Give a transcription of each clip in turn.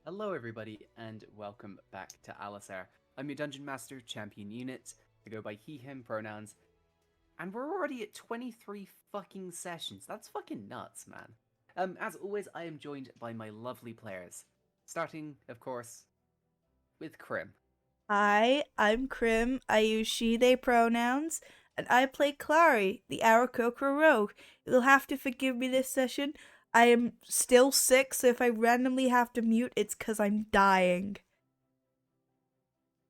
Hello, everybody, and welcome back to Allysair. I'm your Dungeon Master, Champion Unit. I go by he, him pronouns, and we're already at 23 fucking sessions. That's fucking nuts, man. As always, I am joined by my lovely players. Starting, of course, with Krim. Hi, I'm Krim. I use she, they pronouns, and I play Clary, the Aarakocra rogue. You'll have to forgive me this session. I am still sick, so if I randomly have to mute, it's because I'm dying.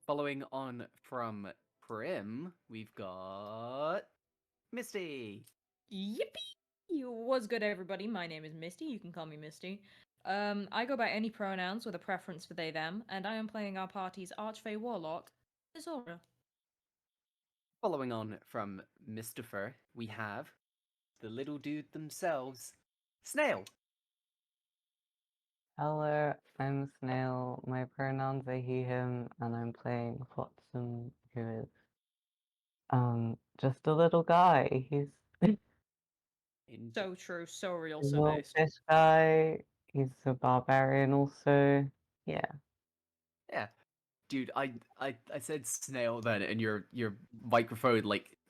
Following on from Krim, we've got Misty. Yippee! What's good, everybody? My name is Misty. You can call me Misty. I go by any pronouns with a preference for they, them, and I am playing our party's Archfey Warlock, Isora. Following on from Mistifer, we have the little dude themselves, Snail. Hello, I'm Snail. My pronouns are he, him, and I'm playing Flotsam, who is just a little guy. He's So true, so real, a so little based. fish guy. He's a barbarian also. Yeah. Yeah, dude, I said snail then, and your microphone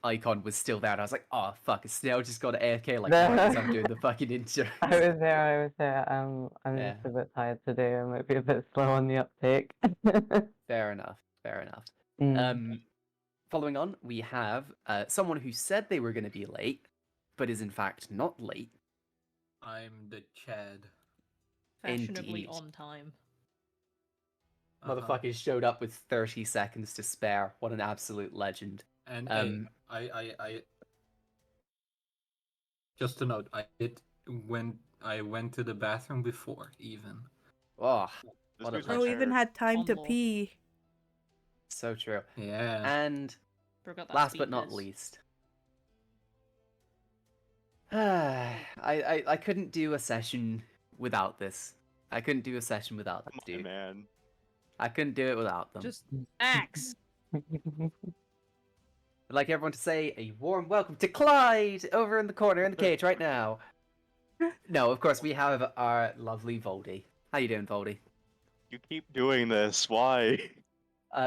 icon was still there. And I was like, oh fuck, a snail just got AFK like right as I'm doing the fucking intro. I was there. I'm Yeah, just a bit tired today. I might be a bit slow on the uptake. fair enough, fair enough. Mm. Following on, we have someone who said they were going to be late, but is in fact not late. I'm the Chad. Fashionably Indeed. on time. Motherfucker showed up with 30 seconds to spare. What an absolute legend. And I just a note. I went to the bathroom before even. Oh, what a Bro legend. even had time to Humble. pee. So true. Yeah. And Forgot that last speed but not biz. least, I couldn't do a session without this. I couldn't do a session without this, dude. Man. I couldn't do it without them. Just axe. I'd like everyone to say a warm welcome to Clyde over in the corner in the cage right now. No, of course we have our lovely Voldy. How you doing, Voldy? You keep doing this. Why?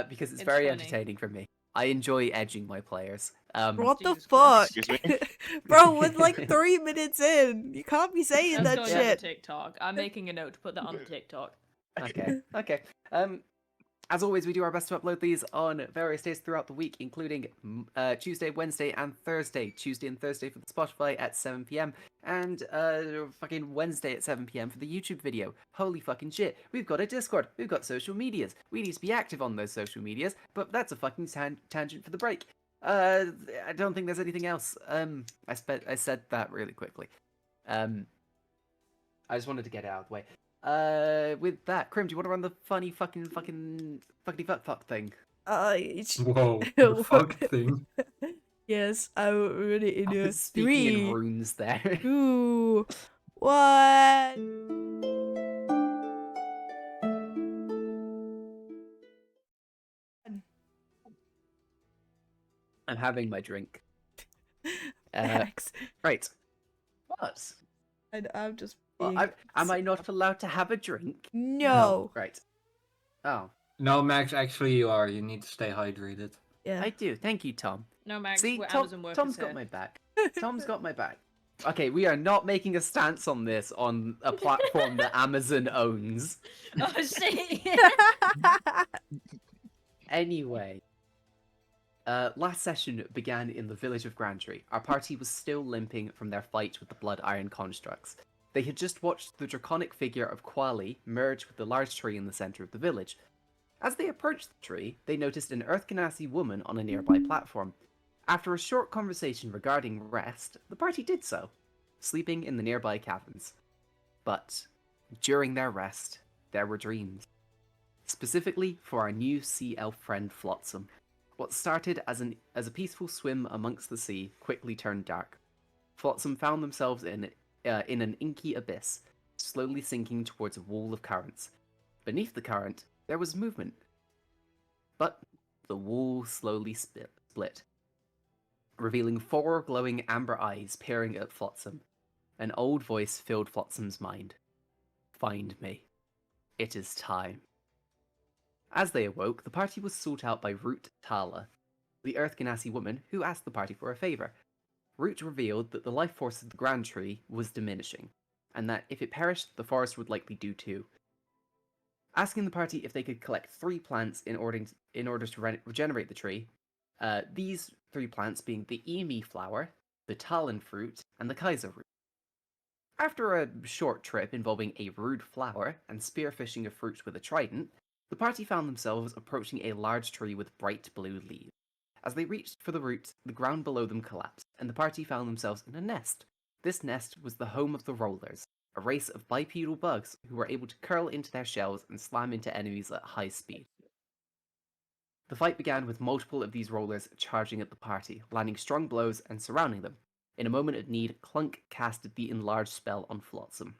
Because it's It's very funny. entertaining for me. I enjoy edging my players. What the Jesus fuck? Christ. Excuse me? Bro, we're like 3 minutes in. You can't be saying That's that going on the shit. TikTok. I'm making a note to put that on the TikTok. Okay. As always, we do our best to upload these on various days throughout the week, including Tuesday, Wednesday, and Thursday. Tuesday and Thursday for the Spotify at 7 p.m. and fucking Wednesday at 7 p.m. for the YouTube video. Holy fucking shit. We've got a Discord. We've got social medias. We need to be active on those social medias, but that's a fucking tangent for the break. I don't think there's anything else. I said that really quickly. I just wanted to get it out of the way. With that, Krim, do you want to run the funny fucking fuck thing? Whoa. The fuck thing. Yes, I will read it in I a was speaking in 3, runes there. 2, 1. I'm having my drink. Max. Right. What? And I'm just Well, being am I not allowed to have a drink? No. Right. Oh, No, Max, actually you are. You need to stay hydrated. Yeah. I do. Thank you, Tom. No, Max, See, we're Tom, Amazon workers Tom's here. got my back. Tom's got my back. Okay, we are not making a stance on this on a platform that Amazon owns. Oh, shit. Anyway, last session began in the village of Grandtree. Our party was still limping from their fight with the Blood Iron constructs. They had just watched the draconic figure of Quali merge with the large tree in the center of the village. As they approached the tree, they noticed an Earth Ganassi woman on a nearby platform. After a short conversation regarding rest, the party did so, sleeping in the nearby caverns. But during their rest, there were dreams. Specifically for our new sea elf friend Flotsam. What started as a peaceful swim amongst the sea quickly turned dark. Flotsam found themselves in an inky abyss, slowly sinking towards a wall of currents. Beneath the current, there was movement. But the wall slowly split, revealing 4 glowing amber eyes peering at Flotsam. An old voice filled Flotsam's mind. Find me. it is time. As they awoke, the party was sought out by Root Tala, the Earth Ganassi woman who asked the party for a favour. Root revealed that the life force of the Grand Tree was diminishing, and that if it perished, the forest would likely do too. Asking the party if they could collect 3 plants in order to regenerate the tree, these 3 plants being the Emi flower, the Talon fruit, and the Kaiser root. After a short trip involving a rude flower and spearfishing a fruit with a trident, the party found themselves approaching a large tree with bright blue leaves. As they reached for the root, the ground below them collapsed, and the party found themselves in a nest. This nest was the home of the Rollers, a race of bipedal bugs who were able to curl into their shells and slam into enemies at high speed. The fight began with multiple of these Rollers charging at the party, landing strong blows and surrounding them. In a moment of need, Clunk casted the Enlarge spell on Flotsam,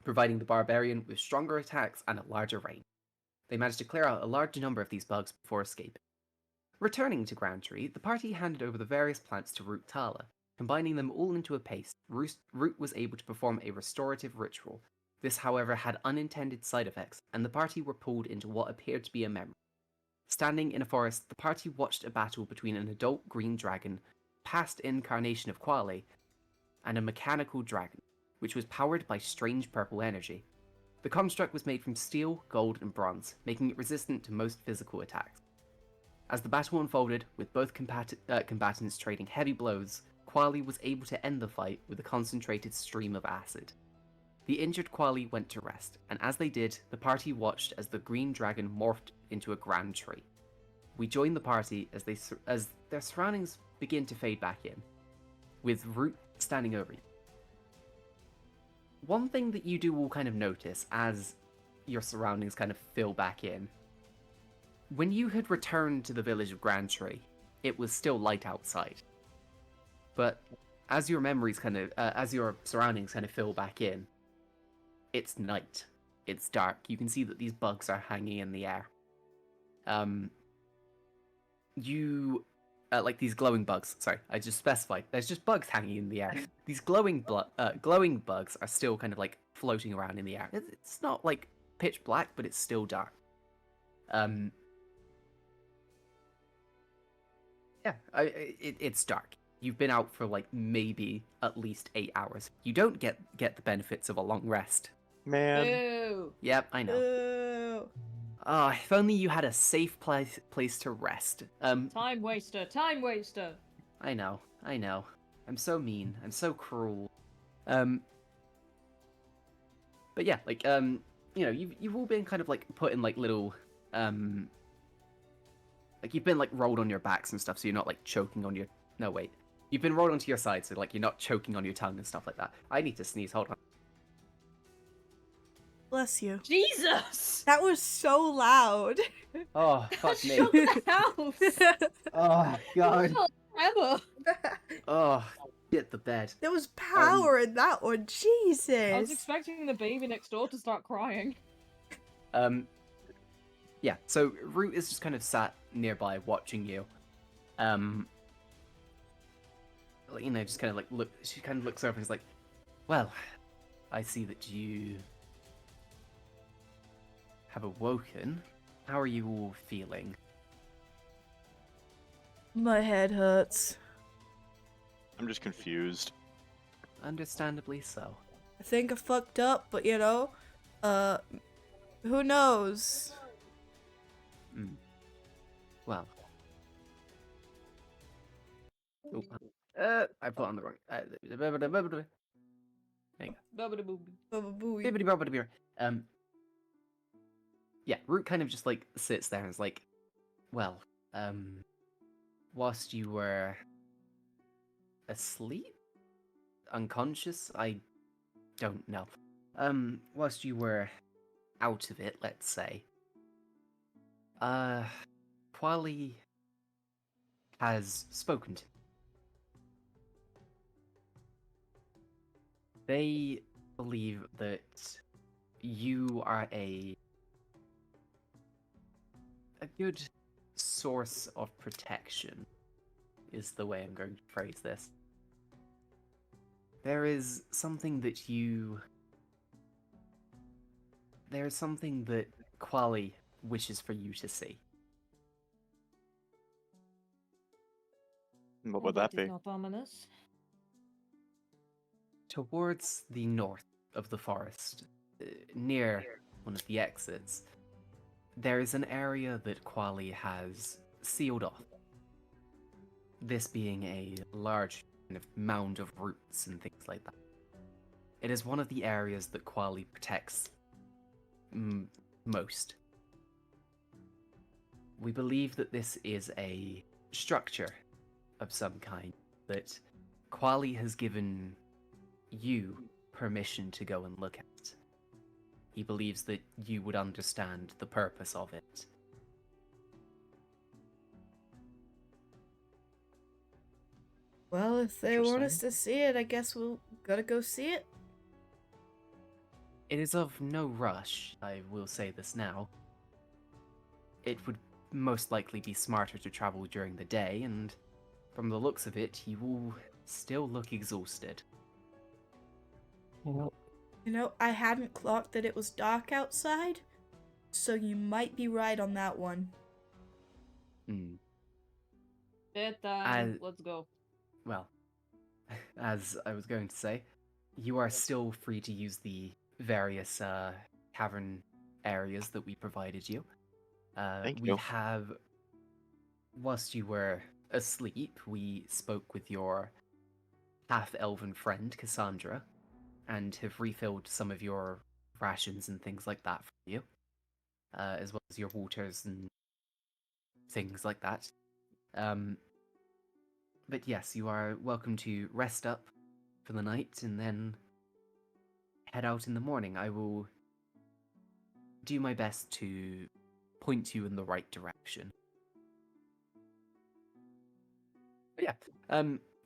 providing the Barbarian with stronger attacks and a larger range. They managed to clear out a large number of these bugs before escaping. Returning to Grand Tree, the party handed over the various plants to Root Tala. Combining them all into a paste, Root was able to perform a restorative ritual. This, however, had unintended side effects, and the party were pulled into what appeared to be a memory. Standing in a forest, the party watched a battle between an adult green dragon, past incarnation of Quale, and a mechanical dragon, which was powered by strange purple energy. The construct was made from steel, gold, and bronze, making it resistant to most physical attacks. As the battle unfolded, with both combatants trading heavy blows, Quale was able to end the fight with a concentrated stream of acid. The injured Quale went to rest, and as they did, the party watched as the green dragon morphed into a grand tree. We join the party as their surroundings begin to fade back in, with Root standing over you. One thing that you do all kind of notice as your surroundings kind of fill back in, when you had returned to the village of Grand Tree, it was still light outside. But as your memories as your surroundings kind of fill back in, it's night. It's dark. You can see that these bugs are hanging in the air. Like these glowing bugs. Sorry, I just specified. There's just bugs hanging in the air. These glowing bugs are still kind of like floating around in the air. It's not like pitch black, but it's still dark. It's dark. You've been out for like maybe at least 8 hours. You don't get the benefits of a long rest. Man. Boo! Yep, I know. Ooh. If only you had a safe place to rest. Time waster! Time waster! I know. I'm so mean. I'm so cruel. But yeah, like, you've all been kind of like put in like little, like you've been like rolled on your backs and stuff, so you're not like choking on your. No, wait. You've been rolled onto your side, so like you're not choking on your tongue and stuff like that. I need to sneeze. Hold on. Bless you. Jesus! That was so loud. Oh, fuck me. Shut the house! Oh god. Emma! Oh, get the bed. There was power in that one. I was Jesus. expecting the baby next door to start crying. Yeah. So Root is just kind of sat nearby watching you. Just kind of like look. She kind of looks over and is like, "Well, I see that you have awoken. How are you all feeling?" My head hurts. I'm just confused. Understandably so. I think I fucked up, but who knows? Well. Oh, I put on the wrong. Hang on. Baba-booey. Yeah, Root kind of just like sits there and is like, well, whilst you were asleep? Unconscious? I don't know. Whilst you were out of it, let's say, Quali has spoken to me. They believe that you are a good source of protection, is the way I'm going to phrase this. There is something that you there's something that Quali wishes for you to see. What Oh, would that is be? not ominous. Towards the north of the forest, near one of the exits, there is an area that Quali has sealed off. This being a large kind of mound of roots and things like that. It is one of the areas that Quali protects most. We believe that this is a structure of some kind that Quali has given you permission to go and look at. He believes that you would understand the purpose of it. Well, if they want us Interesting. to see it, I guess we'll gotta go see it. It is of no rush, I will say this now. It would most likely be smarter to travel during the day, and from the looks of it, you will still look exhausted. Yep. You know, I hadn't clocked that it was dark outside, so you might be right on that one. Hmm. Bedtime. Let's go. Well, as I was going to say, you are still free to use the various cavern areas that we provided you. Thank We you. have, whilst you were asleep, we spoke with your half-elven friend, Cassandra, and have refilled some of your rations and things like that for you, as well as your waters and things like that. But yes, you are welcome to rest up for the night and then head out in the morning. I will do my best to point you in the right direction. But yeah,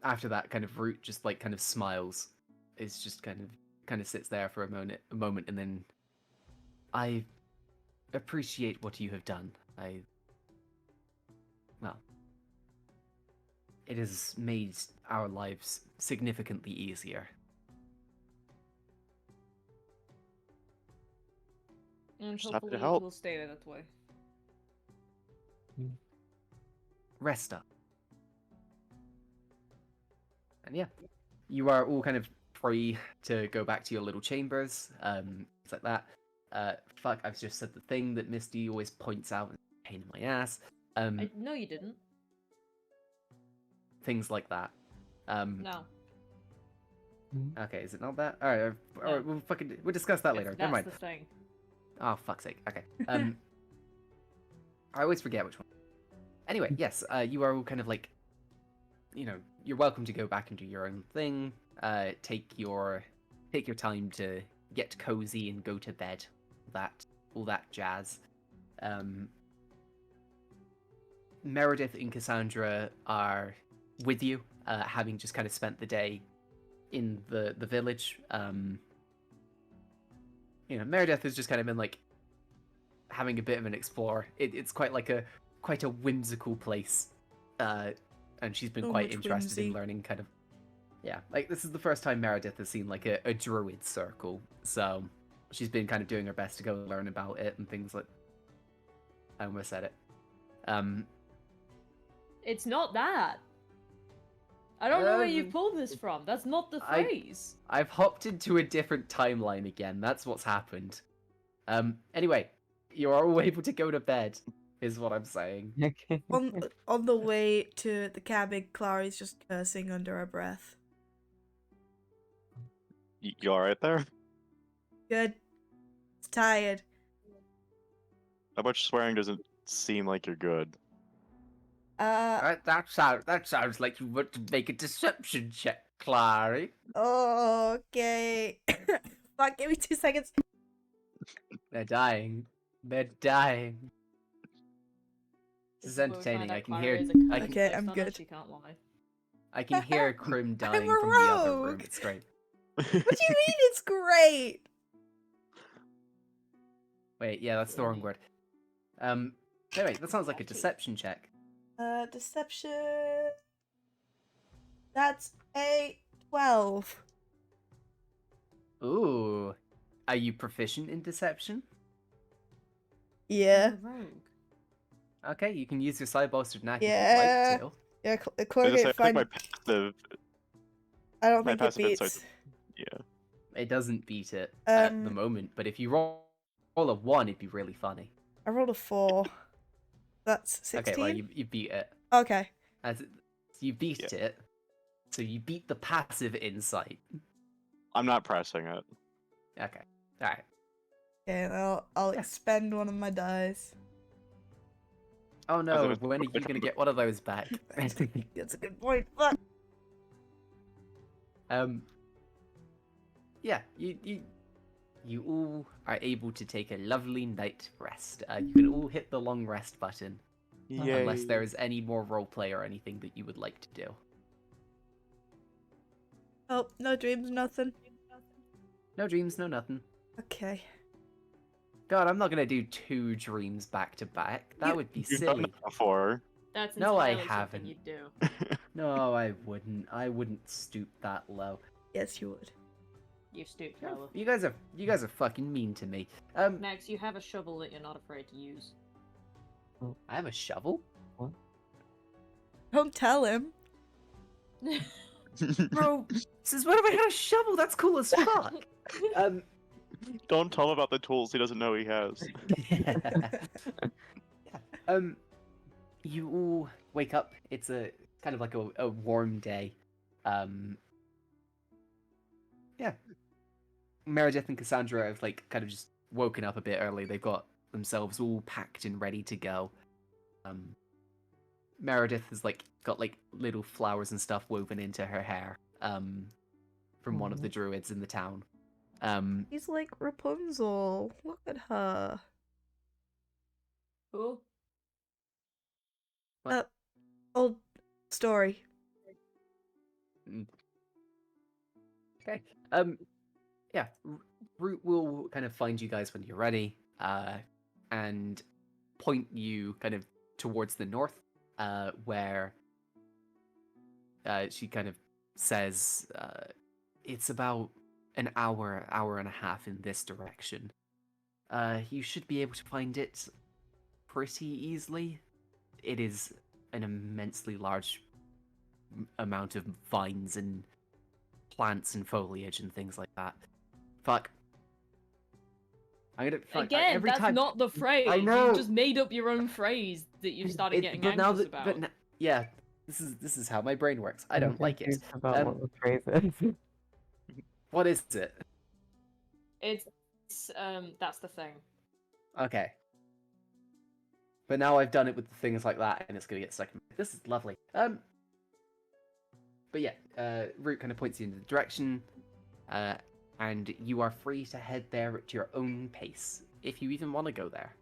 after that kind of route, just like kind of smiles. It's just kind of sits there for a moment, and then I appreciate what you have done. Well, it has made our lives significantly easier. And Just happy to hopefully it help. will stay that way. Rest up. And yeah, you are all kind of free to go back to your little chambers, things like that. Fuck, I've just said the thing that Misty always points out, pain in my ass. No, you didn't. Things like that. No. Okay, is it not that? Alright, No. we'll discuss that later. Never That's mind. the thing. Oh, fuck's sake. Okay. I always forget which one. Anyway, yes, you are all kind of like, you're welcome to go back and do your own thing. Take your time to get cozy and go to bed. All that jazz. Meredith and Cassandra are with you, having just kind of spent the day in the village. Meredith has just kind of been like having a bit of an explore. It's quite a whimsical place, and she's been So quite much interested in whimsy. learning kind of. Yeah, like this is the first time Meredith has seen like a druid circle, so she's been kind of doing her best to go learn about it and things like. I almost said it. It's not that. I don't know where you pulled this from. That's not the phrase. I've hopped into a different timeline again. That's what's happened. Anyway, you are all able to go to bed, is what I'm saying. Okay. On the way to the cabin, Clary's just cursing under her breath. You alright there? Good. It's tired. How much swearing doesn't seem like you're good? That sounds like you want to make a deception check, Clary. Okay. Fuck, give me 2 seconds. They're dying. They're dying. This is where we find entertaining. out I can Clara hear. is a cunt I who can, Okay, clips I'm on her, good. She can't lie. I can hear Krim dying a from the other room. rogue. It's great. What do you mean it's great? Wait, yeah, that's the wrong word. Anyway, that sounds like a deception check. Deception. That's a 12. Ooh. Are you proficient in deception? Yeah. I'm a rogue. Okay, you can use your side bolstered knack if Yeah. you'd like to. Yeah, I Clark was ain't gonna say, I think fine. my passive, I don't my think it passive insight. beats. Yeah. It doesn't beat it at the Um, moment, but if you roll a 1, it'd be really funny. I rolled a 4. That's 16? Okay, well, you beat it. Okay. You beat it, so you beat the passive insight. I'm not pressing it. Okay, alright. Okay, I'll Yeah. expend one of my dice. Oh no, it's when are you gonna get one of those back? That's a good point. Fuck. Yeah, you all are able to take a lovely night rest. You can all hit the long rest button, unless there is any more roleplay or anything that you would like to do. Oh, no dreams, nothing. No dreams, no nothing. Okay. God, I'm not gonna do 2 dreams back to back. That would be You've done silly. that before. That's No, I entirely something haven't. you'd do. No, I wouldn't. I wouldn't stoop that low. Yes, you would. You stooped lower. You guys are fucking mean to me. Max, you have a shovel that you're not afraid to use. I have a shovel? Don't tell him. Bro, since when have I had a shovel? That's cool as fuck. Don't tell him about the tools he doesn't know he has. You all wake up. It's a kind of like a warm day. Yeah. Meredith and Cassandra have like kind of just woken up a bit early. They've got themselves all packed and ready to go. Meredith has like got like little flowers and stuff woven into her hair. From one of the druids in the town. He's like Rapunzel. Look at her. Cool. Old story. Okay. Yeah. Root will kind of find you guys when you're ready, and point you kind of towards the north, where she kind of says, it's about an hour and a half in this direction. You should be able to find it pretty easily. It is an immensely large amount of vines and plants and foliage and things like that. Fuck. Again, every that's time... not the phrase. I know. You just made up your own phrase that you started getting anxious about. Yeah, this is how my brain works. I don't like it. About what the phrase is. What is it? It's that's the thing. Okay. But now I've done it with things like that, and it's gonna get stuck in. This is lovely. But yeah, Root kind of points you in the direction, and you are free to head there at your own pace, if you even want to go there.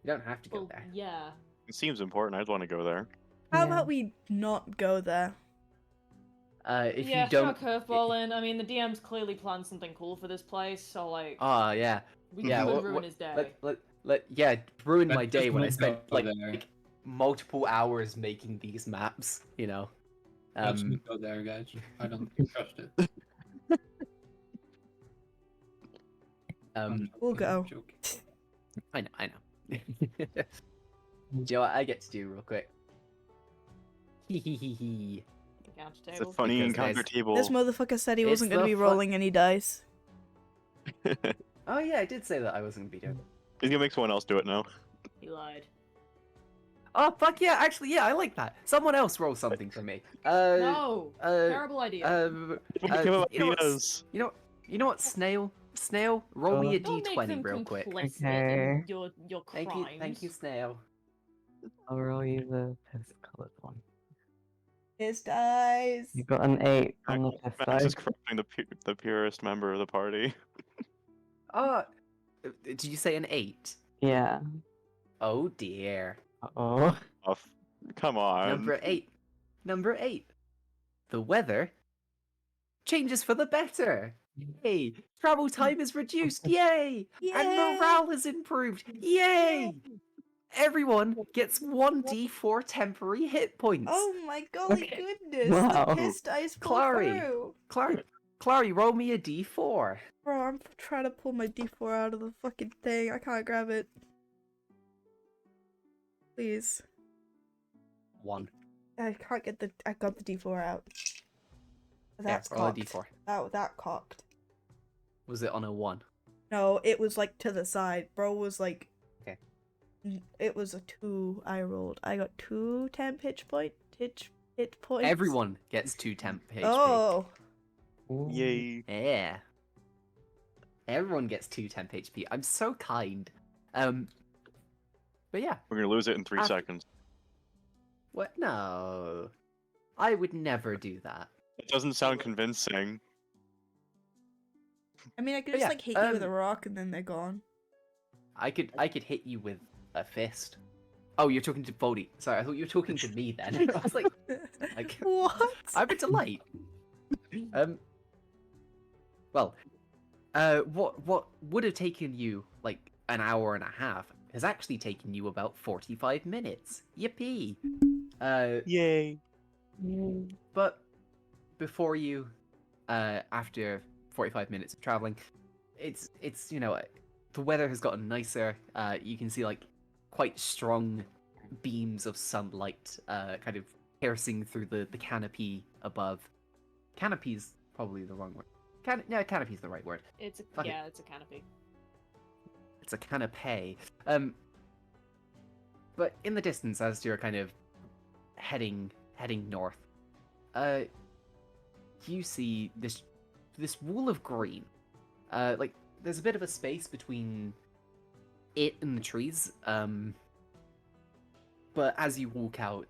You don't have to go Well, there. yeah. It seems important. I'd want to go there. How Yeah. about we not go there? If Yeah, you don't, throw a curveball in. I mean, the DM's clearly planned something cool for this place, so like, oh yeah, we yeah, could what- ruin what- his day. ruin Let's my day just when I not spent go like, there. like multiple hours making these maps. You know. Let's not go there, guys. I don't trust it. I'm We'll joking, I'm go. joking. I know. Do you know what I get to do real quick? Hee hee hee hee. Encounter It's a table. funny Because encounter there's- table. This motherfucker said he It's wasn't going to the be rolling any dice. Oh yeah, I did say that I wasn't gonna be doing it. He's gonna make someone else do it now. He lied. Oh fuck yeah! Actually, yeah, I like that. Someone else roll something for me. No! uh, Terrible idea. Give him you know what? ideas. You know what? Snail, roll me a Don't make them d20 real quick. complicit Okay. in your crimes. Thank you, Snail. I'll roll you the piss-colored one. His dice. You got an 8 on the piss Max is dice. corrupting the purest member of the party. Did you say an 8? Yeah. Oh dear. Oh. Oh, come on. Number 8. The weather changes for the better. Yay! Travel time is reduced. Yay! And Yay! morale is improved. Yay! Everyone gets 1d4 temporary hit points. Oh my golly Okay. goodness! Wow. The piss dice pulled Clary. through. Clary, roll me a d4. Bro, I'm trying to pull my D4 out of the fucking thing. I can't grab it. Please. 1. I can't get the. I got the D4 out. That's roll a cocked. d4. That cocked. Was it on a 1? No, it was like to the side. Bro was like. Okay. It was a 2 I rolled. I got 2 temp hit points. Everyone gets 2 temp HP. Oh. Ooh. Yay. Yeah. Everyone gets 2 temp HP. I'm so kind. But yeah. We're gonna lose it in 3 After- seconds. What? No. I would never do that. It doesn't sound convincing. I mean, I could But just yeah, like hit you with a rock and then they're gone. I could hit you with a fist. Oh, you're talking to Bodhi. Sorry, I thought you were talking to me then. I was like, What? I'm a delight. Well, what would have taken you like an hour and a half has actually taken you about 45 minutes. Yippee! Yay. But before you, after 45 minutes of traveling, it's the weather has gotten nicer. You can see like quite strong beams of sunlight, kind of piercing through the canopy above. Canopy's probably the wrong word. Canopy's the right word. It's a Fuck it. it's a canopy. It's a canopy. But in the distance, as you're kind of heading north, you see this wall of green. Like there's a bit of a space between it and the trees. But as you walk out,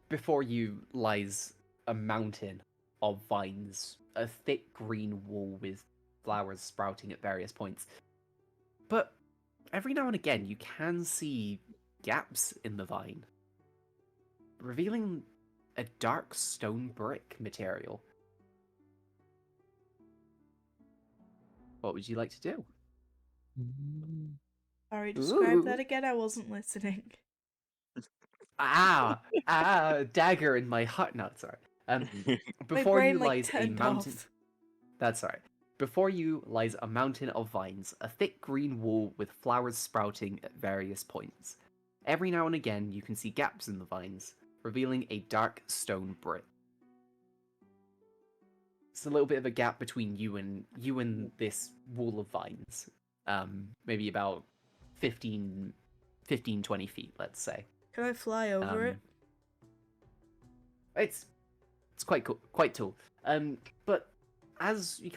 before you lies a mountain of vines, a thick green wall with flowers sprouting at various points. But every now and again, you can see gaps in the vine, revealing a dark stone brick material. What would you like to do? Sorry, describe that Ooh. again. I wasn't listening. Dagger in my heart. No, sorry. My Before brain you like lies a turned mountain. off. That's right. Before you lies a mountain of vines, a thick green wall with flowers sprouting at various points. Every now and again, you can see gaps in the vines, revealing a dark stone brick. It's a little bit of a gap between you and this wall of vines. Maybe about 15, 20 feet, let's say. Can I fly over it? It's quite cool, quite tall. But as you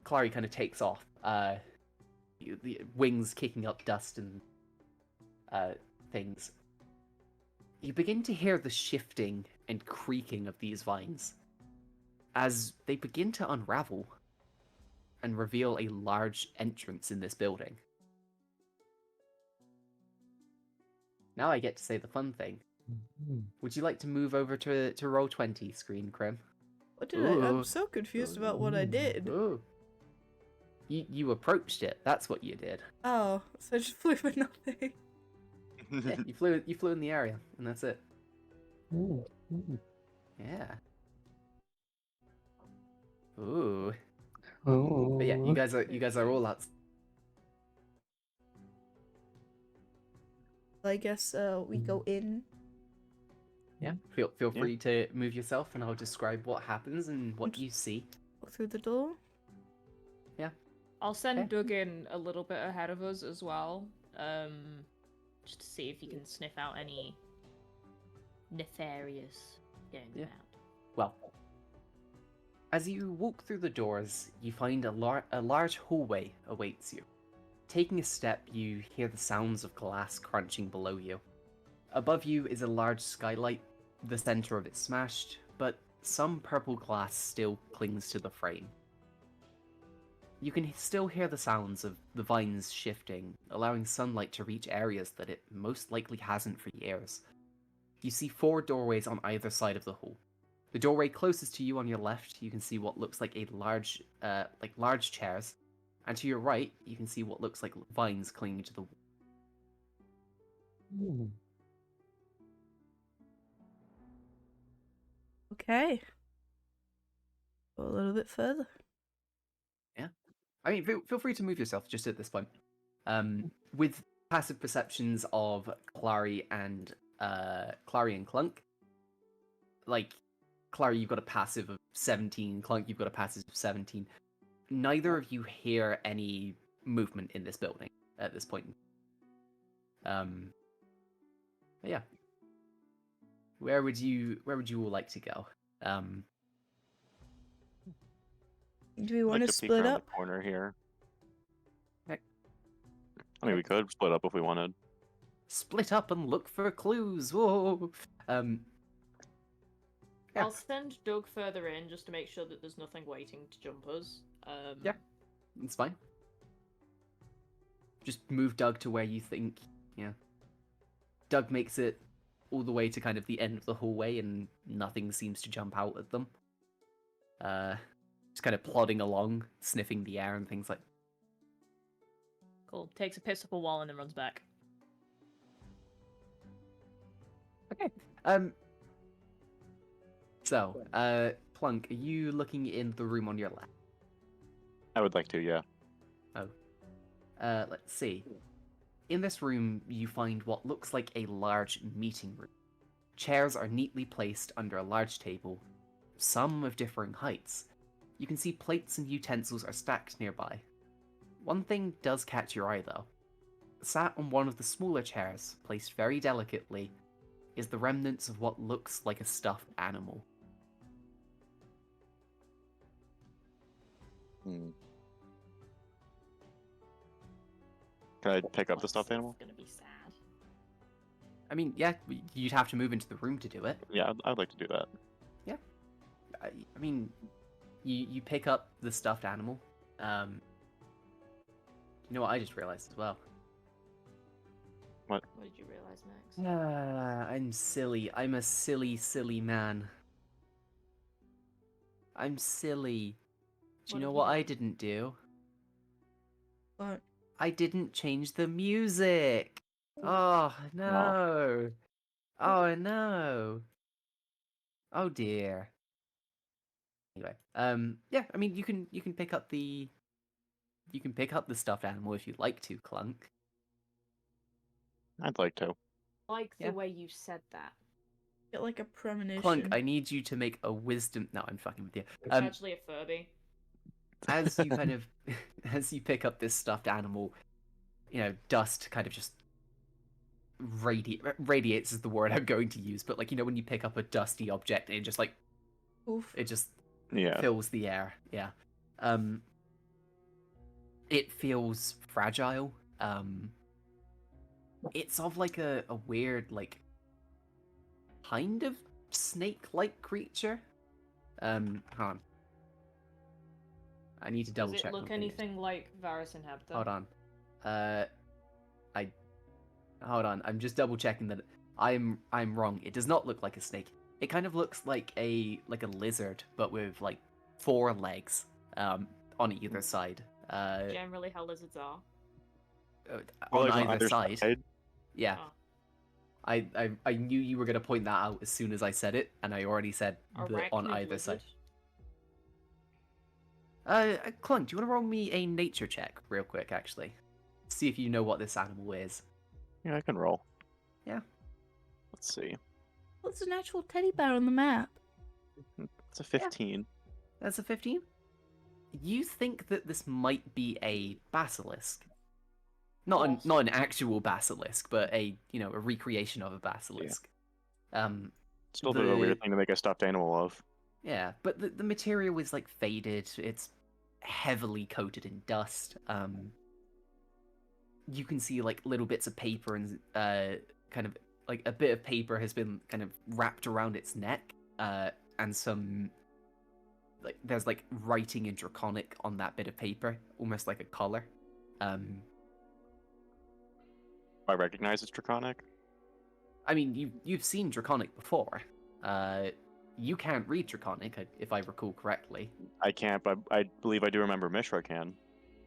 Clary kind of takes off, the wings kicking up dust and things, you begin to hear the shifting and creaking of these vines as they begin to unravel and reveal a large entrance in this building. Now I get to say the fun thing. Would you like to move over to roll 20 screen, Krim? What did I? I'm so confused about what I did. Ooh. You approached it. That's what you did. Oh, so I just flew for nothing. Yeah, you flew in the area, and that's it. Yeah. Ooh. But yeah, you guys are all out. I guess we go in. Yeah. Feel Yeah. free to move yourself, and I'll describe what happens and what you see. Walk through the door. I'll send Okay. Doug in a little bit ahead of us as well, just to see if he can sniff out any nefarious goings Yeah. about. Well, as you walk through the doors, you find a large hallway awaits you. Taking a step, you hear the sounds of glass crunching below you. Above you is a large skylight, the center of it smashed, but some purple glass still clings to the frame. You can still hear the sounds of the vines shifting, allowing sunlight to reach areas that it most likely hasn't for years. You see 4 doorways on either side of the hall. The doorway closest to you on your left, you can see what looks like large chairs, and to your right, you can see what looks like vines clinging to the wall. Okay. Go a little bit further. I mean, feel free to move yourself just at this point. With passive perceptions of Clary and Clunk, like Clary, you've got a passive of 17. Clunk, you've got a passive of 17. Neither of you hear any movement in this building at this point. But yeah. Where would you all like to go? Do we I'd want like to to peek split around up? the corner here. Okay. I mean, we could split up if we wanted. Split up and look for clues. Whoa. Yeah. I'll send Doug further in just to make sure that there's nothing waiting to jump us. Yeah. It's fine. Just move Doug to where you think. Yeah. Doug makes it all the way to kind of the end of the hallway, and nothing seems to jump out at them. Just kind of plodding along, sniffing the air and things like. Cool. Takes a piss up a wall and then runs back. Okay. So, Plunk, are you looking in the room on your left? I would like to, yeah. Let's see. In this room, you find what looks like a large meeting room. Chairs are neatly placed under a large table, some of differing heights. You can see plates and utensils are stacked nearby. One thing does catch your eye, though. Sat on one of the smaller chairs, placed very delicately, is the remnants of what looks like a stuffed animal. Can I pick up the stuffed animal? It's gonna be sad. I mean, yeah, you'd have to move into the room to do it. Yeah, I'd like to do that. I mean, you pick up the stuffed animal. You know what I just realized as well? What did you realize, Max? I'm silly. I'm a silly, silly man. I'm silly. Do you What know have you what I done? didn't do? What? I didn't change the music. Oh no. Oh no. Oh dear. Anyway, yeah. I mean, you can pick up the stuffed animal if you'd like to, Clunk. I'd like to. Like Yeah. the way you said that. Get like a premonition. Clunk, I need you to make a wisdom. No, I'm fucking with you. It's actually a Furby. As you kind of as you pick up this stuffed animal, dust kind of just radiates is the word I'm going to use, but like when you pick up a dusty object and it just like Oof. it just Yeah. fills the air. Yeah. It feels fragile. It's of like a weird like kind of snake-like creature. Hold on. I need to double Does check. it look something. anything like Varus Inhabiter? Hold on. Hold on. I'm just double checking that I'm wrong. It does not look like a snake. It kind of looks like a lizard, but with like 4 legs on either side. Generally how lizards are. On Like either side. Yeah. Oh. I knew you were gonna point that out as soon as I said it, and I already said on Arachnid either lizard. side. Clunk, do you want to roll me a nature check real quick, actually? See if you know what this animal is. Yeah, I can roll. Yeah. Let's see. What's an actual teddy bear on the map? It's a 15. That's a 15? You think that this might be a basilisk. Not an actual basilisk, but a recreation of a basilisk. Still a bit of a the- weird thing to make a stuffed animal of. Yeah, but the material is like faded. It's heavily coated in dust. You can see like little bits of paper and kind of like a bit of paper has been kind of wrapped around its neck, and some like there's like writing in Draconic on that bit of paper, almost like a collar. I recognize it's draconic. I mean, you've seen Draconic before. You can't read Draconic, if I recall correctly. I can't, but I believe I do remember Mishra can.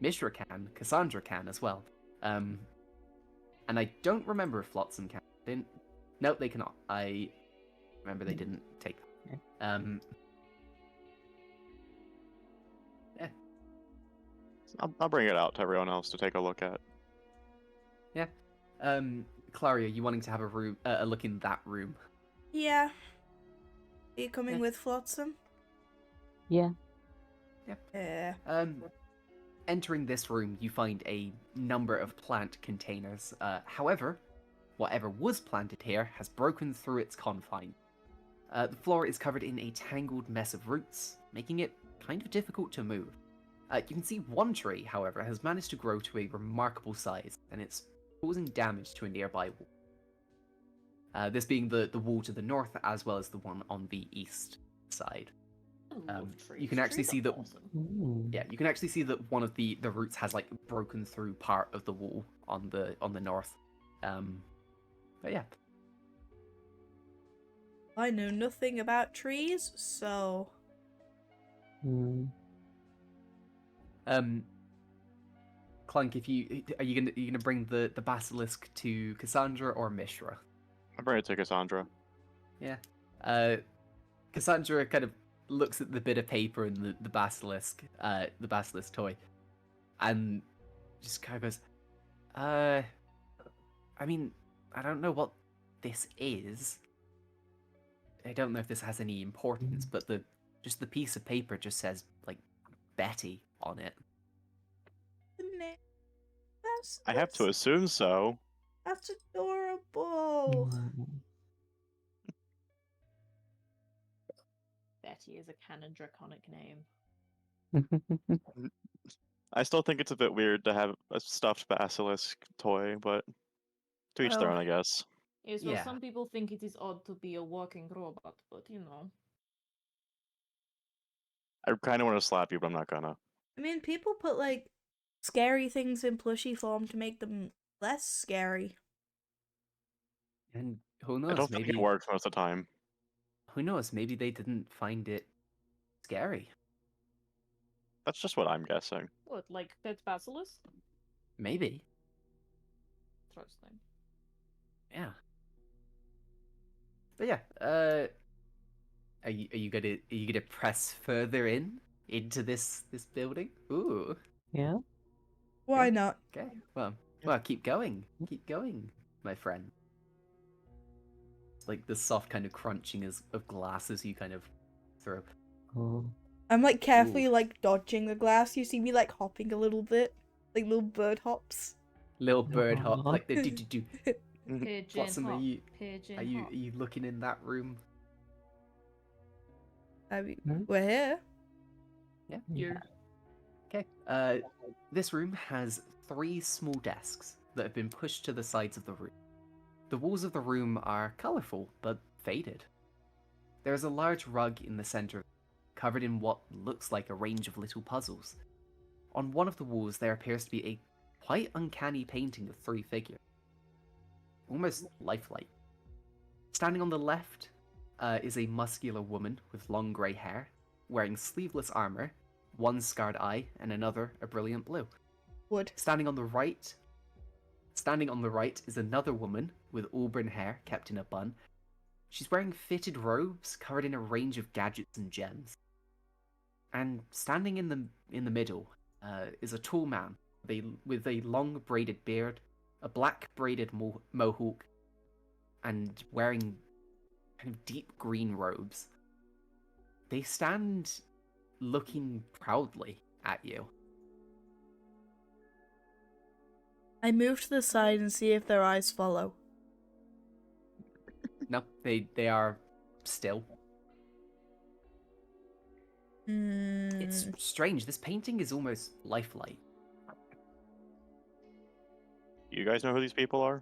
Mishra can, Cassandra can as well. And I don't remember if Flotsam can. Nope, they cannot. I remember they didn't take that. I'll bring it out to everyone else to take a look at. Yeah. Claria, you wanting to have a look in that room? Yeah. Are you coming Yeah. with Flotsam? Yeah. Yeah. Entering this room, you find a number of plant containers. However, whatever was planted here has broken through its confine. The floor is covered in a tangled mess of roots, making it kind of difficult to move. You can see one tree, however, has managed to grow to a remarkable size, and it's causing damage to a nearby wall. This being the wall to the north, as well as the one on the east side. I love trees. You can actually Trees see are that. awesome. Yeah, you can actually see that one of the roots has like broken through part of the wall on the north. But yeah, I know nothing about trees, so Mm. Clunk, if you are you gonna bring the basilisk to Cassandra or Mishra? I'll bring it to Cassandra. Yeah. Cassandra kind of looks at the bit of paper and the basilisk toy, and just kind of goes, I mean, I don't know what this is. I don't know if this has any importance, but the piece of paper just says like Betty on it. I have to assume so. That's adorable. Betty is a canon draconic name. I still think it's a bit weird to have a stuffed basilisk toy, but to each their Well, own, I guess. Yes, well, Yeah. some people think it is odd to be a walking robot, but you know. I kind of want to slap you, but I'm not gonna. I mean, people put like scary things in plushie form to make them less scary. And who I knows? don't think it Maybe works most of the time. who knows? Maybe they didn't find it scary. That's just what I'm guessing. What, like Dead Basilisk? Maybe. Interesting. Yeah. But yeah. Are you gonna press further into this building? Ooh. Yeah. Why Yeah. not? Okay. Well, keep going. Keep going, my friend. It's like the soft kind of crunching of glass as you kind of throw. Oh. I'm like carefully Ooh. like dodging the glass. You see me like hopping a little bit, like little bird hops. Little bird hop, Aw. like the do. Pigeon Flotsam, hop. are Pigeon are hop. you looking in that room? I mean, Hmm? we're here. Yeah. You're Okay. This room has 3 small desks that have been pushed to the sides of the room. The walls of the room are colourful but faded. There is a large rug in the centre, covered in what looks like a range of little puzzles. On one of the walls, there appears to be a quite uncanny painting of 3 figures, almost lifelike. Standing on the left is a muscular woman with long grey hair, wearing sleeveless armour, one scarred eye, and another a brilliant blue. Wood. Standing on the right is another woman with auburn hair kept in a bun. She's wearing fitted robes covered in a range of gadgets and gems. And standing in the middle is a tall man with a long braided beard, a black braided mohawk, and wearing kind of deep green robes. They stand looking proudly at you. I move to the side and see if their eyes follow. No, they are still. It's strange. This painting is almost lifelike. You guys know who these people are?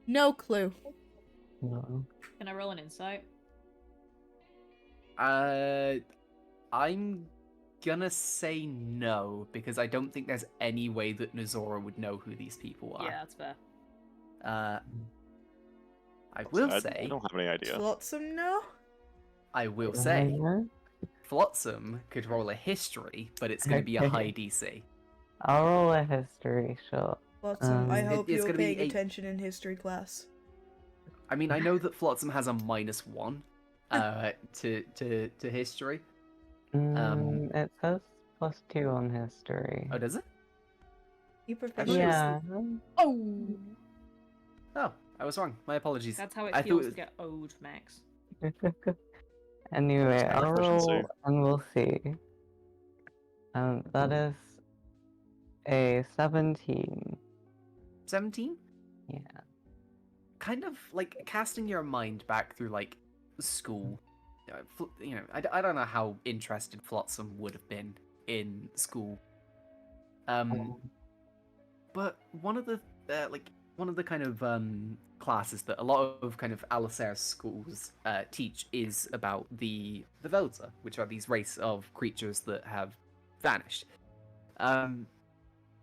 No clue. No. Can I roll an insight? I'm gonna say no because I don't think there's any way that Nozora would know who these people are. Yeah, that's fair. I will I say, don't have any idea. Flotsam, no? I will Do I say, know? Flotsam could roll a history, but it's going to be a high DC. I'll roll a history, sure. Flotsam, I Um, hope it's you're gonna be paying a- attention in history class. I mean, I know that Flotsam has a -1 to history. It says +2 on history. Oh, does it? You Actually, proficient? Yeah. Oh, Oh, I was wrong. My apologies. that's how it I thought feels it to was- get owed, Max. Anyway, my I'll proficiency. roll and we'll see. That is a 17. 17? Yeah. Kind of like casting your mind back through like school. I don't know how interested Flotsam would have been in school. But one of the kind of classes that a lot of kind of Allysair schools teach is about the Velta, which are these race of creatures that have vanished.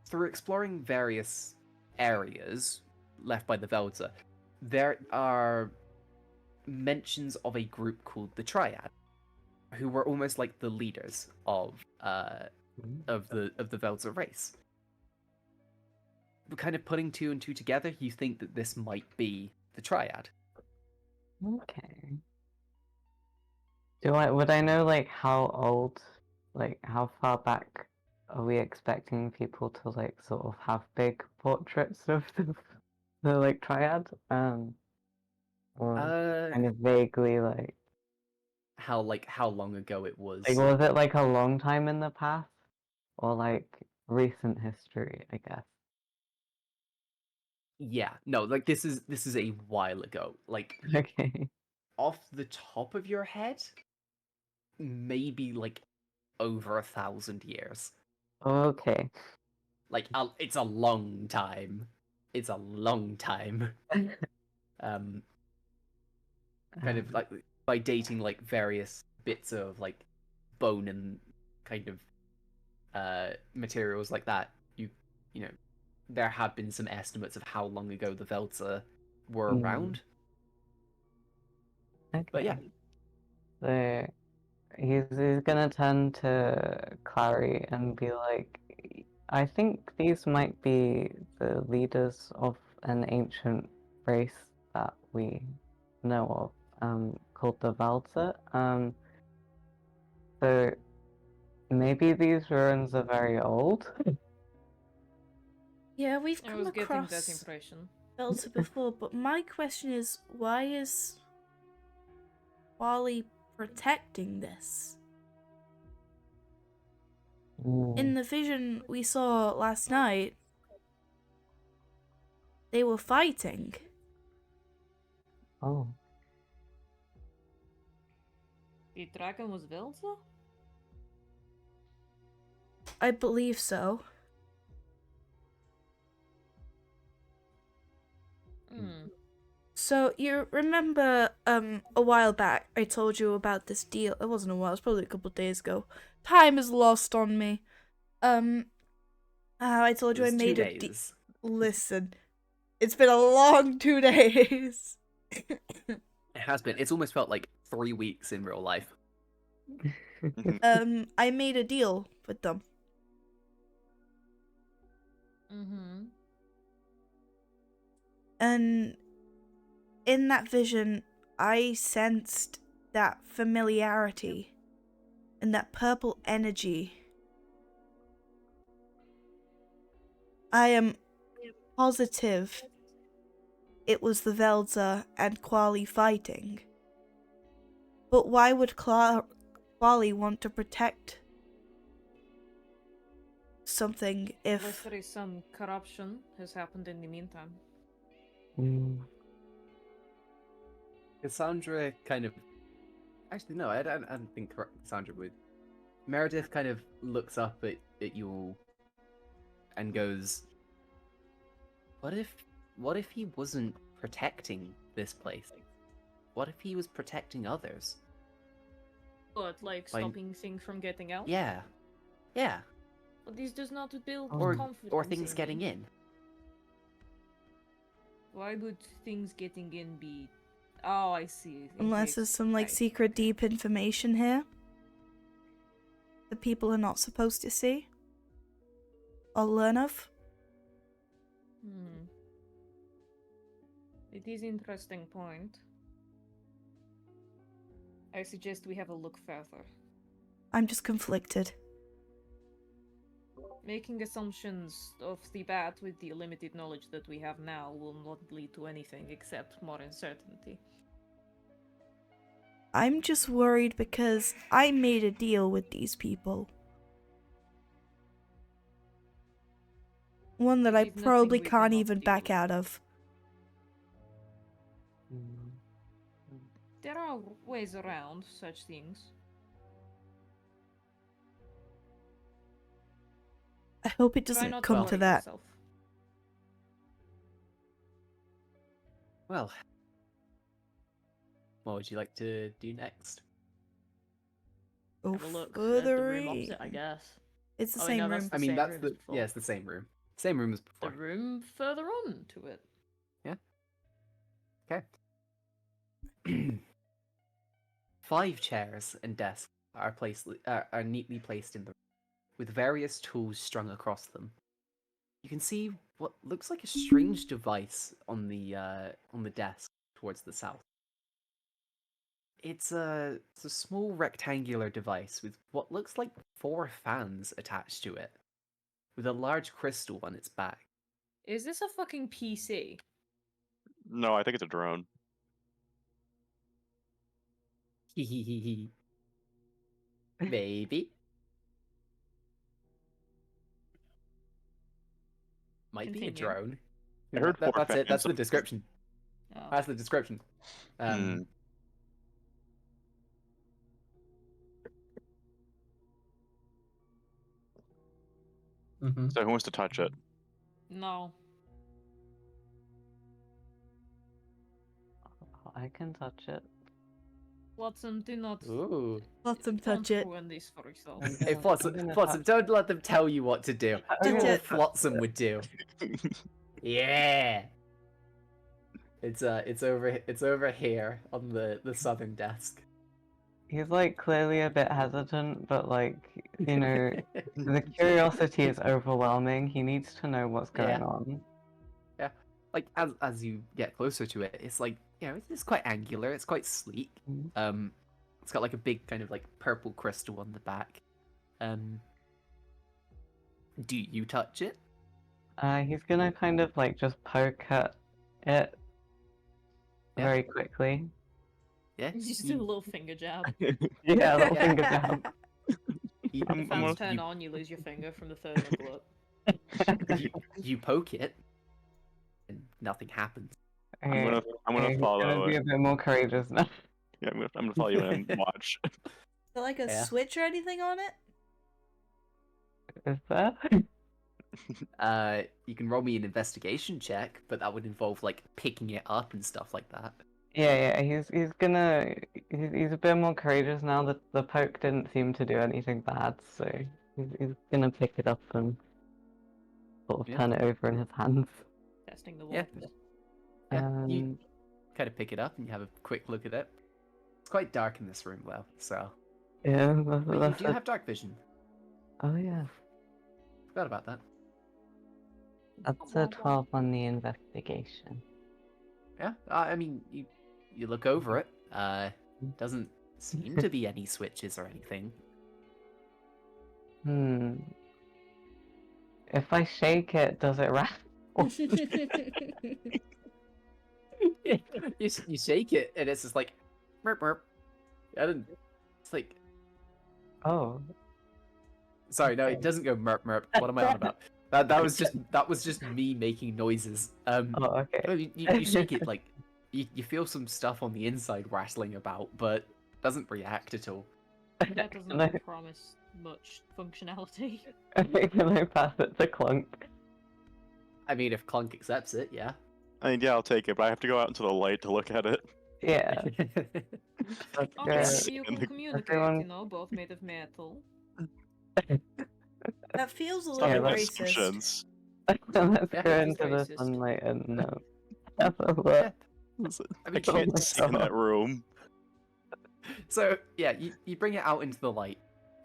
Through exploring various areas left by the Velta, there are mentions of a group called the Triad, who were almost like the leaders of the Velta race. But kind of putting 2 and 2 together, you think that this might be the Triad. Okay. Would I know like how old, like how far back are we expecting people to like sort of have big portraits of the like triad? Or kind of vaguely like How long ago it was? was it like a long time in the past? Or like recent history, I guess. Yeah, no, like this is a while ago. Like Okay. off the top of your head, maybe like over 1,000 years. Okay. Like it's a long time. It's a long time. Um, kind of like by dating like various bits of like bone and kind of materials like that, you know, there have been some estimates of how long ago the Velta were around. Okay. But yeah. So he's gonna turn to Clary and be like, I think these might be the leaders of an ancient race that we know of, called the Valta. So maybe these ruins are very old. Yeah, we've I come was getting that across impression. Delta before, but my question is, why is Wally protecting this? In the vision we saw last night, they were fighting. Oh. The dragon was Velsa? I believe so. Hmm. So you remember a while back I told you about this deal. It wasn't a while, it was probably a couple of days ago. Time is lost on me. I told It you I was 2 made a deal. days. Listen. It's been a long 2 days. It has been. It's almost felt like 3 weeks in real life. I made a deal with them. Mm-hmm. And in that vision, I sensed that familiarity and that purple energy. I am positive it was the Velza and Quali fighting. But why would Quali want to protect something Unless if... there is some corruption has happened in the meantime. Cassandra kind of... Actually, no, I don't think Cassandra would. Meredith kind of looks up at you all and goes, What if he wasn't protecting this place? What if he was protecting others? But like By- stopping things from getting out? Yeah. Yeah. But this does not build Or confidence things in getting me. in. Why would things getting in be... Oh, I see. Unless there's some like secret deep information here that people are not supposed to see or learn of. It is interesting point. I suggest we have a look further. I'm just conflicted. Making assumptions off the bat with the limited knowledge that we have now will not lead to anything except more uncertainty. I'm just worried because I made a deal with these people. One that I Leave nothing probably we can't cannot even deal back with. out of. Hmm. There are ways around such things. I hope it Try doesn't not come to to worry that. yourself. Well, what would you like to do next? Go Have a look at the further room in. opposite, I guess. It's the Oh, wait, same no, that's room. the I mean, same that's room the as before. yeah, it's the same room. Same room as The before. room further on to it. Okay. 5 chairs and desks are neatly placed in the room, with various tools strung across them. You can see what looks like a strange device on the desk towards the south. It's a small rectangular device with what looks like 4 fans attached to it, with a large crystal on its back. Is this a fucking PC? No, I think it's a drone. Hehehehe. Maybe. Might be a Continue. drone. I heard 4 That's it. fans. That's the description. Oh. That's the description. Hmm. Mm-hmm. So who wants to touch it? No. I can touch it. Flotsam, do not. Ooh. Let them Don't touch it. ruin this for yourself. I'm Hey, gonna Flotsam, touch don't let them tell you what to do. I'm Do gonna what touch Flotsam would do. Yeah. It's over here on the southern desk. He's like clearly a bit hesitant, but like, you know, the curiosity is overwhelming. He needs to know what's going Yeah. on. Yeah. Like as you get closer to it, it's like, you know, it's quite angular, it's quite sleek. Mhm. It's got like a big kind of like purple crystal on the back. Do you touch it? He's gonna kind of like just poke at it Yeah. very quickly. Yeah. Just do a little finger jab. Yeah, little Yeah. finger jab. You, The fans gonna- turn you- on, you lose your finger from the third nipple. you poke it, and nothing happens. I'm Okay, gonna okay, he's follow gonna be it. a bit more courageous now. Yeah, I'm gonna follow you and watch. Is there like a Yeah. switch or anything on it? Is there? You can roll me an investigation check, but that would involve like picking it up and stuff like that. Yeah, he's a bit more courageous now that the poke didn't seem to do anything bad, so he's gonna pick it up and sort of Yeah. turn it over in his hands. Testing the Yeah. waters. You kind of pick it up and you have a quick look at it. It's quite dark in this room, though, so. Yeah, But you that's do have dark vision. Oh yeah, Forgot about that. that's a 12 on the investigation. Yeah, I mean, you look over it. Doesn't seem to be any switches or anything. If I shake it, does it rattle? you shake it and it's just like, merp merp. And it's like, Oh. sorry, no, it doesn't go merp merp. What am I on about? That was just me making noises. Oh, okay. You shake it like you feel some stuff on the inside rattling about, but doesn't react at all. That doesn't promise much functionality. Can I pass it to Clunk? I mean, if Clunk accepts it, yeah. I mean, yeah, I'll take it, but I have to go out into the light to look at it. Yeah. Let's Okay, go. maybe you can communicate, Everyone- you know, both made of metal. That feels a Stop little Yeah, making racist. assumptions. Let's Yeah, go it is into the racist. sunlight and have a look. Yeah. I mean, can't my see in God. that room. So yeah, you bring it out into the light,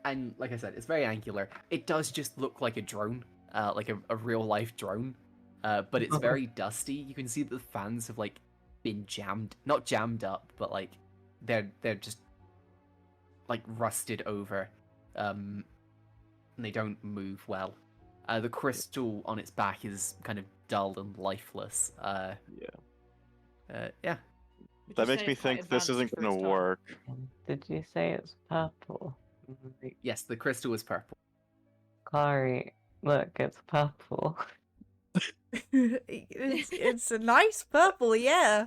and like I said, it's very angular. It does just look like a drone, like a real life drone, but it's very dusty. You can see that the fans have like been not jammed up, but like they're just like rusted over. and they don't move well. The crystal on its back is kind of dull and lifeless. Yeah. Would That you makes say me it's quite think this advanced isn't for gonna its time? work. Did you say it's purple? Yes, the crystal is purple. Clary, look, it's purple. it's a nice purple, yeah.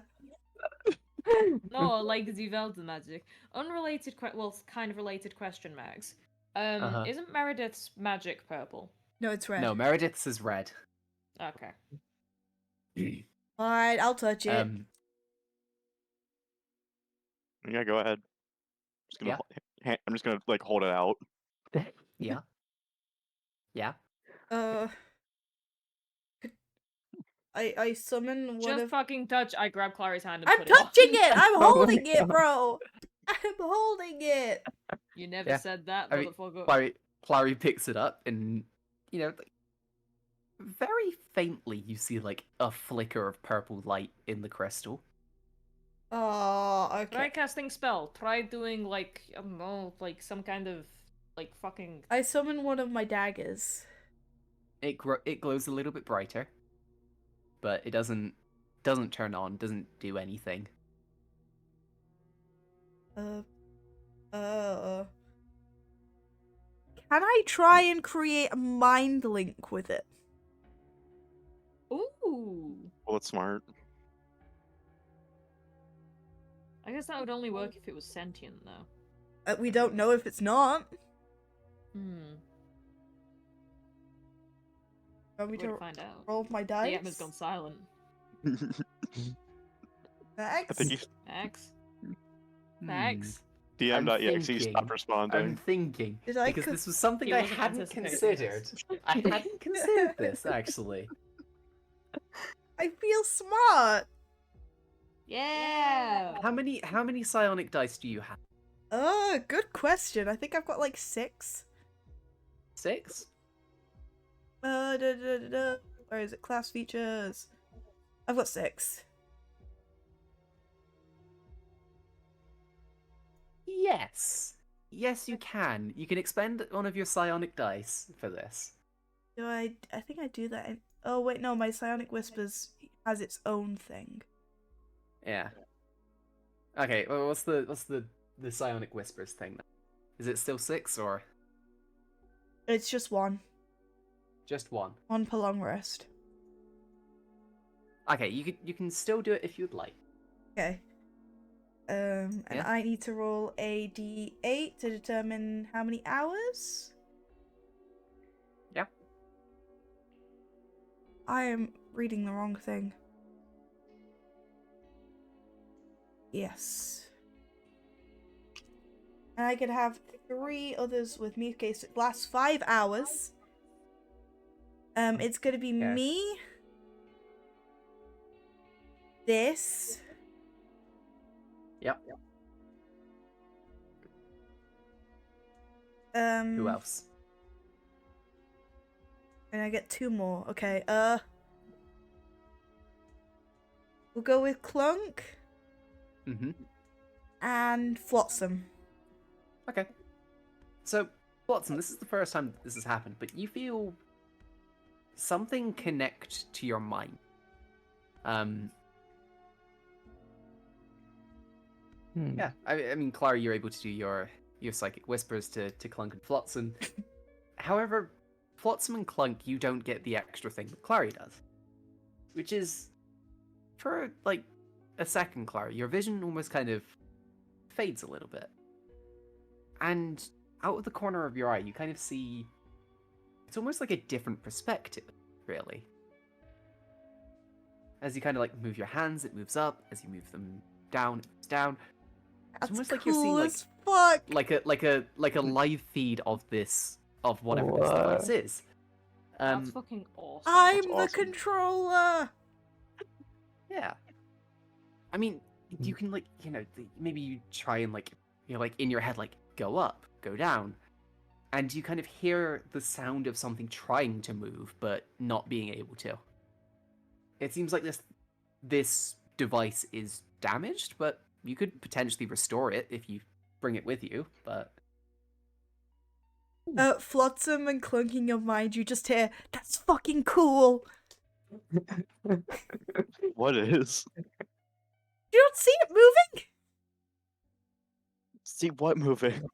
No, like Zelda magic. Unrelated, well, it's kind of related question, Max. Uh-huh. Isn't Meredith's magic purple? No, it's red. No, Meredith's is red. Okay. Alright, I'll touch it. Yeah, go ahead. Yeah. I'm just gonna like hold it out. Yeah. Yeah. I summon one Just of. fucking touch. I grab Clary's hand and I'm put it on. touching it! I'm Oh my holding it, God. bro! I'm holding it! You never Yeah. said that, I mean, motherfucker. Clary picks it up, and like, very faintly you see like a flicker of purple light in the crystal. Oh, Try okay. casting spell. Try doing like, I don't know, like some kind of like fucking. I summon one of my daggers. It glows a little bit brighter, but it doesn't turn on, doesn't do anything. Can I try and create a mind link with it? Ooh. Well, it's smart. I guess that would only work if it was sentient, though. We don't know if it's not. Hmm. Want me Way to to find out. roll my The dice? Emma's gone silent. I Max? think you Max. Hmm. Max. DM.exe thinking. stopped I'm responding. thinking Did I because this was something He I wasn't hadn't anticipating considered. this. I hadn't considered this actually. I feel smart. Yeah. How many psionic dice do you have? Oh, good question. I think I've got like 6. 6? Where is it? Class features. I've got 6. Yes. Yes, you can. You can expend one of your psionic dice for this. Do I think I do that. Oh wait, no. My psionic whispers has its own thing. Yeah. Okay. Well, what's the psionic whispers thing? Then? Is it still 6 or It's just 1. just 1? 1 per long rest. Okay, you can still do it if you'd like. Okay. And Yeah. I need to roll a d8 to determine how many hours. Yeah. I am reading the wrong thing. Yes. And I could have 3 others with me. Okay, so it lasts 5 hours. It's gonna be Okay. me. This. Yep. Who else? And I get 2 more. Okay, we'll go with Clunk Mm-hmm. and Flotsam. Okay. So, Watson, this is the first time this has happened, but you feel something connect to your mind. Yeah. I mean, Clara, you're able to do your psychic whispers to Clunk and Flotsam. However, Flotsam and Clunk, you don't get the extra thing that Clary does. Which is, for, like, a second, Clara, your vision almost kind of fades a little bit. And out of the corner of your eye, you kind of see... It's almost like a different perspective, really. As you kind of, like, move your hands, it moves up. As you move them down, it moves down. It's That's almost cool like you're seeing, as fuck. like a live feed of this, of whatever this device is. That's fucking awesome. I'm the awesome. controller. Yeah. I mean, you can, like, maybe you try and, like, like, in your head, like, go up, go down. And you kind of hear the sound of something trying to move, but not being able to. It seems like this device is damaged, but you could potentially restore it if you bring it with you, but... Flotsam and clunking of mind, you just hear, "That's fucking cool." What is? You don't see it moving? See what moving?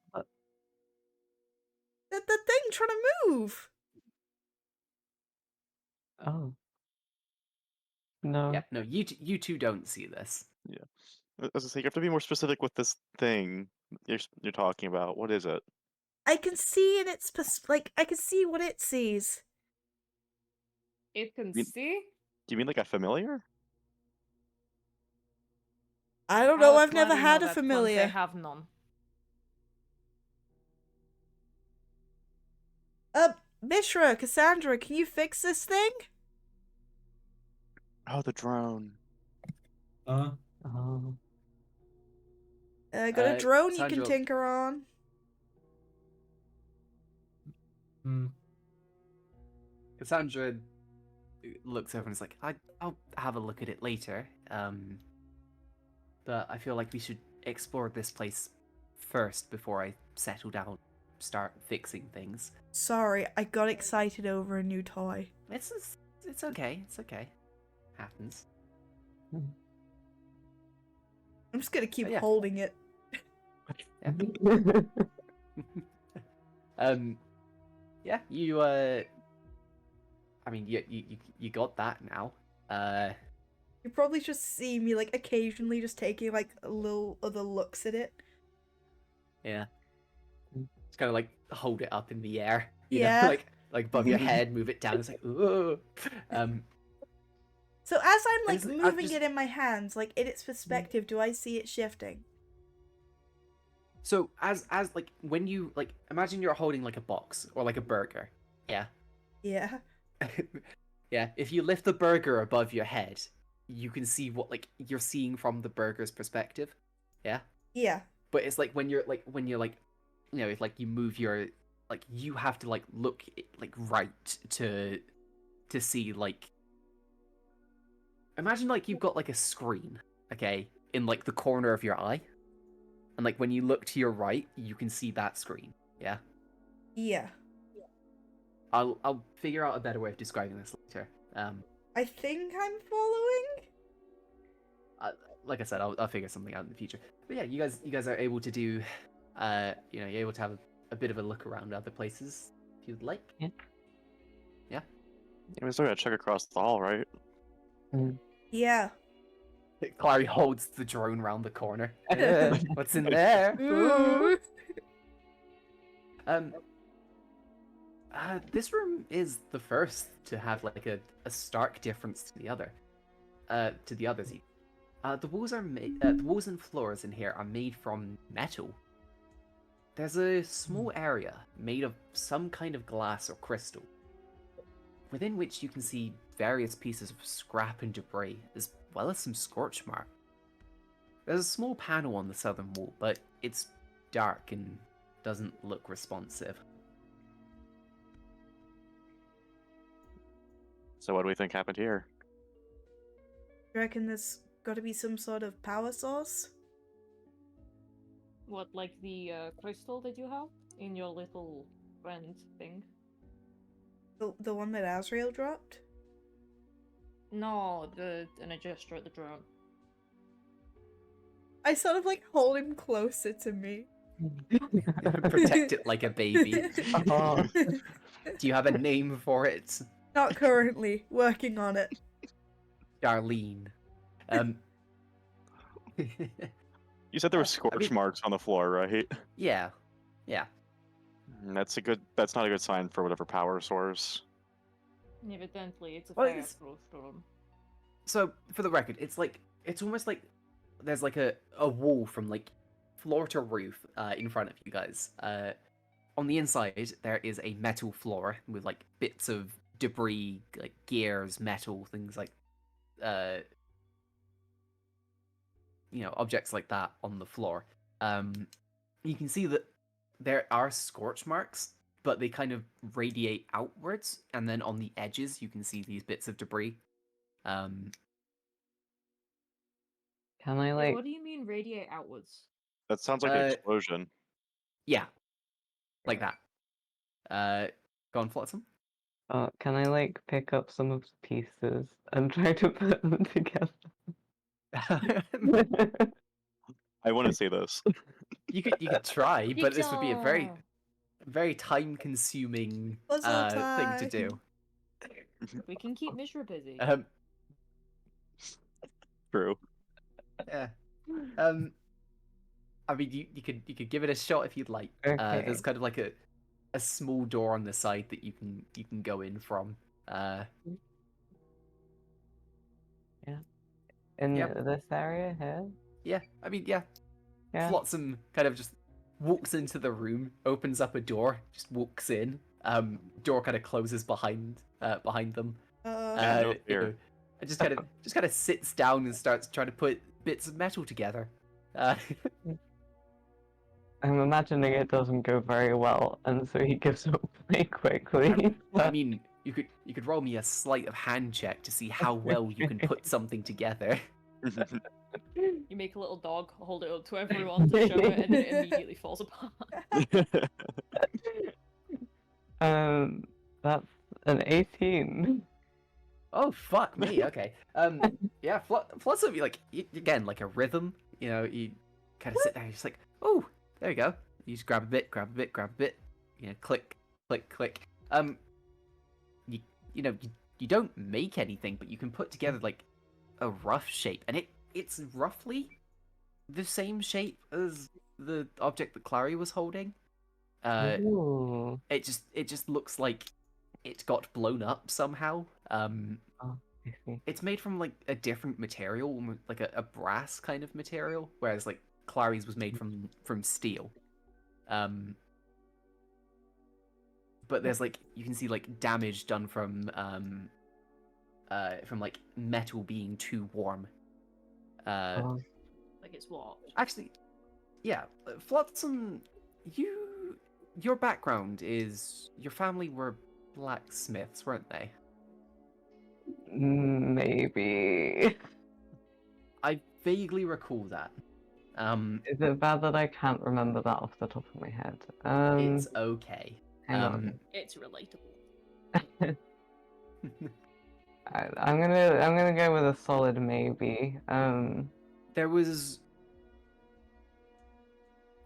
The thing trying to move. Oh. Yeah, No. no, you two don't see this. As I say, you have to be more specific with this thing you're talking about. What is it? I can see in its I can see what it sees. It can mean- see. Do you mean like a familiar? I don't I'll know. let I've never Clary had know a that Clunk, familiar. They have none. Mishra, Cassandra, can you fix this thing? Oh, the drone. Uh, Oh. Got a drone you can Cassandra, tinker on. hmm. Cassandra looks over and is like, I'll have a look at it later. But I feel like we should explore this place first before I settle down, start fixing things. Sorry, I got excited over a new toy. It's okay. It's okay. Happens. I'm just gonna keep yeah. holding it. Yeah. Yeah. You I mean, you got that now. You probably just see me like occasionally just taking like a little other looks at it. Yeah. Just kind of like hold it up in the air. You Yeah. know, like above your head, move it down. It's like, ooh. So as I'm like Honestly, moving just- it in my hands, like in its perspective, do I see it shifting? So as like when you like imagine you're holding like a box or like a burger. Yeah. Yeah. Yeah. If you lift the burger above your head, you can see what like you're seeing from the burger's perspective. Yeah. Yeah. But it's like when you're like you know, if like you move your like you have to like look like right to see like imagine like you've got like a screen, okay, in like the corner of your eye. And like when you look to your right, you can see that screen. Yeah. Yeah. I'll figure out a better way of describing this later. I think I'm following. Like I said, I'll figure something out in the future. But yeah, you guys are able to do, you know, you're able to have a bit of a look around other places if you'd like. Yeah. Yeah. Yeah, we still gotta check across the hall, right? Yeah. Clary holds the drone round the corner. What's in there? Ooh. This room is the first to have like a stark difference to the other, to the others. The walls are the walls and floors in here are made from metal. There's a small area made of some kind of glass or crystal, within which you can see various pieces of scrap and debris, as well as some scorch marks. There's a small panel on the southern wall, but it's dark and doesn't look responsive. So what do we think happened here? You reckon there's got to be some sort of power source? What, like the crystal that you have in your little friend thing? The one that Azrael dropped? No, and I gesture at the drone. I sort of like hold him closer to me. Protect it like a baby. Oh. Do you have a name for it? Not currently. Working on it. Darlene. You said there were I scorch mean- marks on the floor, right? Yeah. That's not a good sign for whatever power source. Evidently, it's a Well, fire it's- storm. So, for the record, it's almost like there's like a wall from like floor to roof in front of you guys. On the inside, there is a metal floor with like bits of debris, like gears, metal, things like, you know, objects like that on the floor. You can see that there are scorch marks, but they kind of radiate outwards, and then on the edges, you can see these bits of debris. Can I Wait, like what do you mean radiate outwards? That sounds like an Uh, explosion. Yeah, like that. Go on, Flotsam. Can I like pick up some of the pieces and try to put them together? I want to see this. You could try, but this would be a very Pizza! very time consuming Puzzle thing to time. do. We can keep Mishra busy. True. Yeah. I mean, you could give it a shot if you'd like. Okay. There's kind of like a small door on the side that you can go in from. In Yep. this area here? Yeah. I mean, yeah. Yeah. Flotsam kind of just walks into the room, opens up a door, just walks in. Door kind of closes behind them. Yeah, no You fear. know, and just kind of sits down and starts trying to put bits of metal together. I'm imagining it doesn't go very well, and so he gives up pretty quickly. I mean, you could roll me a sleight of hand check to see how well you can put something together. You make a little dog, hold it up to everyone to show it, and then it immediately falls apart. That's an 18. Oh fuck me. Okay. Yeah. Flotsam, like again, like a rhythm. You know, you kind of sit there, you're just like, oh, there you go. You just grab a bit, grab a bit, grab a bit. You know, click, click, click. You know, you don't make anything, but you can put together like a rough shape, and it's roughly the same shape as the object that Clary was holding. Ooh. It just looks like it got blown up somehow. Oh, I see. It's made from like a different material, like a brass kind of material, whereas like Clary's was made from steel. But there's like you can see like damage done from like metal being too warm. Oh, Like it's what? Actually, yeah, Flotsam, your background is your family were blacksmiths, weren't they? maybe. I vaguely recall that. Is it bad that I can't remember that off the top of my head? It's okay. Hang on. It's relatable. I'm gonna go with a solid maybe. There was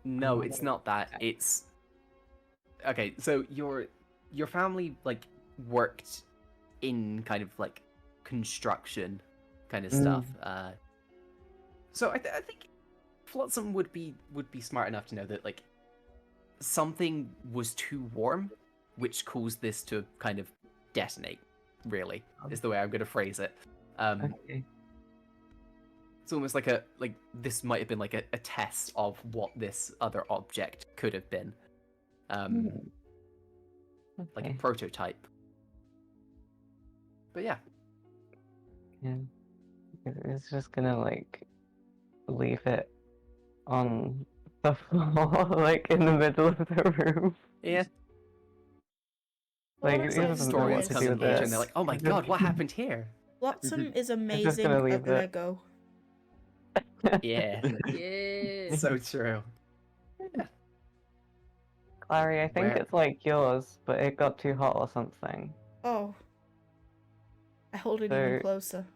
no, it's not that. It's okay. So your family like worked in kind of like construction kind of stuff. So I think Flotsam would be smart enough to know that like something was too warm, which caused this to kind of detonate. Really, is the way I'm going to phrase it. Okay. It's almost like this might have been like a test of what this other object could have been, like a Okay. prototype. But yeah, Yeah. It's just gonna like leave it on the floor, like in the middle of the room. yeah. Like, Flotsam he doesn't know what Historians to come do in with here it. and they're like, "Oh my god, what happened here?" Flotsam is just amazing gonna at leave it. Lego. Yeah, Yeah. so true. Clary, I think Where- it's like yours, but it got too hot or something. Oh. I hold it even So- closer.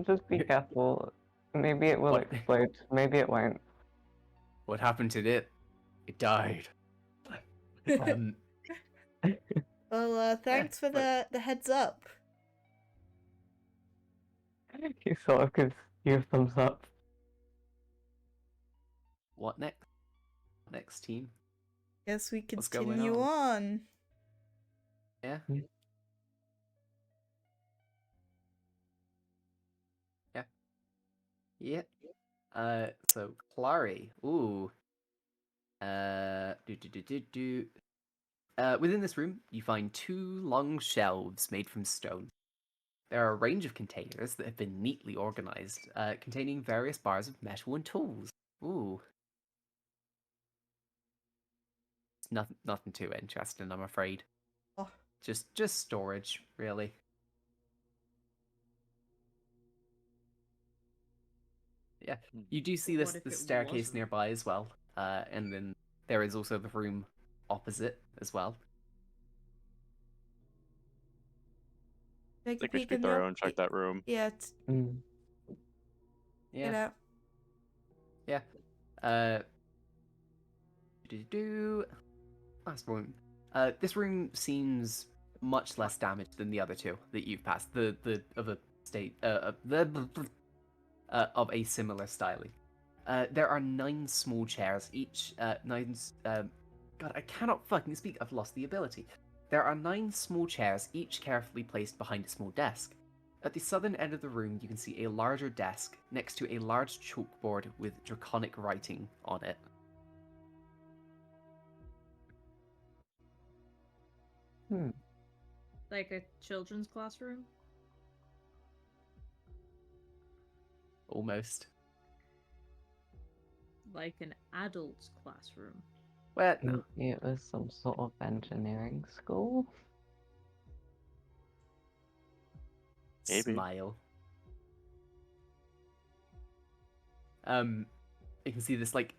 Just be careful. Maybe it will What? explode. Maybe it won't. What happened to it? It died. Well, thanks for but- the heads up. He sort of gives you a thumbs up. What next? Next team? Guess we What's going continue on. Yeah. Yeah. Yeah. Yeah. So Clary. Ooh. Within this room, you find two long shelves made from stone. There are a range of containers that have been neatly organized, containing various bars of metal and tools. Ooh. It's nothing too interesting, I'm afraid. Oh. Just storage, really. Yeah, you do see But what this if it staircase wasn't? nearby as well, and then there is also the room opposite as well. Take a think we peek should be in the thorough and check that room. Yeah, Mm. get Yeah. out. Yeah. Last room. This room seems much less damaged than the other two that you've passed. The of a state of a similar styling. There are 9 small chairs, each God, I cannot fucking speak. I've lost the ability. There are 9 small chairs, each carefully placed behind a small desk. At the southern end of the room, you can see a larger desk next to a large chalkboard with draconic writing on it. Hmm. Like a children's classroom? Almost. Like an adult's classroom. Well, no. Maybe it was some sort of engineering school. Maybe. Smile. You can see this, like,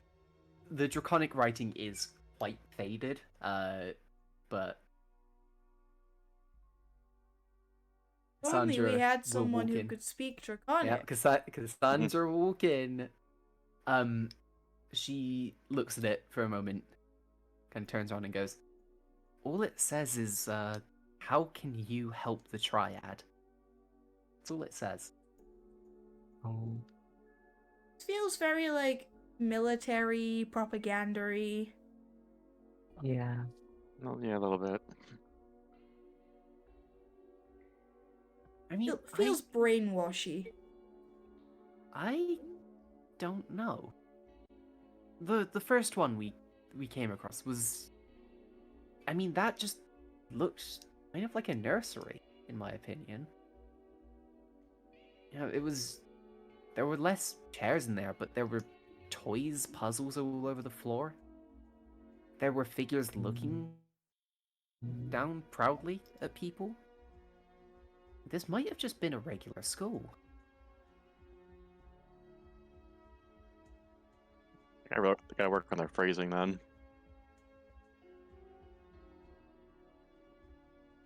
the draconic writing is quite faded, but If only we Cassandra had will someone walk who in. could speak Yeah, Draconic. Cassandra will walk in. She looks at it for a moment, kind of turns around and goes, all it says is, how can you help the Triad? That's all it says. Oh. It feels very, like, military, propagandary. Yeah. Well, yeah, a little bit. I mean, It feels brainwashy. I don't know. The first one we came across was, I mean, that just looked kind of like a nursery, in my opinion. You know, there were less chairs in there, but there were toys, puzzles all over the floor. There were figures looking down proudly at people. This might have just been a regular school. I gotta work on their phrasing then.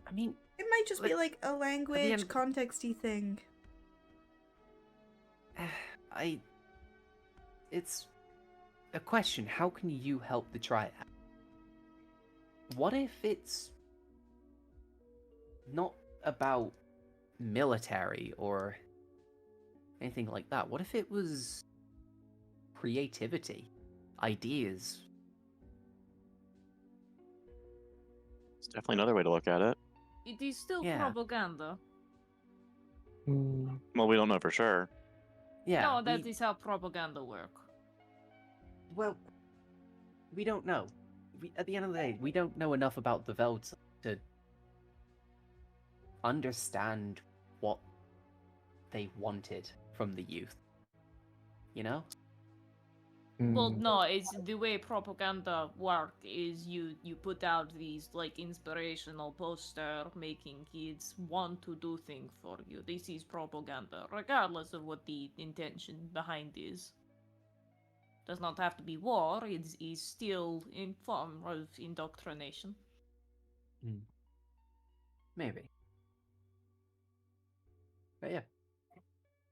I mean, It might just be But like a language, end- contexty thing. it's a question. How can you help the Triad? What if it's not about military or anything like that? What if it was creativity, ideas? It's definitely another way to look at it. It is still Yeah. propaganda. Hmm. Well, we don't know for sure. Yeah. No, that is how propaganda work. Well, we don't know. At the end of the day, we don't know enough about the Velds to understand what they wanted from the youth. You know? Well, Hmm. no, it's the way propaganda work is you put out these like inspirational poster making kids want to do things for you. This is propaganda, regardless of what the intention behind is. Does not have to be war, it is still in form of indoctrination. Maybe. But yeah.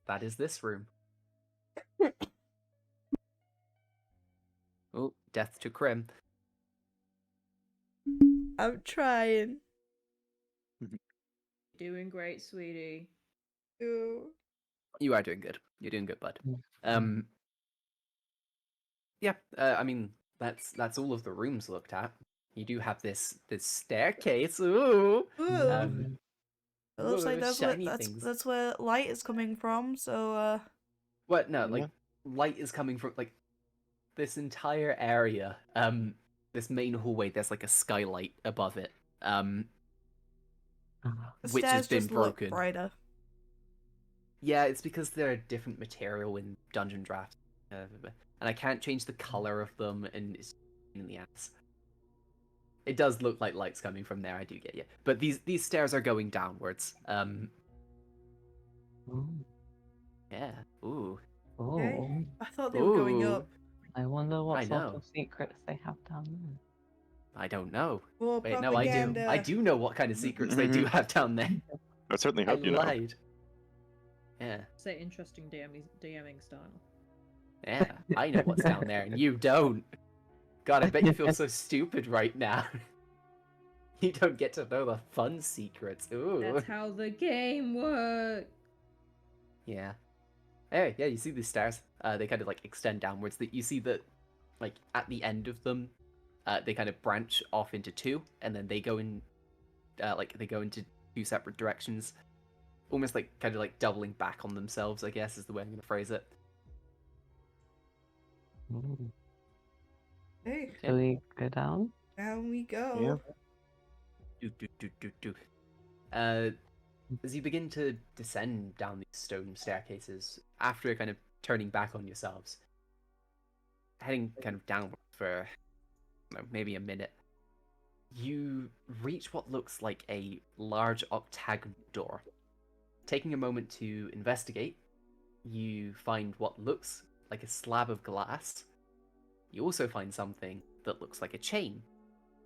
That is this room. Oh, death to Krim. I'm trying. Doing great, sweetie. Ooh. You are doing good. You're doing good, bud. Mm. Yeah, I mean, that's all of the rooms looked at. You do have this staircase. Ooh. Ooh. It looks like Shiny things. that's where light is coming from, so What? No, Yeah. like light is coming from like this entire area. This main hallway. There's like a skylight above it. the Which has stairs been just look broken. brighter. Yeah, it's because they're a different material in Dungeon Draft, and I can't change the color of them, and it's in the ass. It does look like light's coming from there. I do get you, but these stairs are going downwards. Ooh. Yeah. Ooh. Okay. Oh. I thought they were going Ooh. up. I wonder I what sort know. of secrets they have down there. I don't know. More Wait, no, I do. propaganda. I do know what kind of secrets they do have down there. I certainly I hope you know. lied. Yeah, Say interesting DMing style. yeah. I know what's down there, and you don't. God, I bet you feel so stupid right now. You don't get to know the fun secrets. Ooh. That's how the game works. Yeah. Hey, yeah, you see these stars? They kind of like extend downwards. That you see that, like at the end of them, they kind of branch off into two, and then they go in, they go into two separate directions, almost like kind of like doubling back on themselves. I guess is the way I'm gonna phrase it. Ooh. Hey, Shall we go down? down we go. Yeah. Do do do do do. As you begin to descend down these stone staircases, after kind of turning back on yourselves, heading kind of downward for maybe a minute, you reach what looks like a large octagonal door. Taking a moment to investigate, you find what looks like a slab of glass. You also find something that looks like a chain,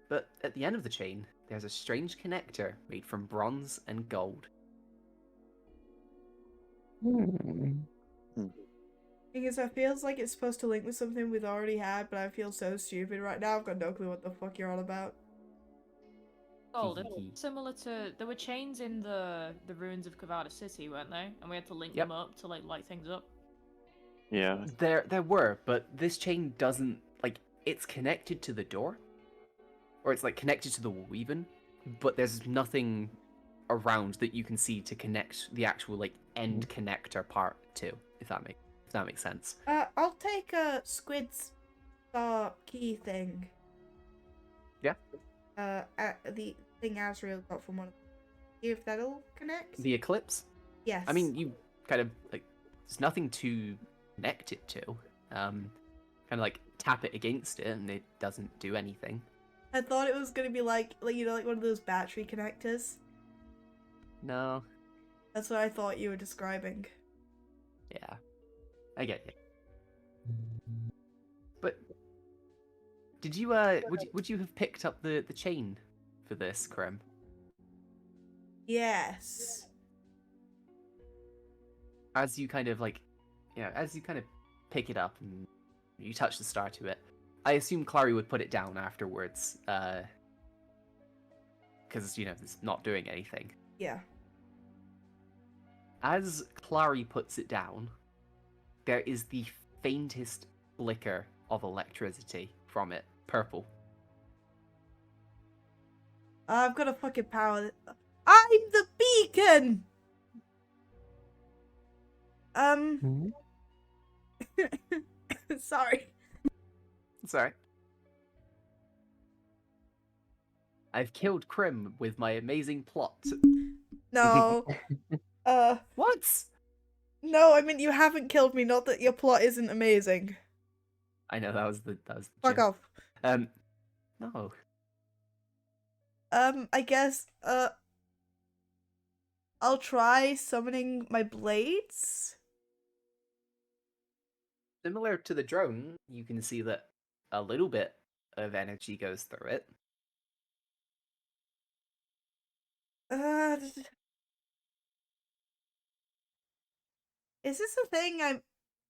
but at the end of the chain, there's a strange connector made from bronze and gold. Hmm. Because it feels like it's supposed to link with something we've already had, but I feel so stupid right now. I've got no clue what the fuck you're on about. Gold, it's similar to there were chains in the ruins of Kavada City, weren't they? And we had to link Yep. them up to like light things up. Yeah. There were, but this chain doesn't, like, it's connected to the door, or it's like connected to the wall even, but there's nothing around that you can see to connect the actual like end connector part to, if that makes sense. I'll take a squid's star key thing. Yeah. The thing Azrael got from one of them. See if that'll connect. The eclipse. Yes. I mean, you kind of like there's nothing to connect it to. Kind of like tap it against it, and it doesn't do anything. I thought it was gonna be like you know, like one of those battery connectors. No. That's what I thought you were describing. Yeah. I get you. But did you would you have picked up the chain for this, Krem? Yes. As you kind of like, as you kind of pick it up and you touch the star to it, I assume Clary would put it down afterwards, because it's not doing anything. Yeah. As Clary puts it down, there is the faintest flicker of electricity from it, purple. I've got a fucking power. I'm the beacon. Hmm? Sorry. Sorry. I've killed Krim with my amazing plot. No. What? No, I mean you haven't killed me, not that your plot isn't amazing. I know that was the Fuck joke. off. No. I guess, I'll try summoning my blades. Similar to the drone, you can see that a little bit of energy goes through it. Is this a thing I'm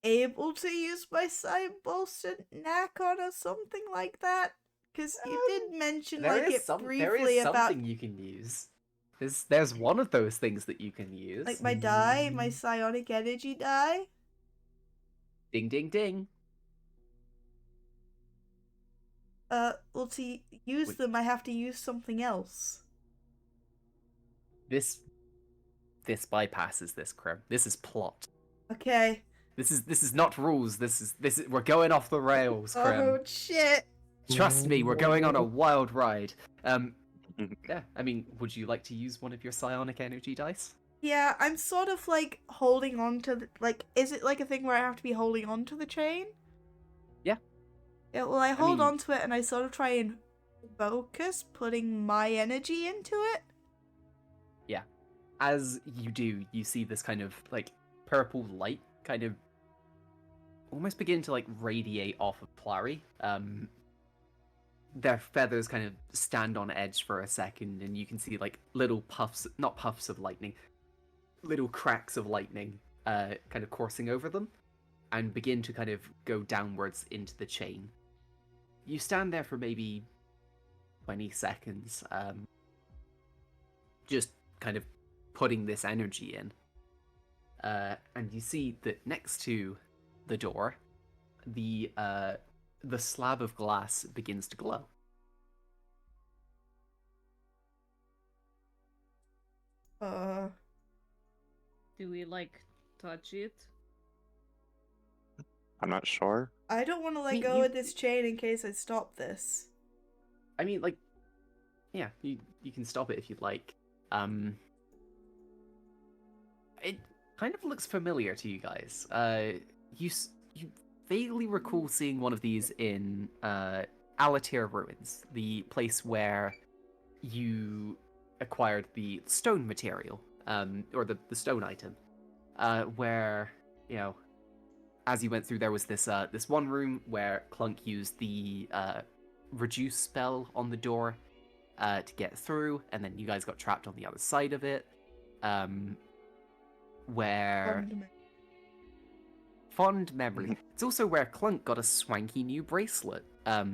able to use my Cybolster knack on or something like that? Because you did mention There is briefly about something you can use. There's one of those things that you can use. like my die, my psionic energy die. Ding ding ding. Well, to use Wait. them, I have to use something else. This bypasses this, Krim. This is plot. Okay. This is not rules. This is we're going off the rails, Krim. Oh shit. Trust me, we're going on a wild ride. Yeah, I mean, would you like to use one of your psionic energy dice? Yeah, I'm sort of like holding on to is it like a thing where I have to be holding on to the chain? Yeah. Yeah, well, I hold mean- on to it and I sort of try and focus putting my energy into it. Yeah. As you do, you see this kind of like purple light kind of almost begin to like radiate off of Clary. their feathers kind of stand on edge for a second, and you can see like little puffs, not puffs of lightning, little cracks of lightning kind of coursing over them and begin to kind of go downwards into the chain. You stand there for maybe 20 seconds, just kind of putting this energy in. And you see that next to the door, the slab of glass begins to glow. Do we like touch it? I'm not sure. I don't want to let mean, go you- of this chain in case I stop this. I mean, like, yeah, you can stop it if you'd like. It kind of looks familiar to you guys. You vaguely recall seeing one of these in Allysair ruins, the place where you acquired the stone material, or the stone item, where, you know, as you went through, there was this this one room where Clunk used the reduce spell on the door to get through, and then you guys got trapped on the other side of it. Where fond memory. It's also where Clunk got a swanky new bracelet. Oh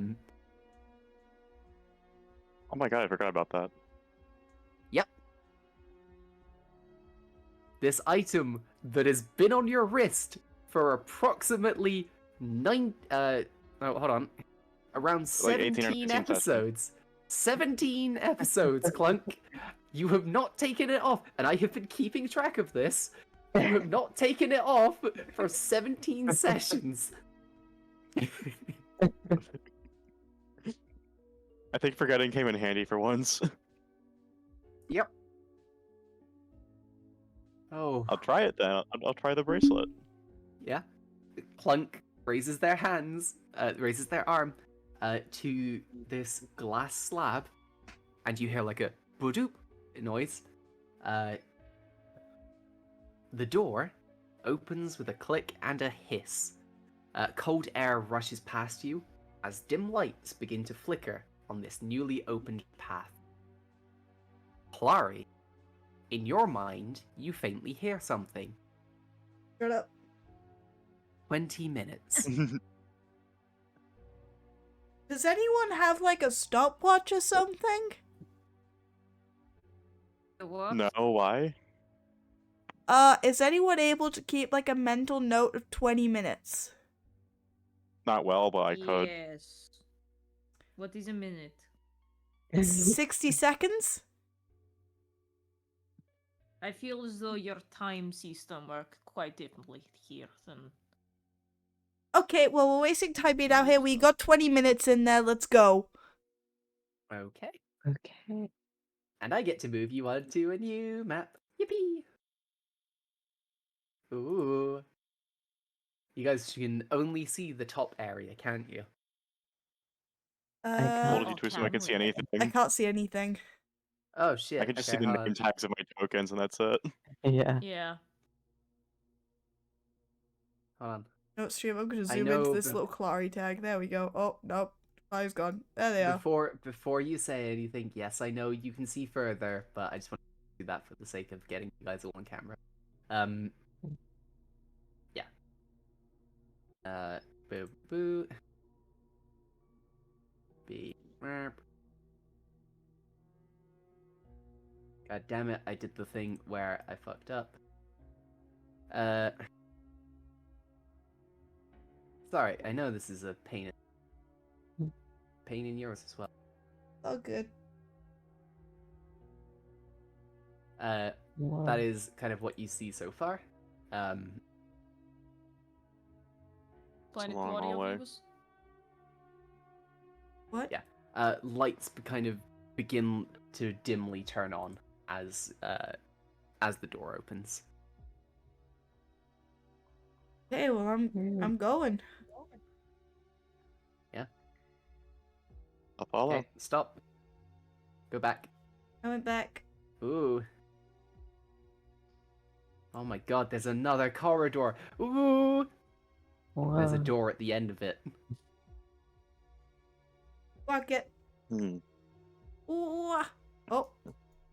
my god, I forgot about that. Yep. This item that has been on your wrist for approximately around 18 or 17 19 episodes. 17 episodes, Clunk. You have not taken it off, and I have been keeping track of this. You have not taken it off for 17 sessions. I think forgetting came in handy for once. Yep. Oh. I'll try it then. I'll try the bracelet. Yeah. Clunk raises their arm to this glass slab, and you hear like a boop noise. The door opens with a click and a hiss. Cold air rushes past you as dim lights begin to flicker on this newly opened path. Clary, in your mind, you faintly hear something. Shut up. 20 minutes. Does anyone have like a stopwatch or something? The what? No, why? Is anyone able to keep like a mental note of 20 minutes? Not well, but I could. Yes. What is a minute? 60 seconds? I feel as though your time system works quite differently here than. Okay, well, we're wasting time being out here. We got 20 minutes in there. Let's go. Okay. Okay. And I get to move you on to a new map. Yippee! Ooh. You guys can only see the top area, can't you? I Hold can't. it, you twist so I can can see we? anything. I can't see anything. Oh shit. I can just Okay, see the hold name on. tags of my tokens, and that's it. Yeah. Yeah. Hold on. No, stream. I'm gonna I zoom into know this the- little Clary tag. There we go. Oh, nope. Five's gone. There they are. Before you say anything, yes, I know you can see further, but I just want to do that for the sake of getting you guys all on camera. Yeah. Boo boo. Beep. Merp. God damn it! I did the thing where I fucked up. Sorry, I know this is a pain in yours as well. Oh, good. Whoa. That is kind of what you see so far. Planet long Claudia hallway. Vivus? What? Yeah. Lights kind of begin to dimly turn on as the door opens. Okay, well, I'm going. Yeah. I'll follow. Okay, stop. Go back. I went back. Ooh. Oh my god, there's another corridor. Ooh. There's a Whoa. door at the end of it. Fuck it. Hmm. Ooh. Oh.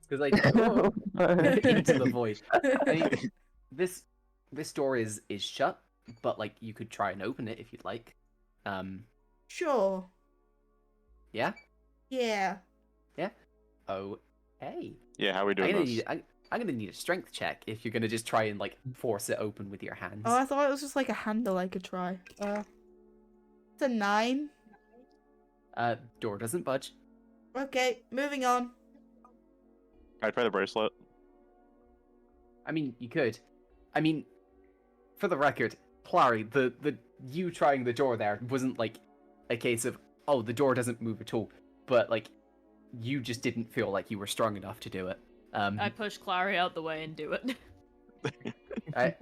Because I oh, into the void. I mean, this door is shut, but like you could try and open it if you'd like. Sure. Yeah, Yeah. yeah. Oh, hey. Yeah, how are we doing this? I'm gonna need a strength check if you're gonna just try and like force it open with your hands. Oh, I thought it was just like a handle I could try. It's a 9. Door doesn't budge. Okay, moving on. Can I try the bracelet? I mean, you could. I mean, for the record, Clary, the you trying the door there wasn't like a case of, oh, the door doesn't move at all, but like you just didn't feel like you were strong enough to do it. I push Clary out the way and do it.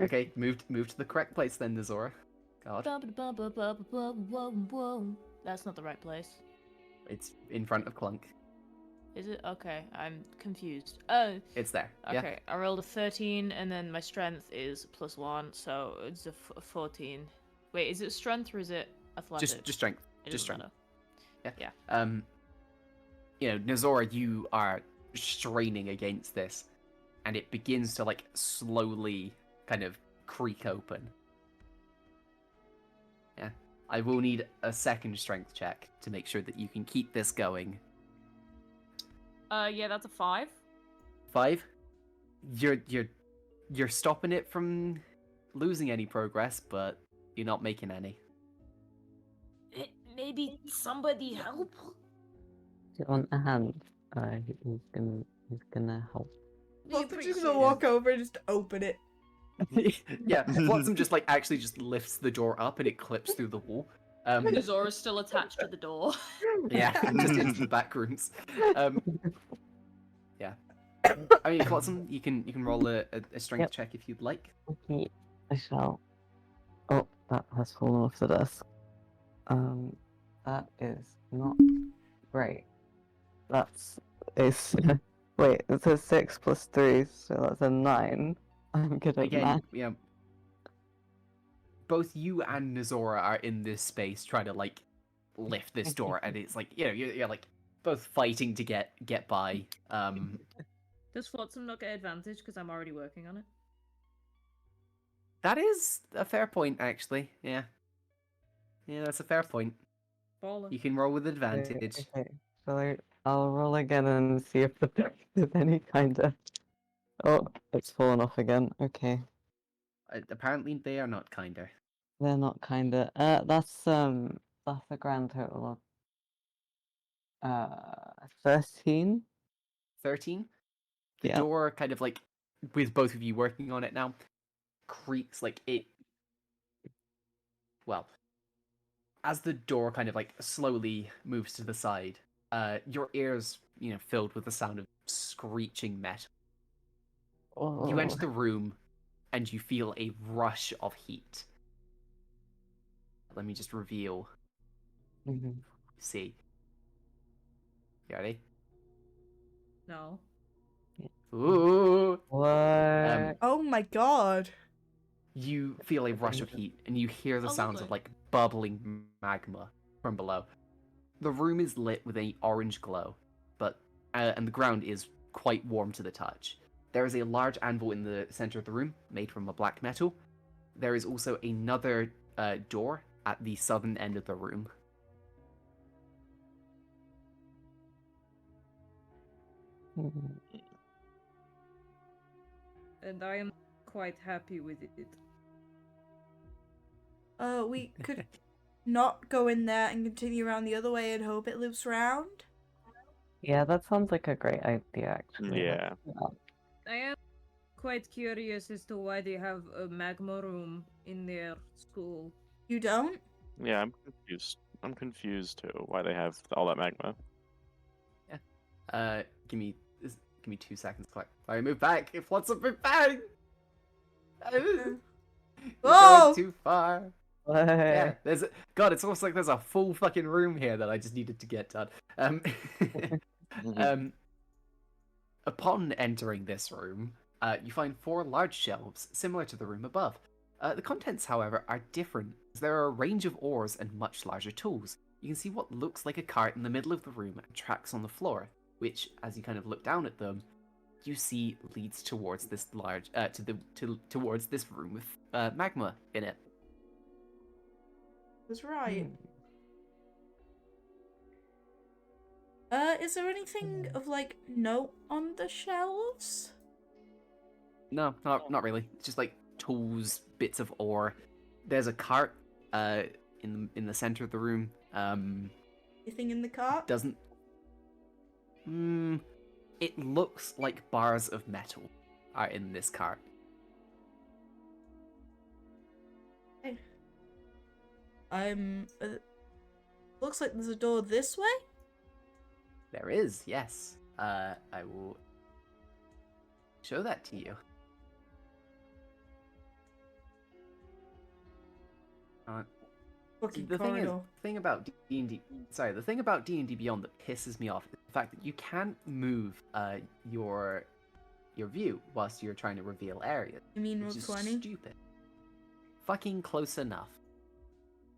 Okay, move to the correct place then, Nazora. God, That's not the right place. it's in front of Clunk. Is it? Okay, I'm confused. It's there. Okay, I rolled a 13, and then my strength is +1, so it's a 14. Wait, is it strength or is it Yeah, athletics? just strength. It Just doesn't strength. matter. Yeah. You know, Nazora, you are straining against this, and it begins to like slowly kind of creak open. Yeah. I will need a second strength check to make sure that you can keep this going. Yeah, that's a 5. 5. You're stopping it from losing any progress, but you're not making any. Maybe somebody help? On a hand. He's gonna help. I'm just gonna walk over and just open it. Yeah, Flotsam just like actually just lifts the door up and it clips through the wall. Zora's still attached to the door. Yeah, just into the back rooms. Yeah. I mean, Flotsam, you can roll a strength Yep. check if you'd like. Okay, I shall. Oh, that has fallen off the desk. That is not great. That's wait, it says 6 + 3, so that's a 9. I'm good at Again, math. yeah. Both you and Nazora are in this space trying to like lift this door, and it's like, you know, you're like both fighting to get by. Does Flotsam not get advantage because I'm already working on it? That is a fair point, actually. Yeah. Yeah, that's a fair point. Baller. You can roll with advantage. Okay, so I'll roll again and see if there's any kind of. Oh, it's fallen off again. Okay, Apparently, they are not kinder. they're not kinda. That's a grand total of 13. 13. The Yeah. door kind of like, with both of you working on it now, creaks like it. Well, as the door kind of like slowly moves to the side, your ears, you know, filled with the sound of screeching metal. You enter Oh. the room, and you feel a rush of heat. Let me just reveal. Mhm. See. You ready? No. Ooh. What? Oh my god. You feel a rush of heat, and you hear the Oh, sounds of lovely. like bubbling magma from below. The room is lit with an orange glow, but and the ground is quite warm to the touch. There is a large anvil in the center of the room, made from a black metal. There is also another door at the southern end of the room. Mhm. And I am quite happy with it. We could not go in there and continue around the other way and hope it loops round. Yeah, that sounds like a great idea, actually. Yeah. I am quite curious as to why they have a magma room in their school. You don't? Yeah, I'm confused. I'm confused too. Why they have all that magma? Give me 2 seconds, Clark. Alright, move back. If what's up, move back. You're Whoa! going too far. Yeah, What? there's God. It's almost like there's a full fucking room here that I just needed to get done. Upon entering this room, you find 4 large shelves similar to the room above. The contents, however, are different. There are a range of ores and much larger tools. you can see what looks like a cart in the middle of the room and tracks on the floor, which, as you kind of look down at them, you see leads towards this towards this room with magma in it. Was right. Hmm. Is there anything of like note on the shelves? No, not really. It's just like tools, bits of ore. There's a cart in the center of the room. Anything in the cart? Doesn't. It looks like bars of metal are in this cart. Looks like there's a door this way. There is, yes. I will show that to you. Fucking The corridor. thing about D&D, sorry, the thing about D&D Beyond that pisses me off is the fact that you can't move your view whilst you're trying to reveal areas. You mean Which room is 20? stupid. Fucking close enough.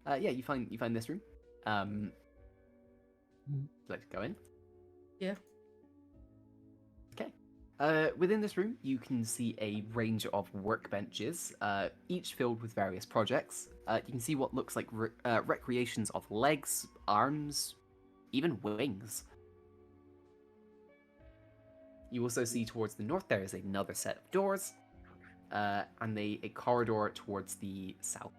Yeah, you find this room. Let's go in. Yeah. Okay. Within this room, you can see a range of workbenches, each filled with various projects. You can see what looks like recreations of legs, arms, even wings. You also see towards the north there is another set of doors, and a corridor towards the south.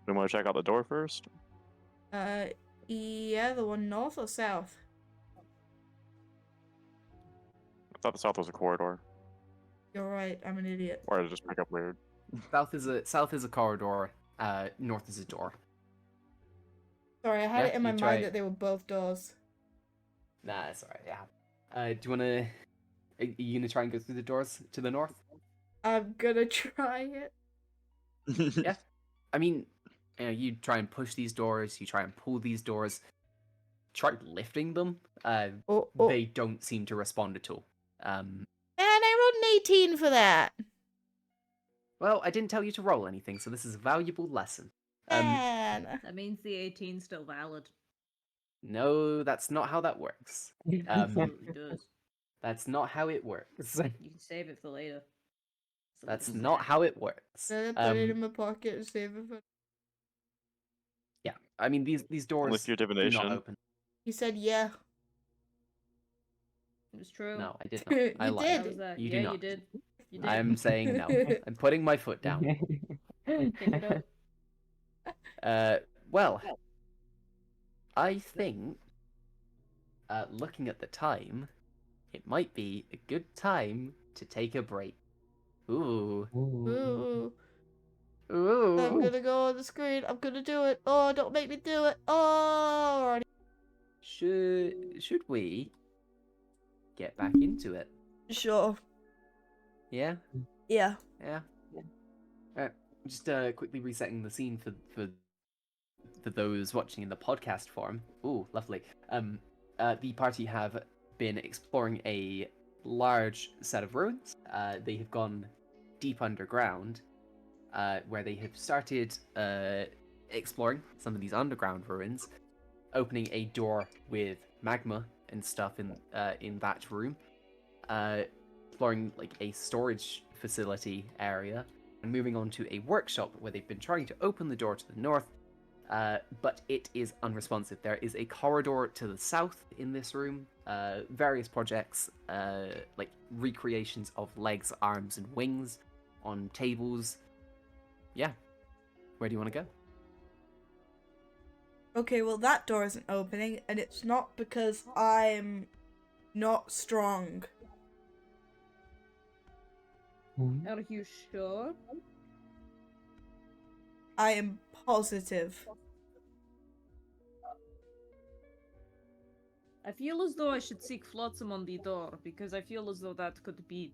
We want to check out the door first. Yeah, the one north or south? I thought the south was a corridor. You're right, I'm an idiot. Or did I just pick up weird? South is a corridor. North is a door. Sorry, I had Yeah, it in my you mind try- that they were both doors. Nah, it's alright. Yeah. Do you wanna? Are you gonna try and go through the doors to the north? I'm gonna try it. Yeah. I mean, you try and push these doors. You try and pull these doors. Try lifting them. Oh. They don't seem to respond at all. And I rolled an 18 for that. Well, I didn't tell you to roll anything, so this is a valuable lesson. Man. That means the 18's still valid. No, that's not how that works. Absolutely does. That's not how it works. You can save it for later. It's a That's little not snack. how it works. Then I put it in my pocket and save it for... Yeah, I mean these doors With your do divination. not open. He said yeah. It was true. No, I did not. I You lied. did. How was that? You yeah, do not. you did. You did. I'm saying no. I'm putting my foot down. Pick it up. Well, I think, looking at the time, it might be a good time to take a break. Ooh. Ooh. Ooh. I'm gonna go on the screen. I'm gonna do it. Oh, don't make me do it. Oh, alright. Should we get back into it? Sure. Yeah? Yeah. Yeah. Alright. Just quickly resetting the scene for those watching in the podcast form. Ooh, lovely. The party have been exploring a large set of ruins. They have gone deep underground, where they have started exploring some of these underground ruins, opening a door with magma and stuff in that room, exploring like a storage facility area, and moving on to a workshop where they've been trying to open the door to the north, but it is unresponsive. There is a corridor to the south in this room, various projects, like recreations of legs, arms, and wings on tables. Yeah. Where do you want to go? Okay, well that door isn't opening, and it's not because I'm not strong. Are you sure? I am positive. I feel as though I should seek Flotsam on the door, because I feel as though that could be,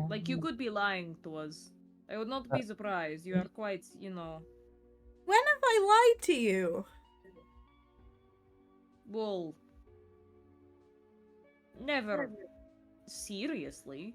like you could be lying to us. I would not be surprised. You are quite, When have I lied to you? well, never seriously.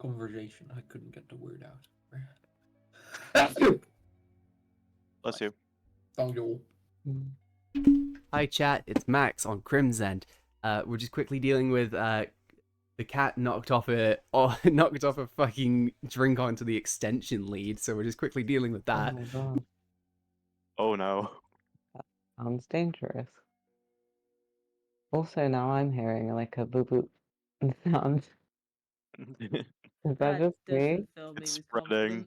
conversation. I couldn't get the word out. Bless you. Thank you. Hi chat, it's Max on Crim's end. We're just quickly dealing with the cat knocked off a fucking drink onto the extension lead, so we're just quickly dealing with Oh that. my god, Oh no. sounds dangerous. Also, now I'm hearing like a boop boop sound. Is that That just me? doesn't fill me It's with spreading.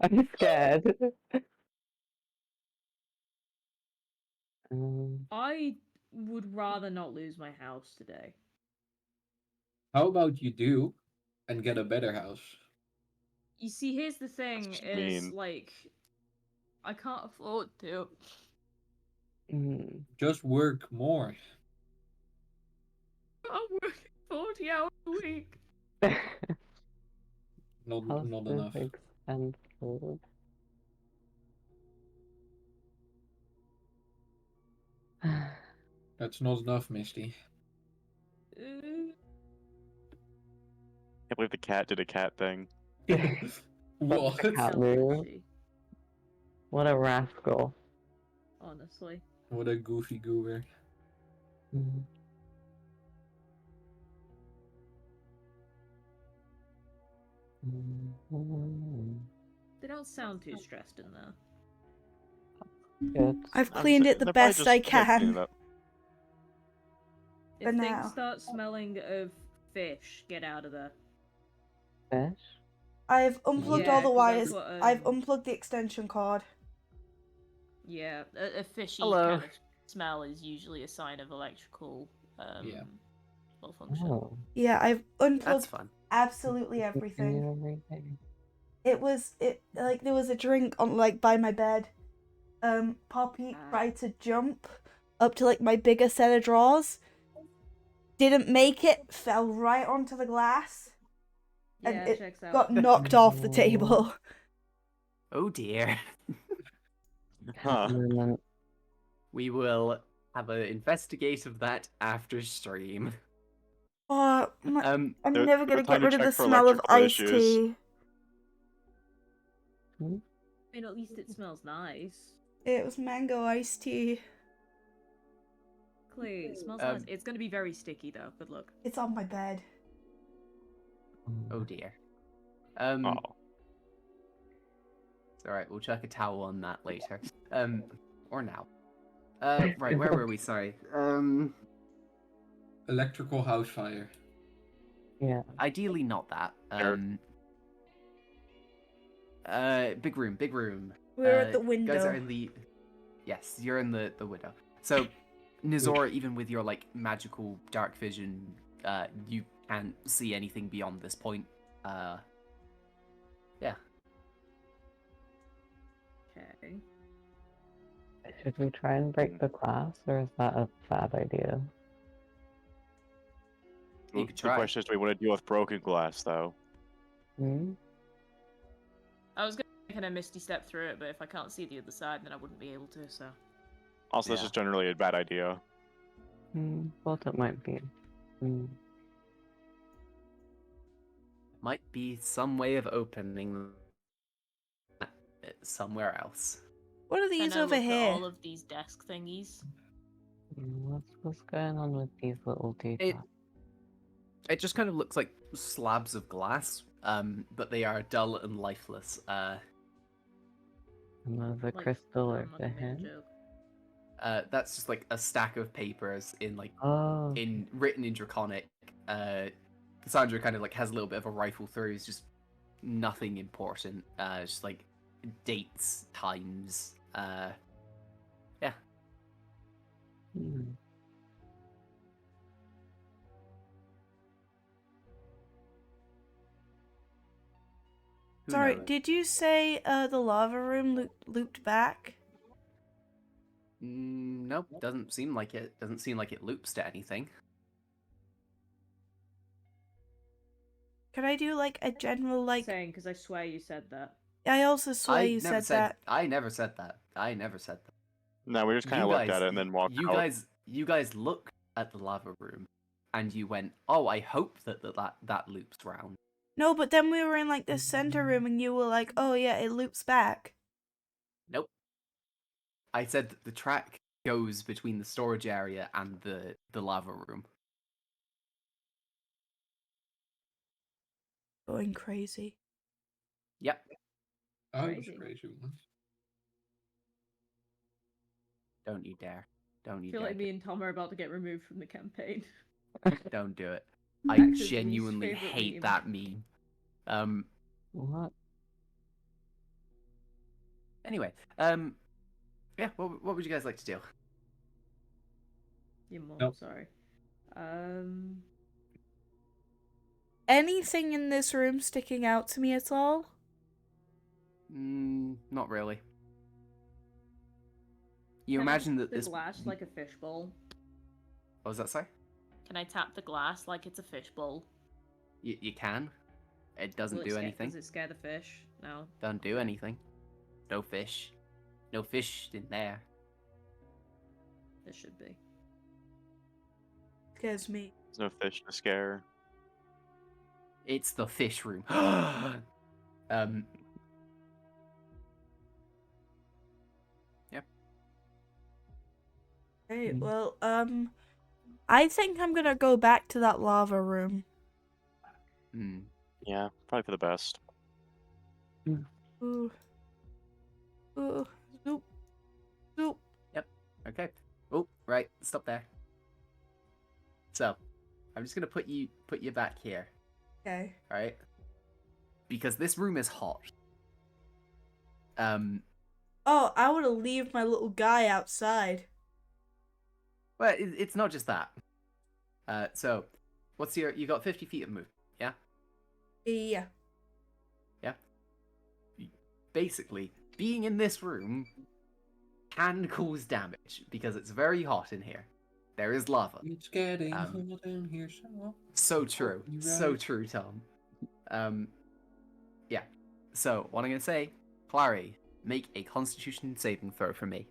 confidence. I'm scared. I would rather not lose my house today. How about you do and get a better house? You see, here's the thing: just is mean. like, I can't afford to. Just work more. I'm working 40 hours a week. Not Houses enough. expensive. That's not enough, Misty. Uh, Can't believe the cat did a cat thing. What? Cat sounds move. fishy, What a rascal. honestly. What a goofy goober. They don't sound too stressed in there. Good. I've I'm cleaned s- it the they're probably best just- I they're probably cleaning can. it up. If For things now. start smelling of fish, get out of there. Fish? I've unplugged all Yeah, the 'cause wires. that's what, I've unplugged the extension cord. Yeah, a fishy Hello. kind of smell is usually a sign of electrical Yeah. malfunction. Oh. Yeah, I've That's unplugged fun. absolutely Something everything. new every day. It like there was a drink on like by my bed. Poppy tried to jump up to like my bigger set of drawers. Didn't make it, fell right onto the glass, and Yeah, it checks out. got knocked off the No. table. Oh dear. Huh. Moment. We will have an investigate of that after stream. Oh, Um, I'm There- never there gonna was time get to rid of check the for smell of electrical iced issues. tea. I mean, at least it smells nice. It was mango iced tea. Clay, it smells Um, nice. It's gonna be very sticky though. Good luck. It's on my bed. oh dear. Oh. It's alright, we'll chuck a towel on that later. Or now. Right, where were we? Sorry. Electrical house fire. Yeah. Ideally not that. Big room, big room. We're at the You guys are window. in the... Yes, you're in the window. So, Nizora, even with your, like, magical dark vision, you can't see anything beyond this point. Yeah. Okay. Should we try and break the glass, or is that a bad idea? You could The try. question is, do we want to deal with broken glass, though? I was gonna kind of misty step through it, but if I can't see the other side, then I wouldn't be able to. So. Also, this Yeah. is generally a bad idea. Thought it might be. Might be some way of opening it somewhere else. What are Can these I over look at here? all of these desk thingies? What's going on with these little It teacups? it just kind of looks like slabs of glass, but they are dull and lifeless. And there's a Like, crystal I'm not over gonna make a here. joke. That's just like a stack of papers in like Oh. written in Draconic. Cassandra kind of like has a little bit of a rifle through. It's just nothing important. Just like dates, times. Yeah. Hmm. Who Sorry, knows? did you say the lava room looped back? Nope, doesn't seem like it. Doesn't seem like it loops to anything. Could I do like a general like? Saying, because I swear you said that. I also swear you never said that. I never said that. I never said that. No, we just kind of looked at it and then walked out. You guys looked at the lava room, and you went, "Oh, I hope that loops round." No, but then we were in like the center room and you were like, oh yeah, it loops back. Nope. I said that the track goes between the storage area and the lava room. Going crazy. Yep. I was Crazy. crazy once. Don't you dare. Don't I you feel dare. like me and Tom are about to get removed from the campaign. Don't do it. I Actor's least genuinely favourite hate meme. that meme. What? Anyway, yeah, what would you guys like to do? Your mom, Nope. sorry. Anything in this room sticking out to me at all? Not really. You Can I imagine tap that the this. glass like a fishbowl? What was that, sorry? Can I tap the glass like it's a fishbowl? You can. It doesn't Will it do scare- anything. Does it scare the fish? No. Don't do Okay. anything. No fish. No fish in there. There should be. Scares me. There's no fish to scare. It's the fish room. Yep. Okay, well, I think I'm gonna go back to that lava room. Yeah, probably for the best. Ooh. Ooh. Zoop. Zoop. Okay. Oh, right. Stop there. So, I'm just gonna put you back here, Okay. right? Because this room is hot. Oh, I wanna leave my little guy outside. Well, it's not just that. So, you got 50 feet of move, yeah? Yeah. Yeah? Basically, being in this room can cause damage because it's very hot in here. There is lava. It's getting Um, hot in here, so. So true. You're So right. true, Tom. Yeah. So, what I'm gonna say, Clary, make a constitution saving throw for me,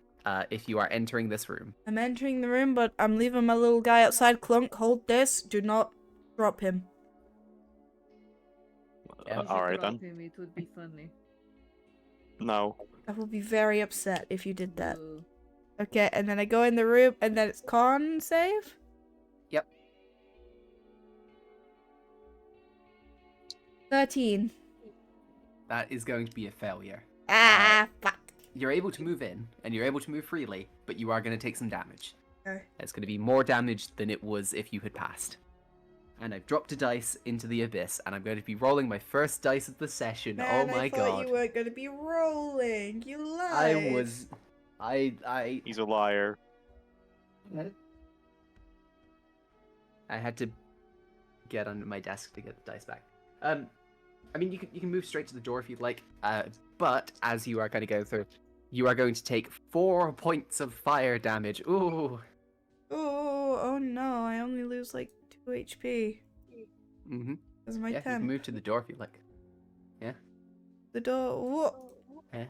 if you are entering this room. I'm entering the room, but I'm leaving my little guy outside. Clunk, hold this. Do not drop him. Yeah. If you Alright drop then. him, it would be funny. No. I will be very upset if you did that. Boo. Okay, and then I go in the room, and then it's con save? Yep. 13. That is going to be a failure. Fuck. You're able to move in, and you're able to move freely, but you are going to take some damage. Okay. It's going to be more damage than it was if you had passed. And I've dropped a dice into the abyss, and I'm going to be rolling my first dice of the session. Man, Oh my I thought god. you weren't gonna be rolling. You I lied. was... I He's a liar. had to get under my desk to get the dice back. I mean, you can move straight to the door if you'd like. But as you are going to go through, you are going to take 4 points of fire damage. Ooh. Oh no, I only lose like 2 HP. Mm-hmm. That's my Yeah, you can temp. move to the door if you'd like. The door. Whoa. Yeah.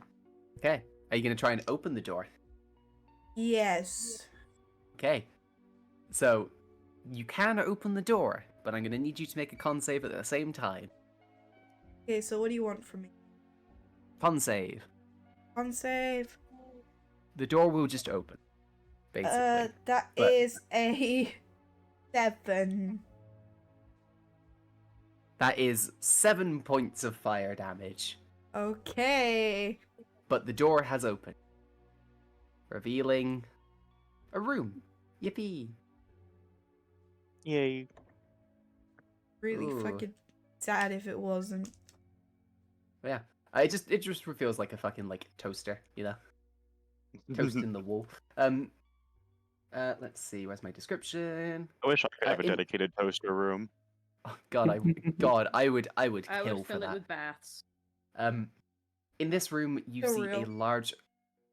Okay. Are you going to try and open the door? Yes. Okay. So, you can open the door, but I'm going to need you to make a con save at the same time. Okay, so what do you want from me? Con save. Con save. The door will just open, basically. That But- is a 7. That is 7 points of fire damage. Okay. But the door has opened, revealing a room. Yippee! Yay. Really Ooh. fucking sad if it wasn't. Yeah, it just feels like a fucking like toaster, you know, toast in the wall. Let's see, where's my description? I wish I could have a in- dedicated toaster room. Oh, God, I would I kill would for fill it that. with baths. In this room, you So see a real.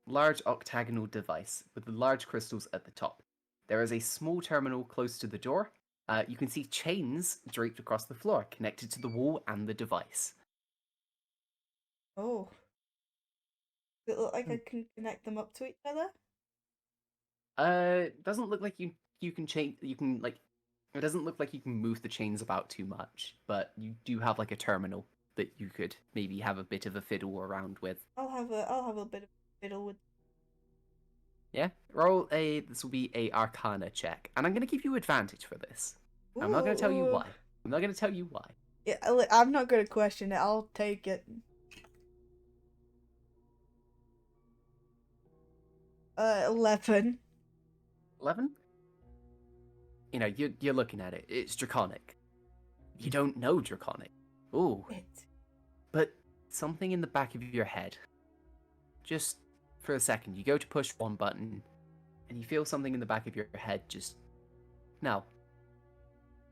large octagonal device with the large crystals at the top. There is a small terminal close to the door. You can see chains draped across the floor, connected to the wall and the device. Oh. Does it look like I can connect them up to each other? Doesn't look like you can change. You can like It doesn't look like you can move the chains about too much, but you do have like a terminal that you could maybe have a bit of a fiddle around with. I'll have a bit of fiddle with. Yeah, this will be a Arcana check, and I'm gonna give you advantage for this. I'm not gonna tell you Ooh. why. I'm not gonna tell you why. Yeah, I'm not gonna question it. I'll take it. 11. 11. You know, you're looking at it. It's draconic. You don't know draconic. Ooh, but something in the back of your head. Just for a second, you go to push one button, and you feel something in the back of your head just. No.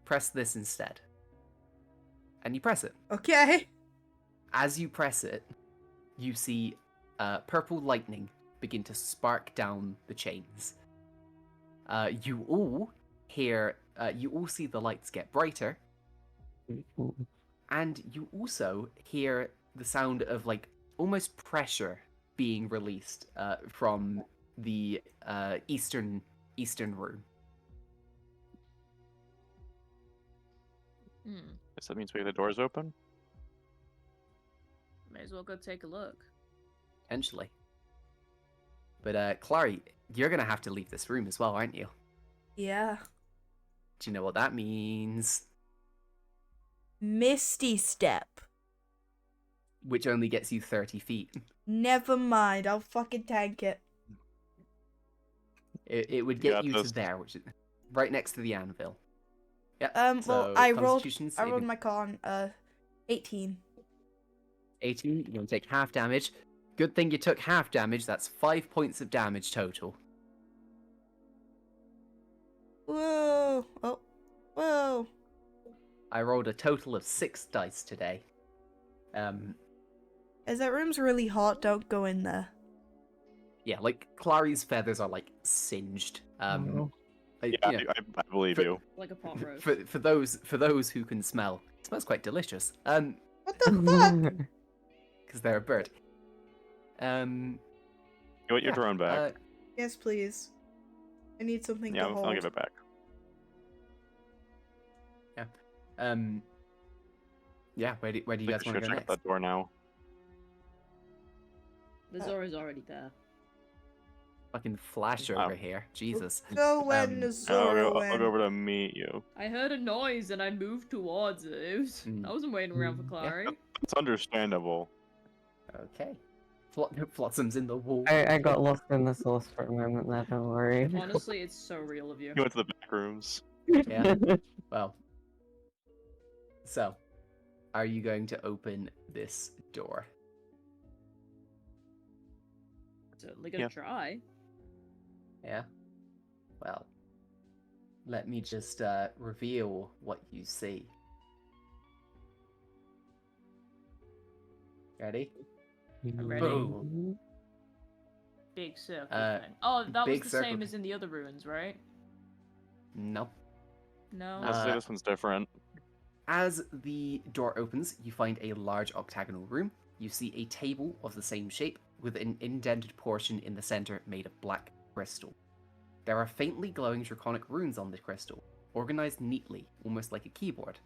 Press this instead. And you press it. Okay. As you press it, you see purple lightning begin to spark down the chains. You all see the lights get brighter, and you also hear the sound of like almost pressure being released from the eastern room. Guess that means we have the doors open. May as well go take a look. Potentially. But Clary, you're gonna have to leave this room as well, aren't you? Yeah. Do you know what that means? Misty Step. Which only gets you 30 feet. Never mind. I'll fucking tank it. It would You get got you this. to there, which is right next to the anvil. Yep. Well, so I rolled Constitution I rolled saving- my con 18. 18, you're going to take half damage. Good thing you took half damage, that's 5 points of damage total. Whoa. Oh. Whoa. I rolled a total of 6 dice today. As that room's really hot, don't go in there. Yeah, like, Clary's feathers are, like, singed. Yeah, Yeah, I believe you. Like a pot roast. for those who can smell, it smells quite delicious. What the fuck? Because they're a bird. You want your drone back? Yes, please. I need something Yeah, to hold. I'll give it back. Yeah, where do you I think guys we want to should go check out next? that door now. The Zora's already there. Fucking flash over here. Jesus. Go when Um, Zora I'll go went. over to meet you. I heard a noise and I moved towards it. I wasn't waiting around for Clary. It's understandable. Okay. Flotsam's in the wall. I got lost in the source for a moment there, don't worry. Honestly, it's so real of you. You went to the back rooms. Yeah. Well. So, are you going to open this door? Certainly gonna Yeah. try. Yeah. Well, let me just reveal what you see. Ready? I'm ready. Boom. Big circle Uh, thing. Oh, that was big the circle same thing. as in the other ruins, right? Nope. No. Let's say this one's different. As the door opens, you find a large octagonal room. You see a table of the same shape with an indented portion in the center made of black crystal. There are faintly glowing draconic runes on the crystal, organized neatly, almost like a keyboard.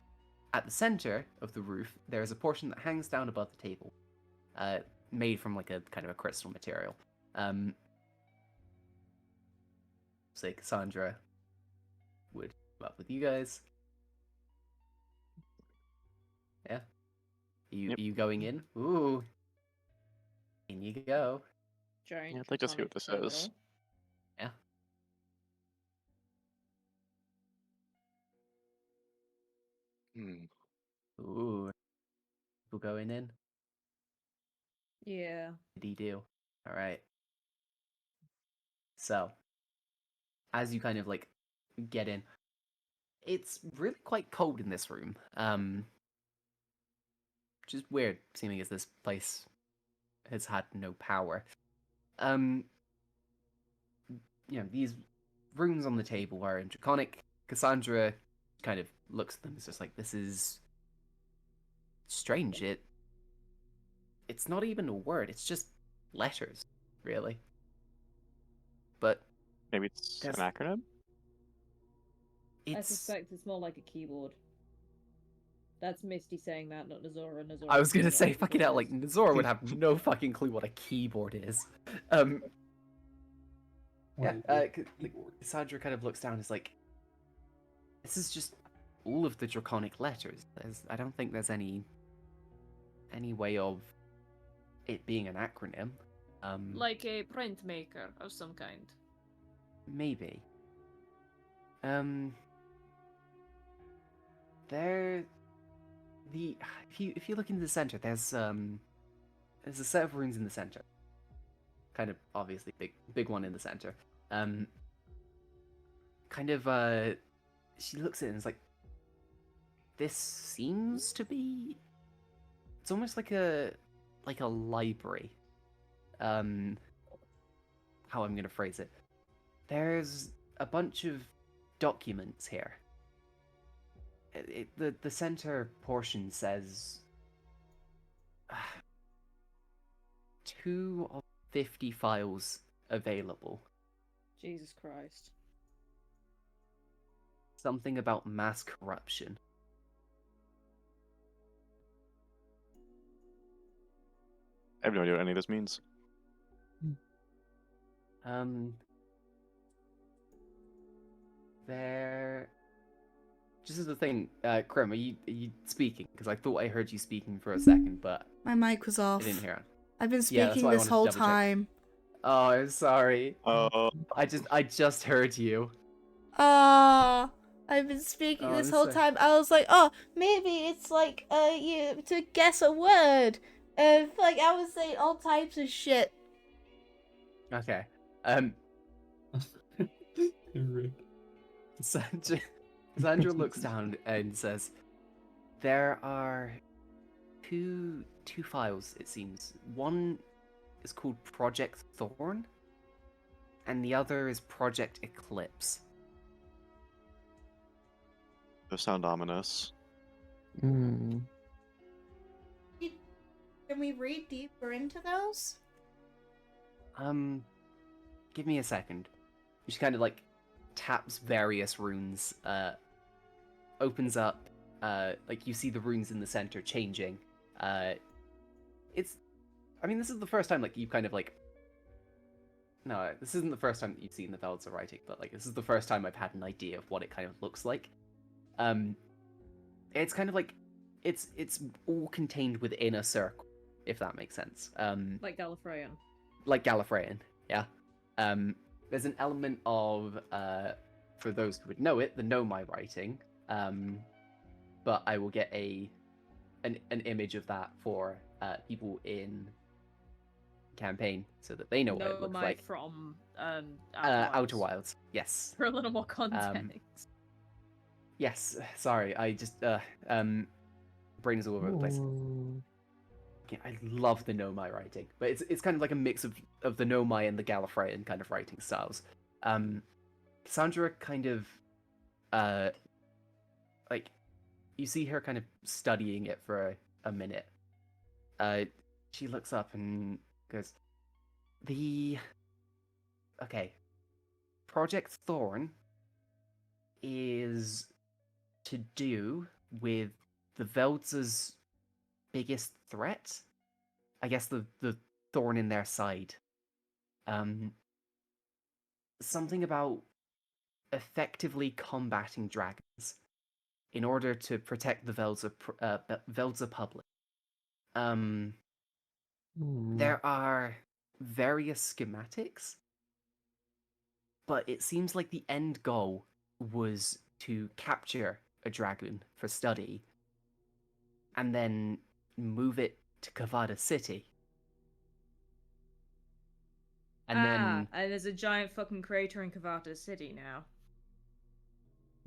At the center of the roof, there is a portion that hangs down above the table, made from like a kind of a crystal material. Say Cassandra would come up with you guys. Yeah. You going in? Ooh. In you go. Giant. Yeah, I'd like to see draconic what this turtle. is. Yeah. Ooh. People going in? Yeah. Did he do? Alright. So, as you kind of like get in, it's really quite cold in this room. Which is weird, seeming as this place has had no power. These runes on the table are in Draconic. Cassandra kind of looks at them. It's just like, this is strange. It's not even a word. It's just letters, really. But Maybe it's an That's- acronym? I It's. suspect it's more like a keyboard. That's Misty saying that, not Nazora. Nazora. I was gonna knows what say, a fucking keyboard hell, like is. Nazora would have no fucking clue what a keyboard is. Yeah, What is like, keyboard? Cassandra kind of looks down and is like, this is just all of the draconic letters. I don't think there's any way of it being an acronym. Like a printmaker of some kind. Maybe. There. If you look into the center, there's a set of runes in the center. Kind of obviously big one in the center. She looks at it and is like, this seems to be. It's almost like a library. How I'm gonna phrase it. There's a bunch of documents here. The center portion says 2 of 50 files available. Jesus Christ. Something about mass corruption. I have no idea what any of this means. There. Just as the thing, Krim, are you speaking? Because I thought I heard you speaking for a second, but My mic was I off. didn't hear it. I've been Yeah, that's speaking why I this wanted to whole double check. time. Oh, I'm sorry. Oh, I just heard you. Ah, I've been speaking Oh, this I'm whole sorry. time. I was like, oh, maybe it's like you to guess a word. Like I was saying all types of shit. Okay. Rude. Sandra looks down and says, "There are two files. It seems one is called Project Thorn, and the other is Project Eclipse." those sound ominous. Hmm. Can we read deeper into those? Give me a second. She kind of like taps various runes, opens up, like you see the runes in the center changing. I mean, this is the first time like you kind of like. No, this isn't the first time that you've seen the Velds writing, but like this is the first time I've had an idea of what it kind of looks like. It's kind of like it's all contained within a circle, if that makes sense. Like Gallifreyan. Like Gallifreyan, yeah. There's an element of, for those who would know it, the Nomai writing. But I will get an image of that for people in campaign so that they know what it looks Nomai like. from Outer Wilds, yes. For a little more context. Yes, sorry, I just brain is all over the place. Ooh. Yeah, I love the Nomai writing, but it's kind of like a mix of the Nomai and the Gallifreyan kind of writing styles. Cassandra kind of like you see her kind of studying it for a minute. She looks up and goes, okay, Project Thorn is to do with the Veldz's biggest threat, I guess the thorn in their side. Something about effectively combating dragons in order to protect the Velza public. There are various schematics, but it seems like the end goal was to capture a dragon for study and then move it to Kavada City. And then and there's a giant fucking crater in Kavata City now.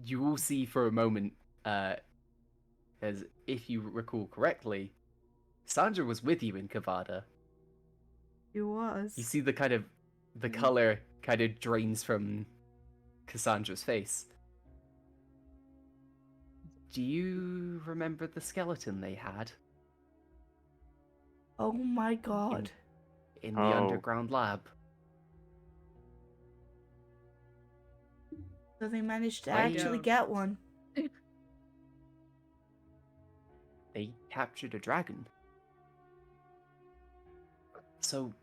you will see for a moment, as if you recall correctly, Sandra was with you in Kavada. It was. You see the kind of the color kind of drains from Cassandra's face. Do you remember the skeleton they had Oh my god. in the Oh. underground lab? So they managed to Why- actually get one. They captured a dragon. So,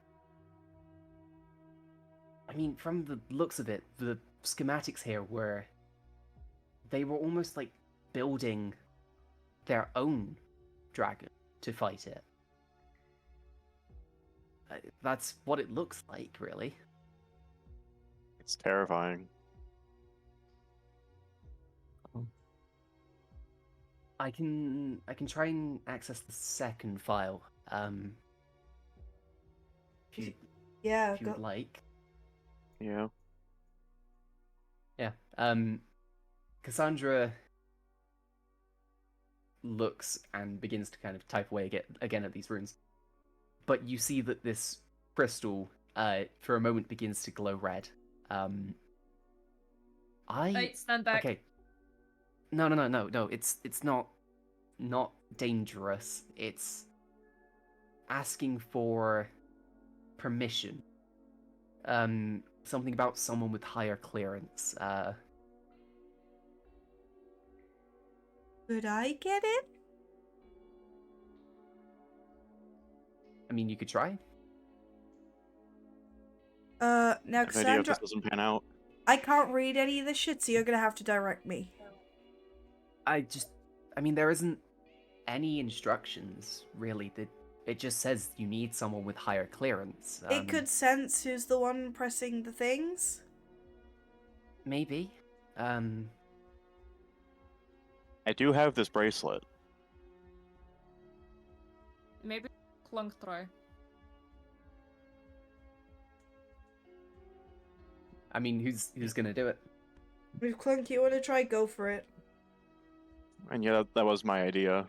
I mean, from the looks of it, the schematics here were they were almost like building their own dragon to fight it. That's what it looks like, really. It's terrifying. I can try and access the second file. If Yeah, you would like. Yeah. Yeah. Cassandra looks and begins to kind of type away again at these runes. But you see that this crystal, for a moment, begins to glow red. Hey, stand back. Okay. No. It's not dangerous. It's asking for permission. Something about someone with higher clearance. could I get it? I mean, you could try. Now I have no idea if Cassandra, this doesn't pan out. I can't read any of this shit, so you're gonna have to direct me. I mean, there isn't any instructions really. It just says you need someone with higher clearance. It could sense who's the one pressing the things. Maybe. I do have this bracelet. Maybe Clunk try. I mean, who's gonna do it? If Clunk, you want to try, go for it. And yeah, that was my idea.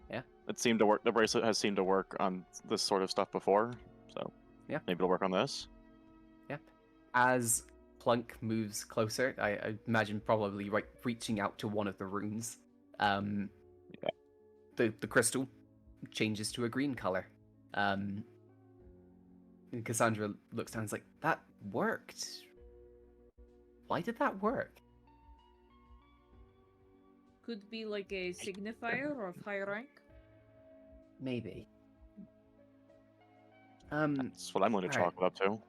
Yeah. It seemed to work. The bracelet has seemed to work on this sort of stuff before, so Yeah. maybe it'll work on this. Yeah. As Plunk moves closer, I imagine probably reaching out to one of the runes. Yeah. The crystal changes to a green color. And Cassandra looks down and is like, that worked. Why did that work? Could be like a signifier of high rank. Maybe. That's what I'm going to chalk it up to.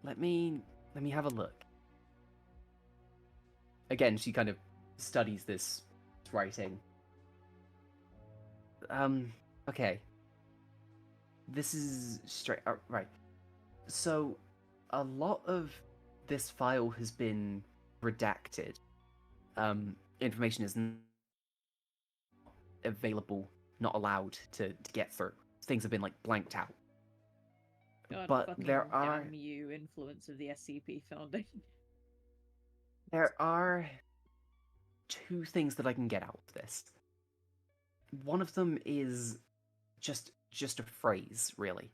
Let me have a look. Again, she kind of studies this writing. Okay. This is straight. Right. So, a lot of this file has been redacted. Information is not available, not allowed to get through. Things have been like blanked out. God, But fucking there are damn you, influence of the SCP Foundation. there are two things that I can get out of this. One of them is just a phrase, really.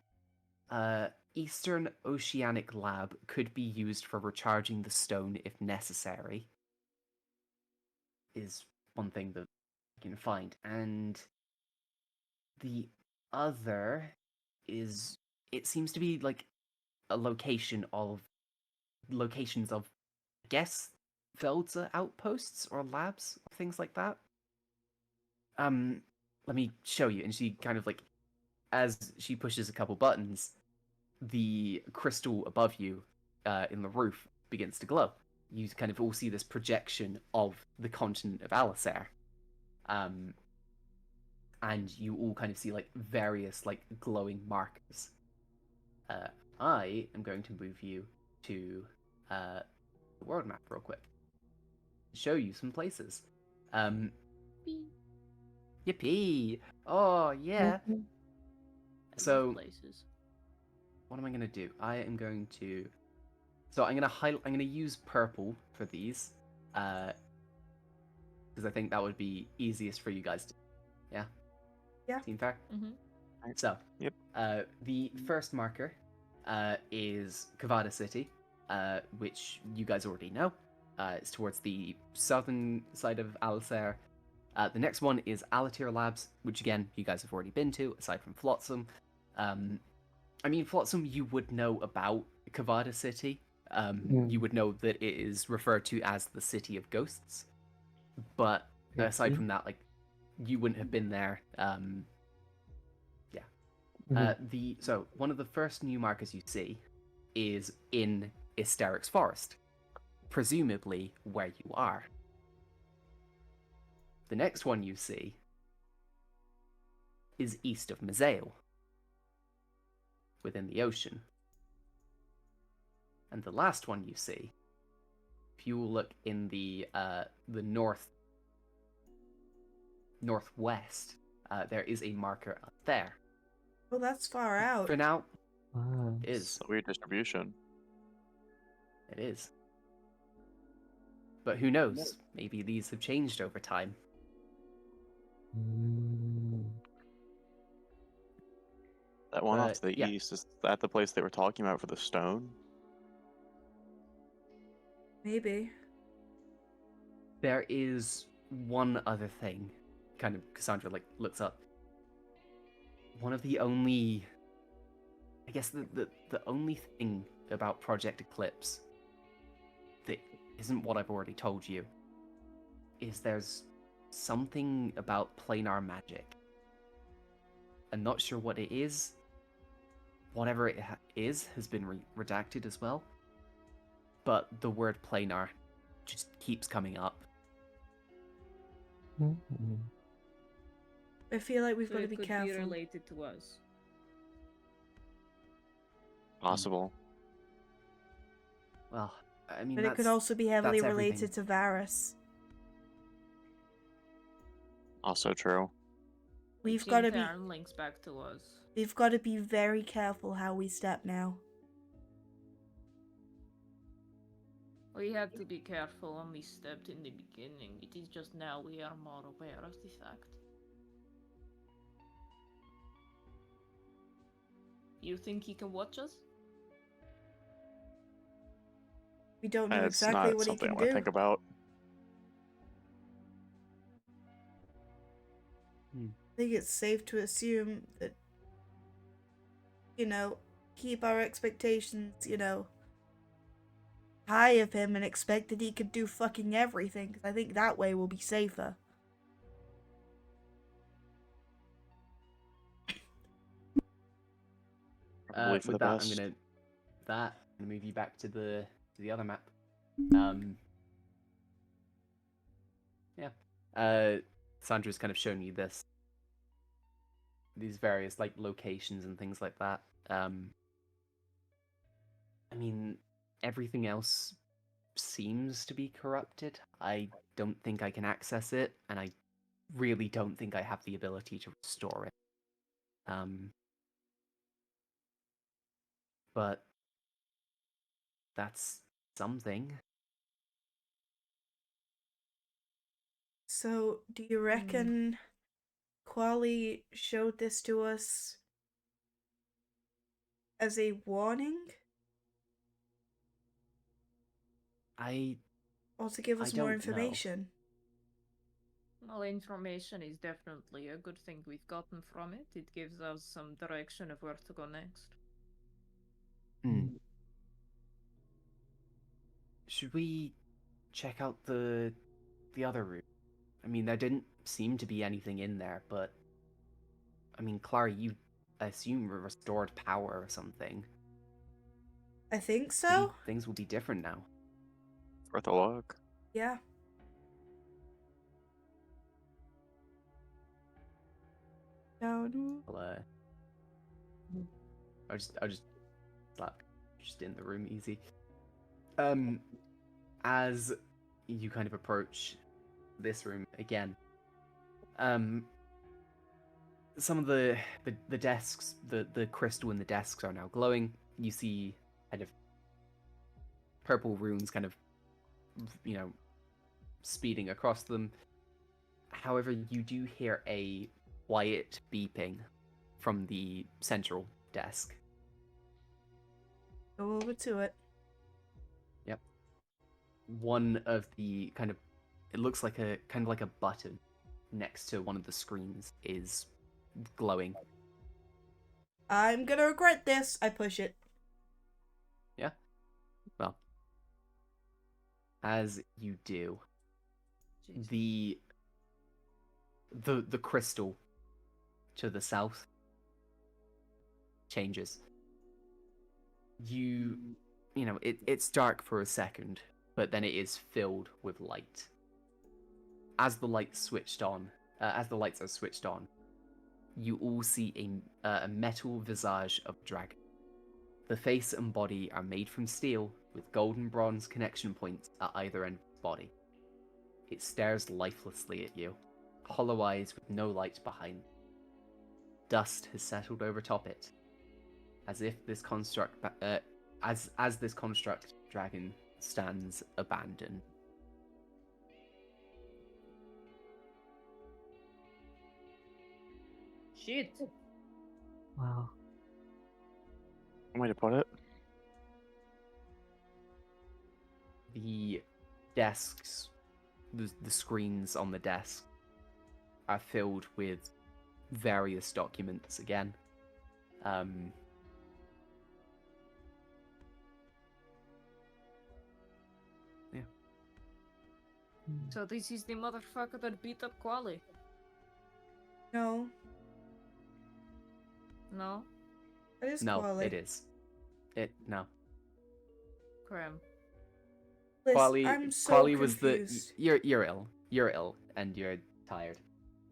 Eastern Oceanic Lab could be used for recharging the stone if necessary. Is one thing that I can find. And the other is, it seems to be like a locations of, I guess, Velda outposts or labs, or things like that. Let me show you. And she kind of like, as she pushes a couple buttons, the crystal above you in the roof begins to glow. You kind of all see this projection of the continent of Allysair. And you all kind of see like various like glowing markers. I am going to move you to the world map real quick. Show you some places. Yippee! Oh yeah. So places. what am I gonna do? I am going to. So I'm gonna use purple for these, because I think that would be easiest for you guys to. Yeah. Yeah. Seem fair? Mm-hmm. So. Yep. The first marker, is Kavada City, which you guys already know. It's towards the southern side of Allysair. The next one is Allysair Labs, which again you guys have already been to, aside from Flotsam. I mean, Flotsam, you would know about Kavada City. You would know that it is referred to as the City of Ghosts. But aside from that, like, you wouldn't have been there. So one of the first new markers you see is in Hysteric's Forest, presumably where you are. The next one you see is east of Mazail, within the ocean. And the last one you see, if you look in the northwest, there is a marker up there. Oh, that's far out. For now, Wow. it is. It's a weird distribution. It is. But who knows? Maybe these have changed over time. That one off But, to the yeah. east, is that the place they were talking about for the stone? Maybe. There is one other thing. Kind of, Cassandra, like, looks up. One of the only... I guess the only thing about Project Eclipse that isn't what I've already told you is there's something about planar magic. I'm not sure what it is. Whatever it is has been redacted as well. But the word planar just keeps coming up. I feel like we've So got to it be could be careful. related to us. Possible. Well, I mean, But it could also be heavily that's everything. related to Varus. Also true. We've Which got in to be turn links back to us. we've got to be very careful how we step now. We had to be careful when we stepped in the beginning. It is just now we are more aware of the fact. You think he can watch us? We don't know It's exactly not what he something I can want to do. think about. I think it's safe to assume that, keep our expectations, high of him and expect that he could do fucking everything. 'Cause I think that way we'll be safer. Probably for With the that, best. I'm gonna move you back to the other map. Sandra's kind of shown you these various like locations and things like that. I mean, everything else seems to be corrupted. I don't think I can access it, and I really don't think I have the ability to restore it. But that's something. So, do you reckon Quali showed this to us as a warning? Or to give I us more don't know. information? Well, information is definitely a good thing we've gotten from it. It gives us some direction of where to go next. Should we check out the other room? I mean, there didn't seem to be anything in there, but I mean, Clara, you assume restored power or something. I think Maybe so. things will be different now. Worth a look. Yeah. No. I'll just slap just in the room easy. As you kind of approach this room again, some of the desks, the crystal in the desks are now glowing. You see kind of purple runes kind of, speeding across them. However, you do hear a quiet beeping from the central desk. Go over to it. Yep. One of the it looks like a button next to one of the screens is glowing. I'm gonna regret this. I push it. Yeah. Well, As you do, Jeez. the crystal to the south changes. You know, it's dark for a second, but then it is filled with light. As the lights are switched on, you all see a metal visage of a dragon. The face and body are made from steel, with golden bronze connection points at either end of its body. It stares lifelessly at you, hollow eyes with no light behind. Dust has settled over top it, as if this construct, as this construct dragon stands abandoned. Shit. Wow. Way to put it. The desks, the screens on the desk are filled with various documents again. Yeah. So this is the motherfucker that beat up Quali. No, No? it is No, Quali. it is. No. Cram. Liz, Quali, I'm so Quali was confused. you're ill. You're ill and you're tired.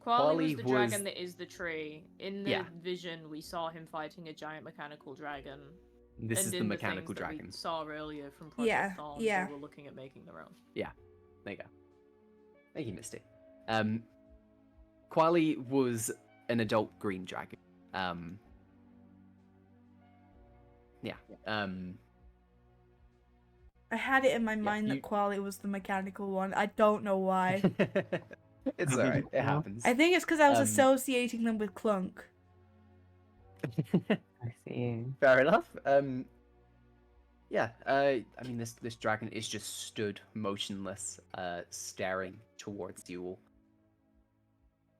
Quali was Quali the dragon was- that is the tree. In the Yeah. vision, we saw him fighting a giant mechanical dragon. This and is in the things mechanical that dragon. we saw earlier from Project Yeah, Dawn, yeah. they were looking at making their own. There you go. Thank you, Misty. Quali was an adult green dragon. Yeah. I had it in my Yeah, mind you- that Quali was the mechanical one. I don't know why. It's alright. It happens. I think it's because I was Um, associating them with Clunk. I see. Fair enough. Yeah. I mean, this dragon is just stood motionless, staring towards you all.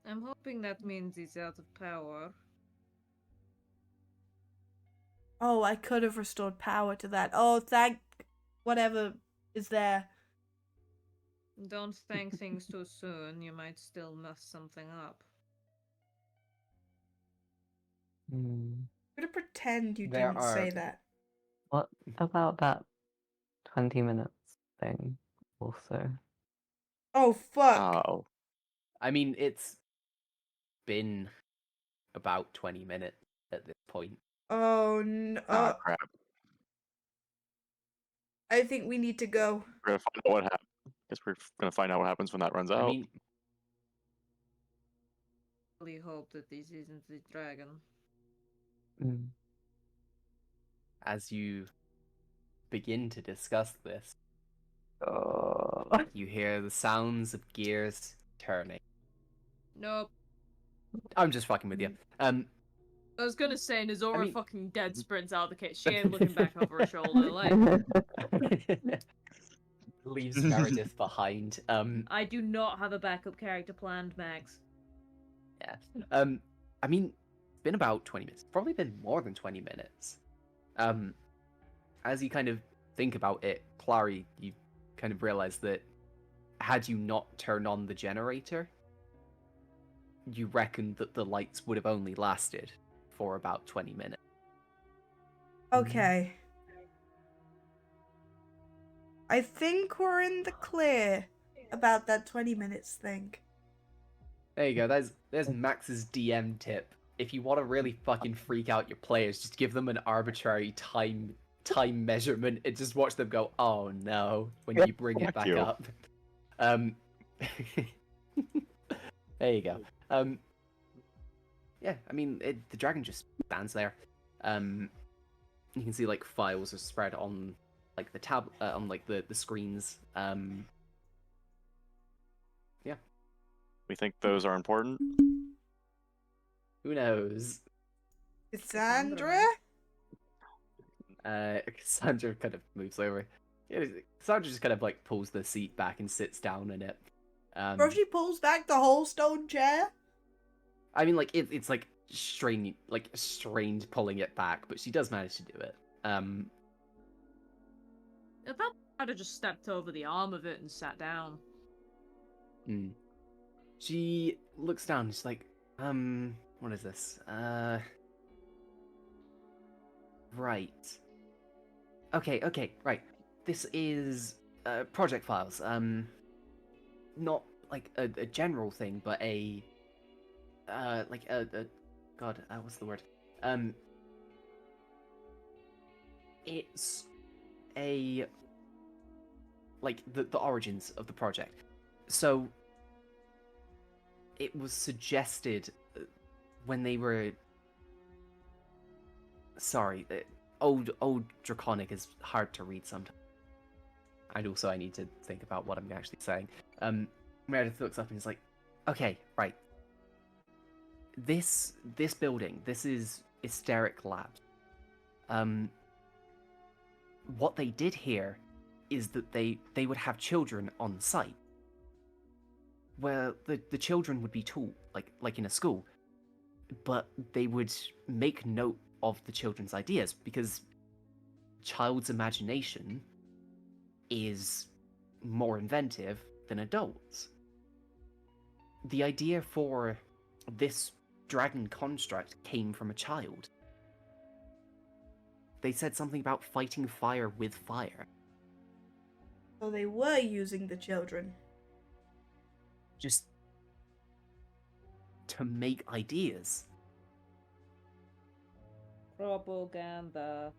I'm hoping that means he's out of power. Oh, I could have restored power to that. Oh, thank whatever is there. Don't thank things too soon, you might still mess something up. Hmm. I'm gonna pretend you There didn't say are- that. What about that 20 minutes thing also? Oh fuck. Oh. I mean, it's been about 20 minutes at this point. Oh no. Ah, crap. I think we need to go. We're gonna find out what happens. Guess we're gonna find out what happens when that runs out. I mean, Really hope that this isn't the dragon. Mm. as you begin to discuss this, Oh. you hear the sounds of gears turning. Nope. I'm just fucking with you. I was gonna say, Nazora mean- fucking dead sprints out the case. She ain't looking back over her shoulder. Like, Leaves Meredith behind. I do not have a backup character planned, Max. Yeah. I mean, it's been about 20 minutes. Probably been more than 20 minutes. As you kind of think about it, Clary, you kind of realize that had you not turned on the generator, you reckon that the lights would have only lasted for about 20 minutes. Okay. I think we're in the clear about that 20 minutes thing. There you go. There's Max's DM tip. If you want to really fucking freak out your players, just give them an arbitrary time measurement and just watch them go, "Oh no," when you bring it Fuck back you. up. There you go. Yeah, I mean, the dragon just stands there. You can see like files are spread on like the tab on like the screens. We think those are important. Who knows? Cassandra? Cassandra kind of moves over. Yeah, Cassandra just kind of like pulls the seat back and sits down in it. Bro, she pulls back the whole stone chair? I mean, like it's like strained pulling it back, but she does manage to do it. At that I'd have just stepped over the arm of it and sat down. Hmm. She looks down. She's like, what is this? Right. Okay, right. This is project files. Not like a general thing, but God, what's the word? It's a like the origins of the project. So it was suggested when they were sorry, old draconic is hard to read sometimes. And also I need to think about what I'm actually saying. Meredith looks up and is like, okay, right. This building, this is Hysteric Labs. What they did here is that they would have children on site. Where the children would be taught, like in a school. But they would make note of the children's ideas, because child's imagination is more inventive than adults. The idea for this dragon construct came from a child. They said something about fighting fire with fire. So they were using the children. Just to make ideas. Propaganda.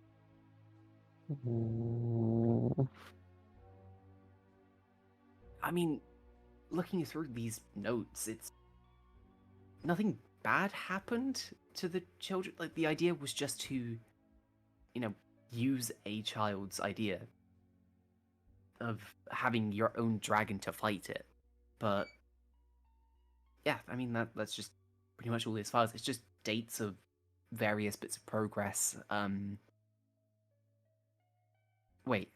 Ooh. I mean, looking through these notes, it's nothing bad happened to the children. Like, the idea was just to, use a child's idea of having your own dragon to fight it. But yeah, I mean, that's just pretty much all these files. It's just dates of various bits of progress. Wait.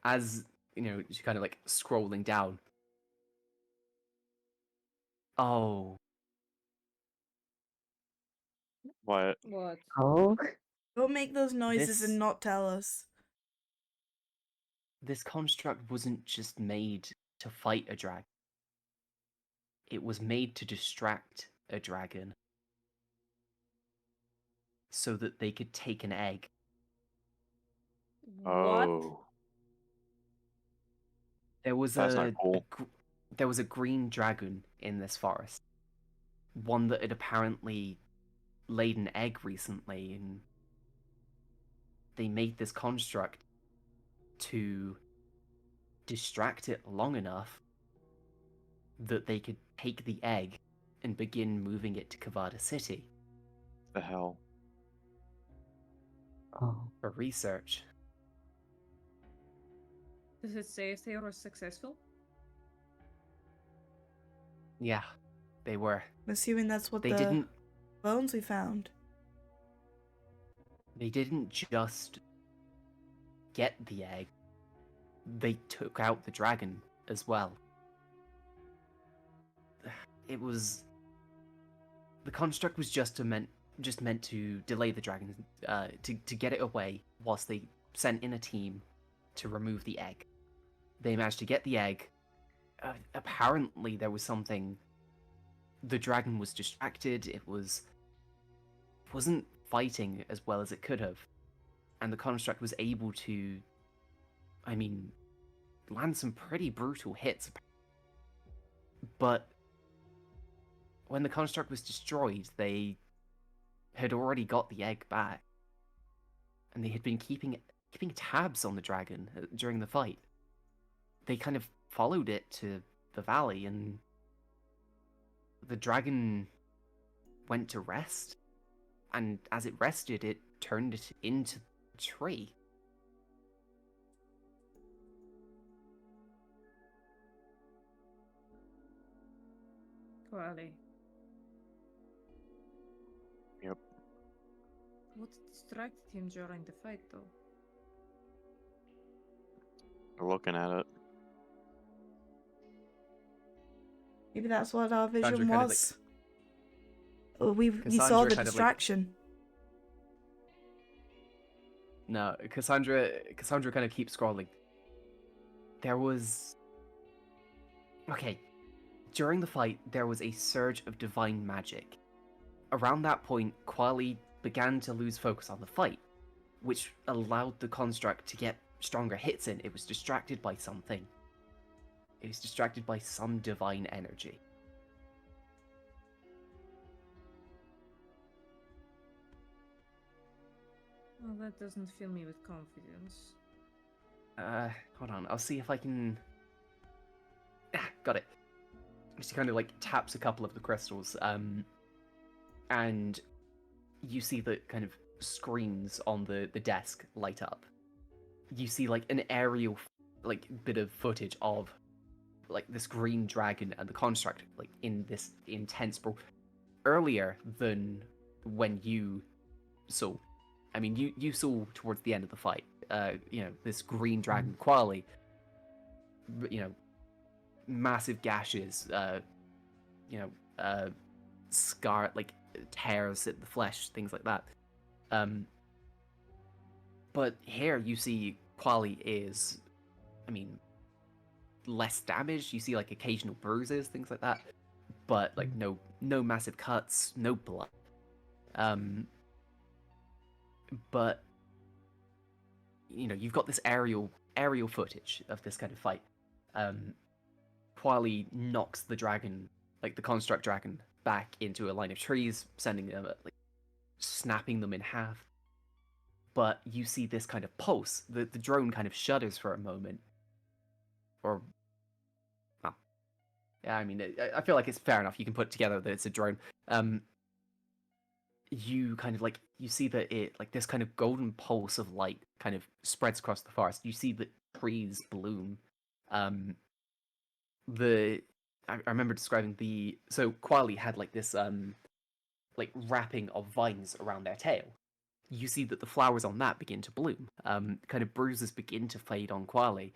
As, she's kind of like scrolling down. Oh. What? What? Oh, Don't make those noises This- and not tell us. This construct wasn't just made to fight a dragon. It was made to distract a dragon. So that they could take an egg. What? Oh. There was That's not cool. there was a green dragon in this forest. One that had apparently laid an egg recently, and they made this construct to distract it long enough that they could take the egg and begin moving it to Kavada City The hell? oh. for research. Does it say if they were successful? Yeah, they were. I'm assuming that's what They the didn't bones we found. They didn't just get the egg. They took out the dragon as well. The construct was just meant to delay the dragon, to get it away whilst they sent in a team to remove the egg. They managed to get the egg. Apparently there was something. The dragon was distracted. It wasn't fighting as well as it could have, and the construct was able to, land some pretty brutal hits. But when the construct was destroyed, they had already got the egg back, and they had been keeping tabs on the dragon during the fight. They kind of followed it to the valley, and the dragon went to rest. And as it rested, it turned it into a tree. Quali. Yep. What distracted him during the fight, though? Looking at it. Maybe that's what our vision kind of like- was. We Cassandra saw the kind of like- distraction. No, Cassandra kind of keeps scrolling. There was... Okay. During the fight, there was a surge of divine magic. Around that point, Quali began to lose focus on the fight, which allowed the construct to get stronger hits in. It was distracted by something. It was distracted by some divine energy. Well, that doesn't fill me with confidence. Hold on. I'll see if I can... got it. She kind of like taps a couple of the crystals, and you see the kind of screens on the desk light up. You see like an aerial like bit of footage of like this green dragon and the construct like in this intense earlier than when you saw. I mean, you saw towards the end of the fight. This green dragon Quali. Massive gashes. Scar like tears at the flesh, things like that. But here you see Quali is, I mean, less damaged. You see like occasional bruises, things like that, but like no massive cuts, no blood. But you've got this aerial footage of this kind of fight. Quali knocks the dragon, like the construct dragon, back into a line of trees, sending them like snapping them in half. But you see this kind of pulse. The drone kind of shudders for a moment. Or, well, yeah, I mean, I feel like it's fair enough. You can put together that it's a drone. You kind of like, you see that it, like this kind of golden pulse of light kind of spreads across the forest. You see the trees bloom. I remember describing so Quali had like this, like wrapping of vines around their tail. You see that the flowers on that begin to bloom. Kind of bruises begin to fade on Quali.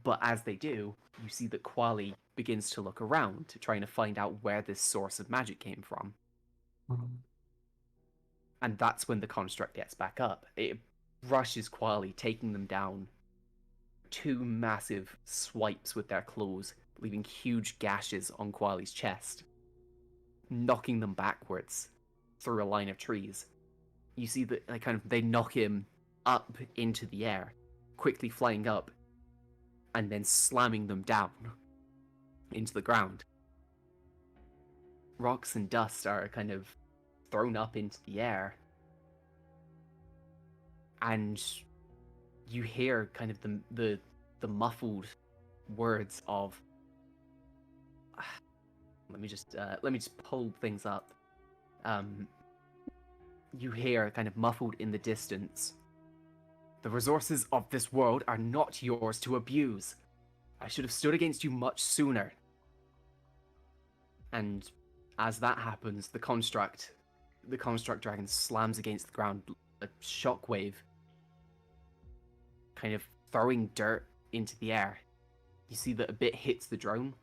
But as they do, you see that Quali begins to look around, trying to find out where this source of magic came from. And that's when the construct gets back up. It rushes Quali, taking them down. 2 massive swipes with their claws, leaving huge gashes on Quali's chest, knocking them backwards through a line of trees. You see that they knock him up into the air, quickly flying up, and then slamming them down into the ground. Rocks and dust are kind of thrown up into the air, and you hear kind of the muffled words of let me just pull things up. You hear kind of muffled in the distance, "The resources of this world are not yours to abuse. I should have stood against you much sooner." And as that happens, the construct dragon slams against the ground, a shockwave, kind of throwing dirt into the air. You see that a bit hits the drone,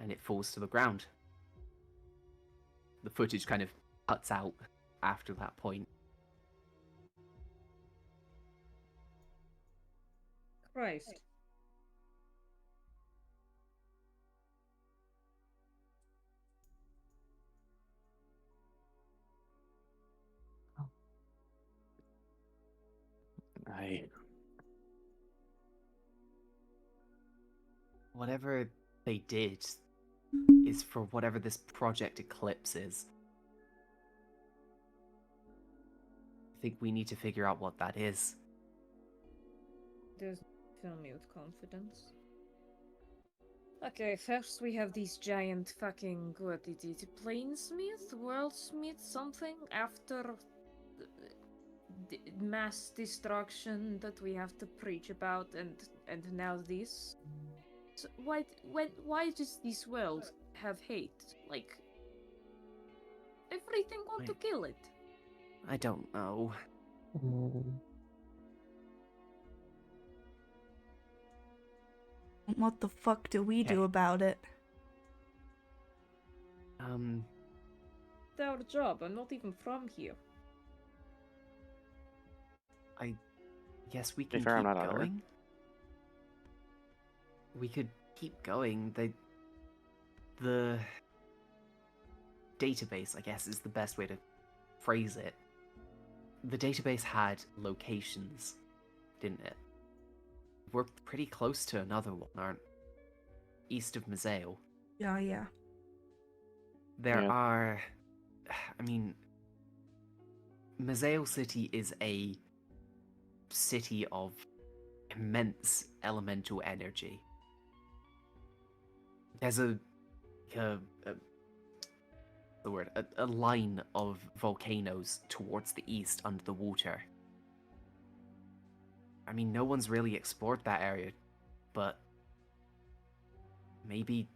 and it falls to the ground. The footage kind of cuts out after that point. Christ. Whatever they did is for whatever this Project Eclipse is. I think we need to figure out what that is. Doesn't fill me with confidence. Okay, first we have these giant fucking, what is it, planesmith? Worldsmith something? After mass destruction that we have to preach about, and now this? So why does this world have hate? Like, everything want to kill it. I don't know. What the fuck do we do about it? It's our job. I'm not even from here. guess we be can fair, I'm keep not either. going. We could keep going. The database, I guess, is the best way to phrase it. The database had locations, didn't it? We're pretty close to another one, aren't we? East of Mazeo. Yeah. There Yeah. are... I mean... Mazeo City is a city of immense elemental energy. There's a line of volcanoes towards the east under the water. I mean, no one's really explored that area, but maybe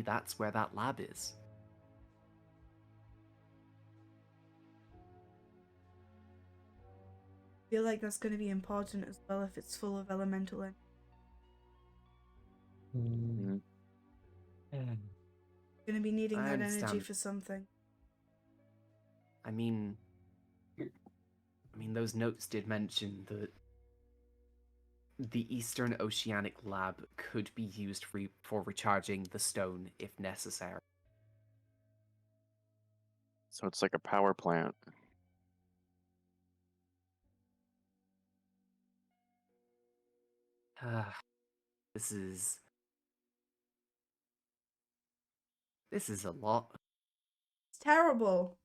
that's where that lab is. I feel like that's going to be important as well if it's full of elemental energy. Mm. Going to be needing I that energy understand. for something. I mean, those notes did mention that the Eastern Oceanic Lab could be used for recharging the stone if necessary. So it's like a power plant. This is a lot. It's terrible.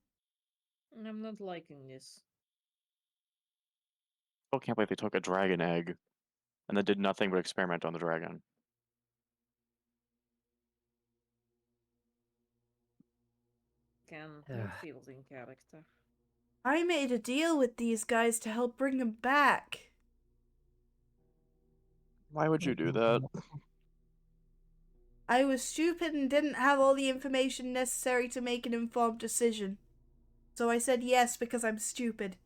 I'm not liking this. I can't believe they took a dragon egg and then did nothing but experiment on the dragon. It feels in character. I made a deal with these guys to help bring them back. Why would you do that? I was stupid and didn't have all the information necessary to make an informed decision. So I said yes because I'm stupid.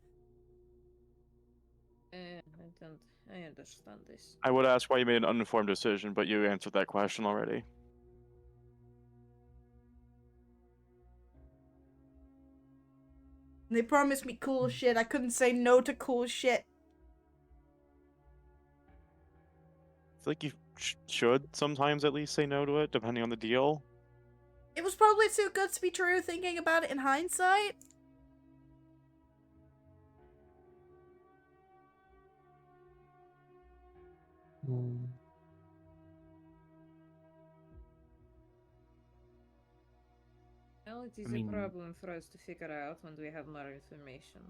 I understand this. I would ask why you made an uninformed decision, but you answered that question already. They promised me cool shit. I couldn't say no to cool shit. I feel like you should sometimes at least say no to it, depending on the deal. It was probably too good to be true thinking about it in hindsight. Mm. Well, it is I mean- a problem for us to figure out when we have more information.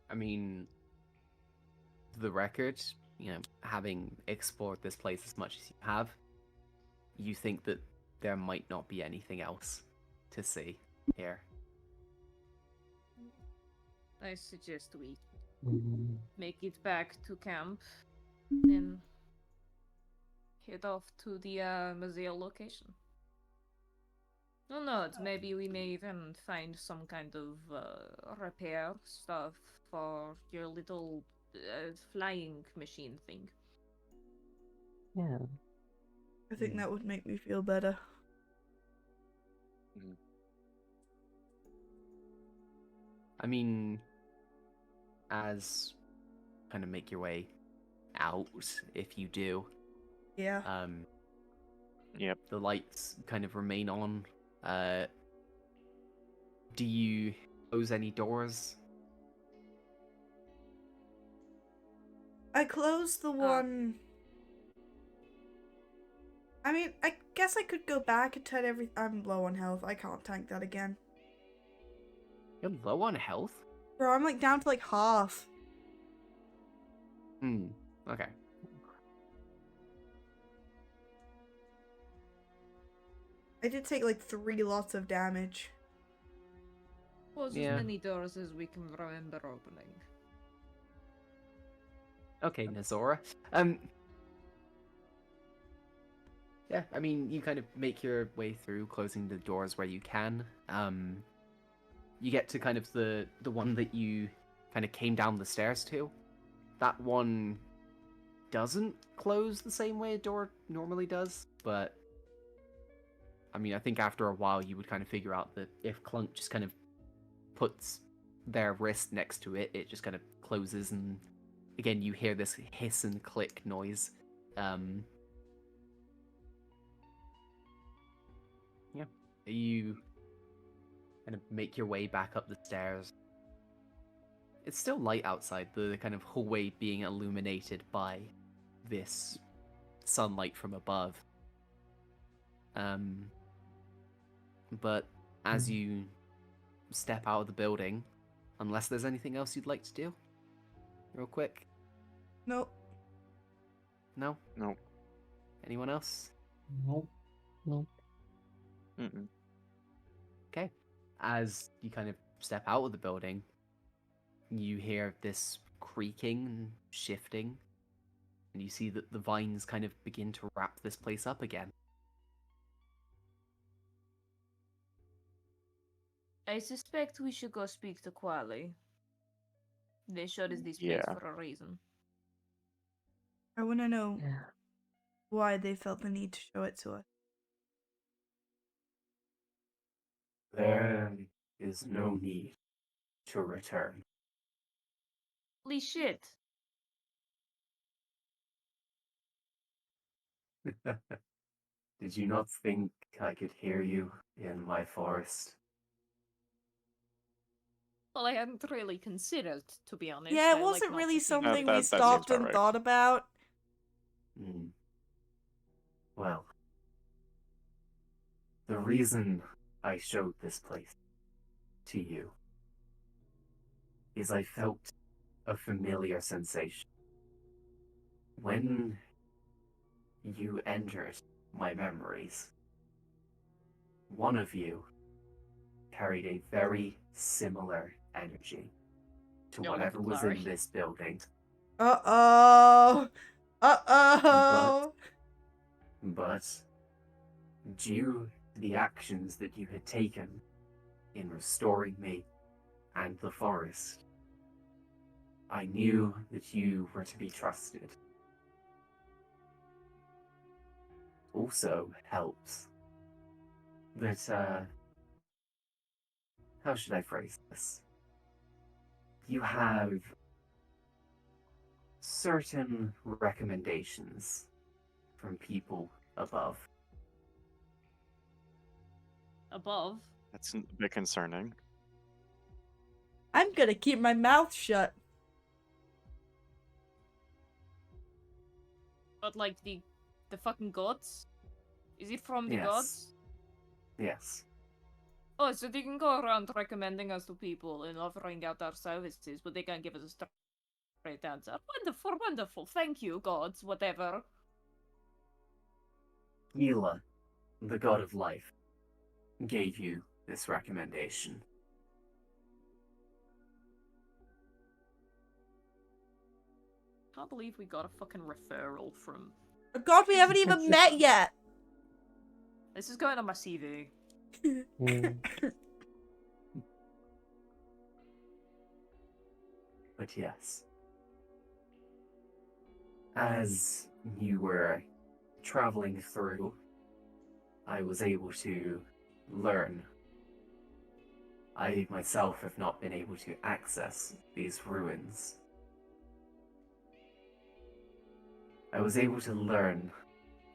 I mean, the record, having explored this place as much as you have, you think that there might not be anything else to see here. I suggest we Mm. make it back to camp, then head off to the Mazeo location. Who knows, maybe we may even find some kind of repair stuff for your little flying machine thing. Yeah. I think that would make me feel better. I mean, as kind of make your way out, if you do, Yeah. Yep. the lights kind of remain on. Do you close any doors? I closed the one... I mean, I guess I could go back and turn everything... I'm low on health. I can't tank that again. You're low on health? Bro, I'm like down to like half. Okay. I did take like 3 lots of damage. Close Yeah. as many doors as we can remember opening. Okay, Nazora. Yeah, I mean, you kind of make your way through, closing the doors where you can. You get to kind of the one that you kind of came down the stairs to. That one doesn't close the same way a door normally does, but I mean, I think after a while you would kind of figure out that if Clunk just kind of puts their wrist next to it, it just kind of closes, and again you hear this hiss and click noise. Yeah, you kind of make your way back up the stairs. It's still light outside, the kind of hallway being illuminated by this sunlight from above. But as you step out of the building, unless there's anything else you'd like to do, real quick. Nope. No? Nope. Anyone else? Nope. Nope. Mm-mm. Okay. As you kind of step out of the building, you hear this creaking and shifting, and you see that the vines kind of begin to wrap this place up again. I suspect we should go speak to Quali. They showed us this place Yeah. for a reason. I want to know Yeah. why they felt the need to show it to us. There is no need to return. Holy shit! Did you not think I could hear you in my forest? Well, I hadn't really considered, to be honest. Yeah, I it like wasn't not really to think something that we seems stopped about and right. thought about. Well, the reason I showed this place to you is I felt a familiar sensation. When you entered my memories, one of you carried a very similar energy to You're whatever like was Clary. in this building. Uh-oh. Uh-oh. But due to the actions that you had taken in restoring me and the forest, I knew that you were to be trusted. Also helps that, how should I phrase this? You have certain recommendations from people above. Above. That's a bit concerning. I'm gonna keep my mouth shut. But like the fucking gods? Is it from the Yes. gods? Yes. Oh, so they can go around recommending us to people and offering out our services, but they can't give us a straight answer. Wonderful, wonderful. Thank you, gods, whatever. Gila, the god of life, gave you this recommendation. Can't believe we got a fucking referral from. God, we haven't even met yet. This is going on my CV. Mm. But yes, as you were traveling through, I was able to learn. I myself have not been able to access these ruins. I was able to learn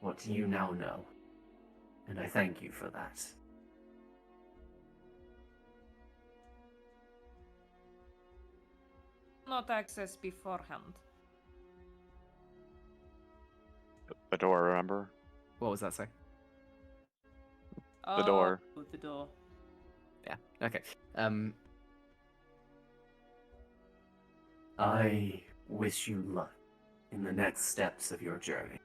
what you now know, and I thank you for that. Not access beforehand. The door, remember? What was that, say? The door. Oh, the door. Yeah, okay. I wish you luck in the next steps of your journey.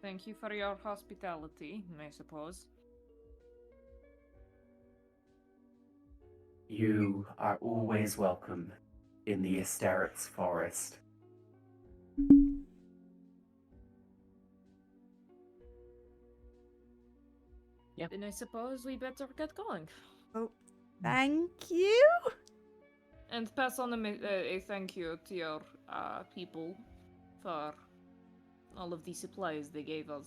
Thank you for your hospitality, I suppose. You are always welcome in the Asterix forest. Yeah. Then I suppose we better get going. Oh, thank you. And pass on a thank you to your people for all of the supplies they gave us.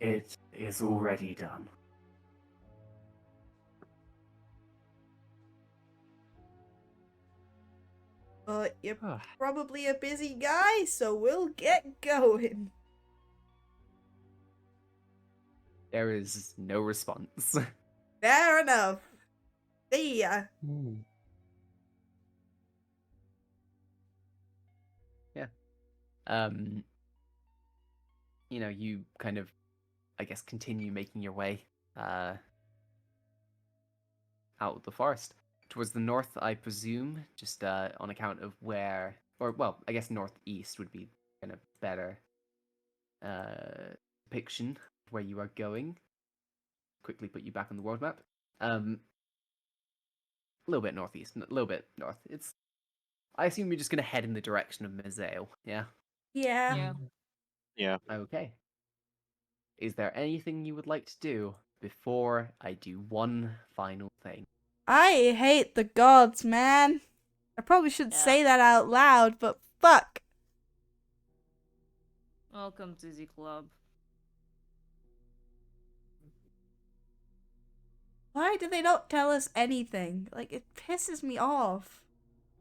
It is already done. But you're Ah, probably a busy guy, so we'll get going. there is no response. Fair enough. See ya. Yeah. You kind of, I guess, continue making your way out of the forest towards the north, I presume, just on account of where, or well, I guess northeast would be kind of better depiction of where you are going. Quickly put you back on the world map. A little bit northeast, a little bit north. I assume you're just gonna head in the direction of Mizale, yeah? Yeah. Yeah. Yeah. Okay. Is there anything you would like to do before I do one final thing? I hate the gods, man. I probably shouldn't Yeah. say that out loud, but fuck. Welcome to the club. Why do they not tell us anything? Like, it pisses me off.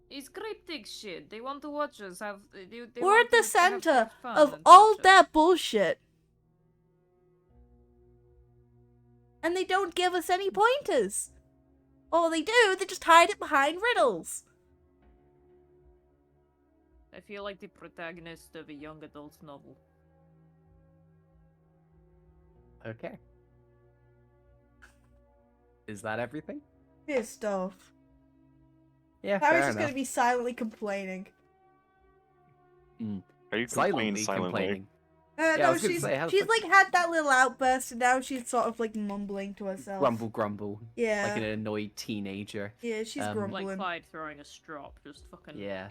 It's cryptic shit. They want to watch us have. They We're want at the to have center fun of and all watch us. that bullshit. And they don't give us any pointers. All they do, they just hide it behind riddles. I feel like the protagonist of a young adult novel. Okay. Is that everything? Pissed off. Yeah, Harry's fair just enough. gonna be silently complaining. Are you Silently complaining silently? complaining. No, I was gonna she's say, how the she's fuck- like had that little outburst, and now she's sort of like mumbling to herself. Grumble, grumble. Yeah. Like an annoyed teenager. Yeah, she's Um, grumbling. Like Clyde throwing a strop, just fucking. Yeah.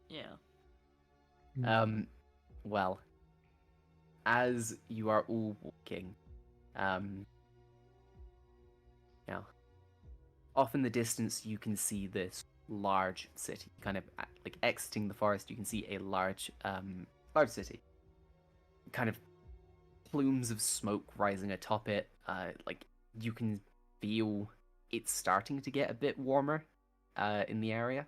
Yeah. Well, as you are all walking, now, off in the distance, you can see this large city. Kind of like exiting the forest, you can see a large city. Kind of plumes of smoke rising atop it. Like you can feel it's starting to get a bit warmer in the area.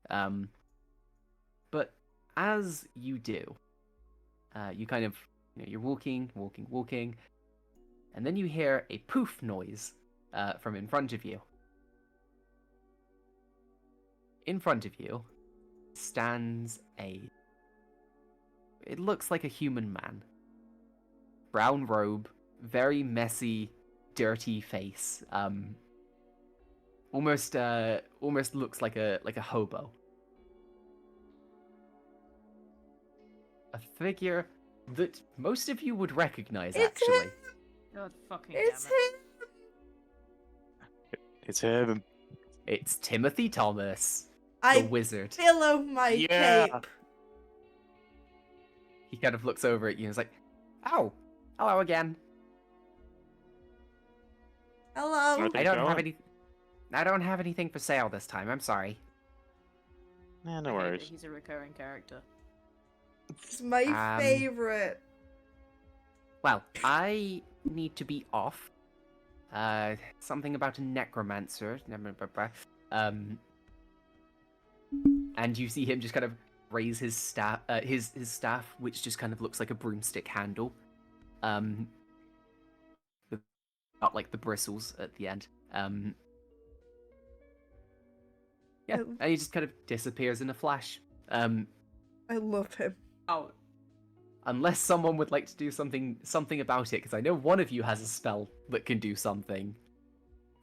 But as you do, you kind of, you're walking, and then you hear a poof noise from in front of you. In front of you stands it looks like a human man. Brown robe, very messy, dirty face. Almost looks like a hobo. A figure that most of you would recognize, It's actually. him! God fucking It's damn it. him! It's him. It's Timothy Thomas, the I wizard. pillow my Yeah. cape. He kind of looks over at you and is like, "Oh, hello again. Hello. Are they I don't have going? I don't have anything for sale this time. I'm sorry." No I hate that worries. he's a recurring character. It's my Um, favorite. Well, I need to be off. Something about a necromancer. And you see him just kind of raise his staff, his staff, which just kind of looks like a broomstick handle, with not like the bristles at the end. Yeah, Oh. and he just kind of disappears in a flash. I love him. Oh, Unless someone would like to do something about it, because I know one of you has a spell that can do something.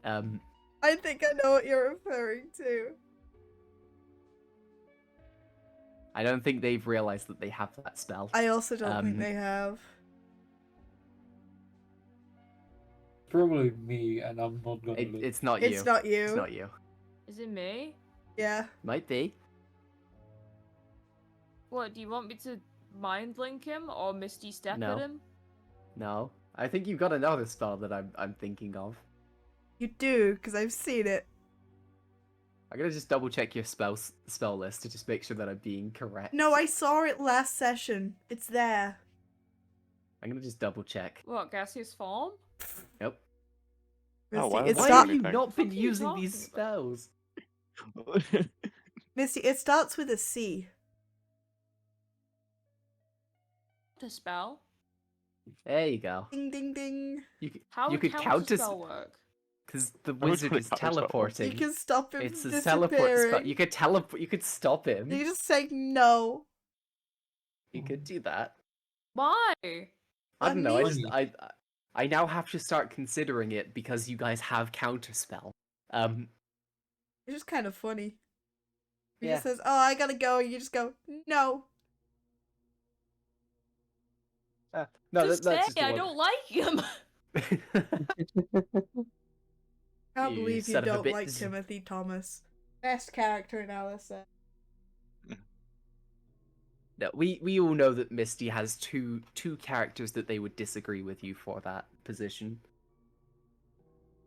I think I know what you're referring to. I don't think they've realized that they have that spell. I also don't think Um, they have. Probably me, and I'm not gonna look. It's not you. It's not you. It's not you. is it me? Yeah. Might be. What, do you want me to mind link him or Misty Step No. at him? No. I think you've got another spell that I'm thinking of. You do, because I've seen it. I'm gonna just double check your spell list to just make sure that I'm being correct. No, I saw it last session. It's there. I'm gonna just double check. What, gaseous form? Nope. Oh, why Misty, it would I Why do have starts. you anything? not been What are you using these talking about? spells? Misty, it starts with a C. The spell? There you go. Ding ding ding. How You would could count to spell work? because the I would wizard put is counterspell on. You teleporting. can stop him It's from a teleport spell. disappearing. You could teleport. You could stop him. You just say no. You could do that. Why? I don't know. Funny. I now have to start considering it because you guys have counterspell. It's just kind of funny. He Yeah. just says, "Oh, I gotta go," and you just go, "No." No, Just that's say just the I one. don't like him. Can't You believe you son of a don't like bitch. Timothy Thomas. Best character in Allysair. No, we all know that Misty has two characters that they would disagree with you for that position.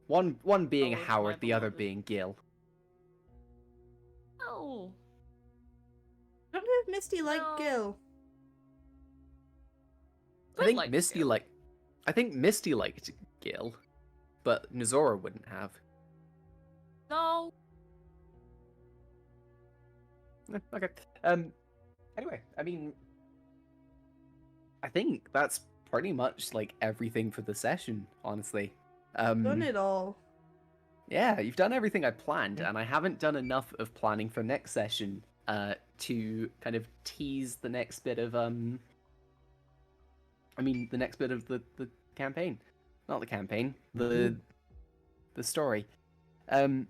One being Oh, it's Howard, my the other beloved. being Gil. Oh. I don't know if Misty liked No. Gil. I think like Misty Gil. Misty liked Gil, but Nizora wouldn't have. No. Okay. Anyway, I mean, I think that's pretty much like everything for the session, honestly. Done it all. Yeah, you've done everything I planned, and I haven't done enough of planning for next session to kind of tease the next bit of the next bit of the campaign. Not the campaign, the story. Do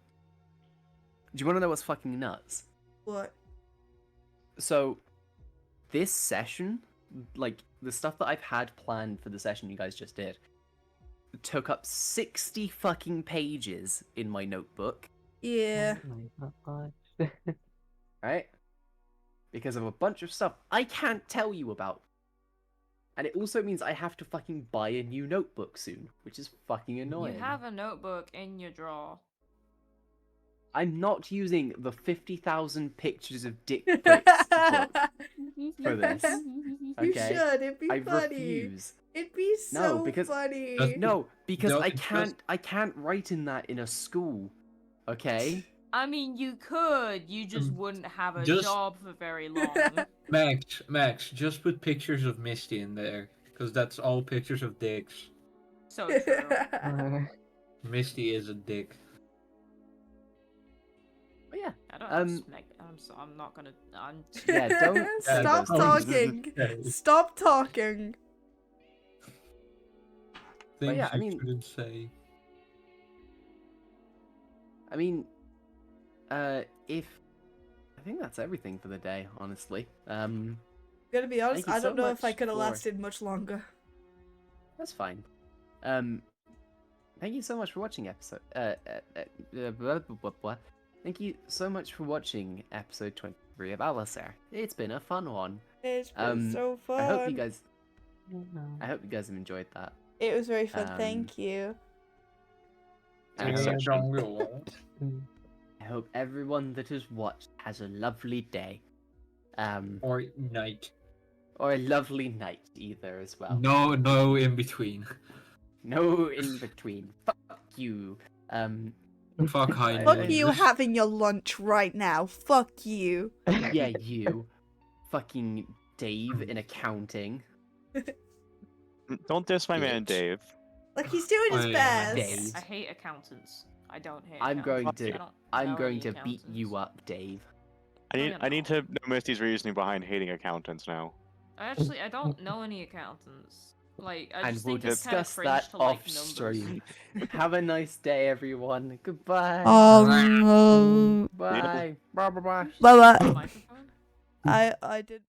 you want to know what's fucking nuts? What? So, this session, like the stuff that I've had planned for the session you guys just did, took up 60 fucking pages in my notebook, Yeah. Oh my god. right? Because of a bunch of stuff I can't tell you about. And it also means I have to fucking buy a new notebook soon, which is fucking annoying. You have a notebook in your drawer. I'm not using the 50,000 pictures of dick pics book for this. You Okay? should. It'd be I funny. refuse. It'd be so because- funny. No, because No, I it's just- can't write in that in a school. Okay? I mean, you could. You just wouldn't have a Just- job for very long. Max, just put pictures of Misty in there, because that's all pictures of dicks. So true. Misty is a dick. But yeah. I don't I'm not gonna. Yeah, don't say Stop those things. talking. Stop talking. Things yeah, I you mean- shouldn't say. I mean, I think that's everything for the day, honestly. Gonna be honest, Thank you I don't so know if I much could have for- lasted much longer. That's fine. Thank you so much for watching episode. Blah, blah, blah. Thank you so much for watching episode 23 of Allysair. It's been a fun one. It's been so fun. I hope you guys have enjoyed that. It was very fun. um, Thank you. And I Next hope, section. I hope everyone that has watched has a lovely day. Or night. Or a lovely night either as well. No in between. No in between. Fuck you. Fuck high Fuck I- you having your lunch right now. Fuck you. Yeah, you. Fucking Dave in accounting. Don't diss my man Bitch. Dave. Like he's doing his Oh, yeah. best. Dave. I hate accountants. I don't hate. I'm going accountants. to- I don't I'm know going any to beat you accountants. up, Dave. I need to know Misty's reasoning behind hating accountants now. I don't know any accountants. Like, I And just we'll think it's kind of discuss cringe that to like off numbers. stream. Have a nice day, everyone. Goodbye. Um, Bye. Bye. Bye. Bye. bye bye. Microphone? I did.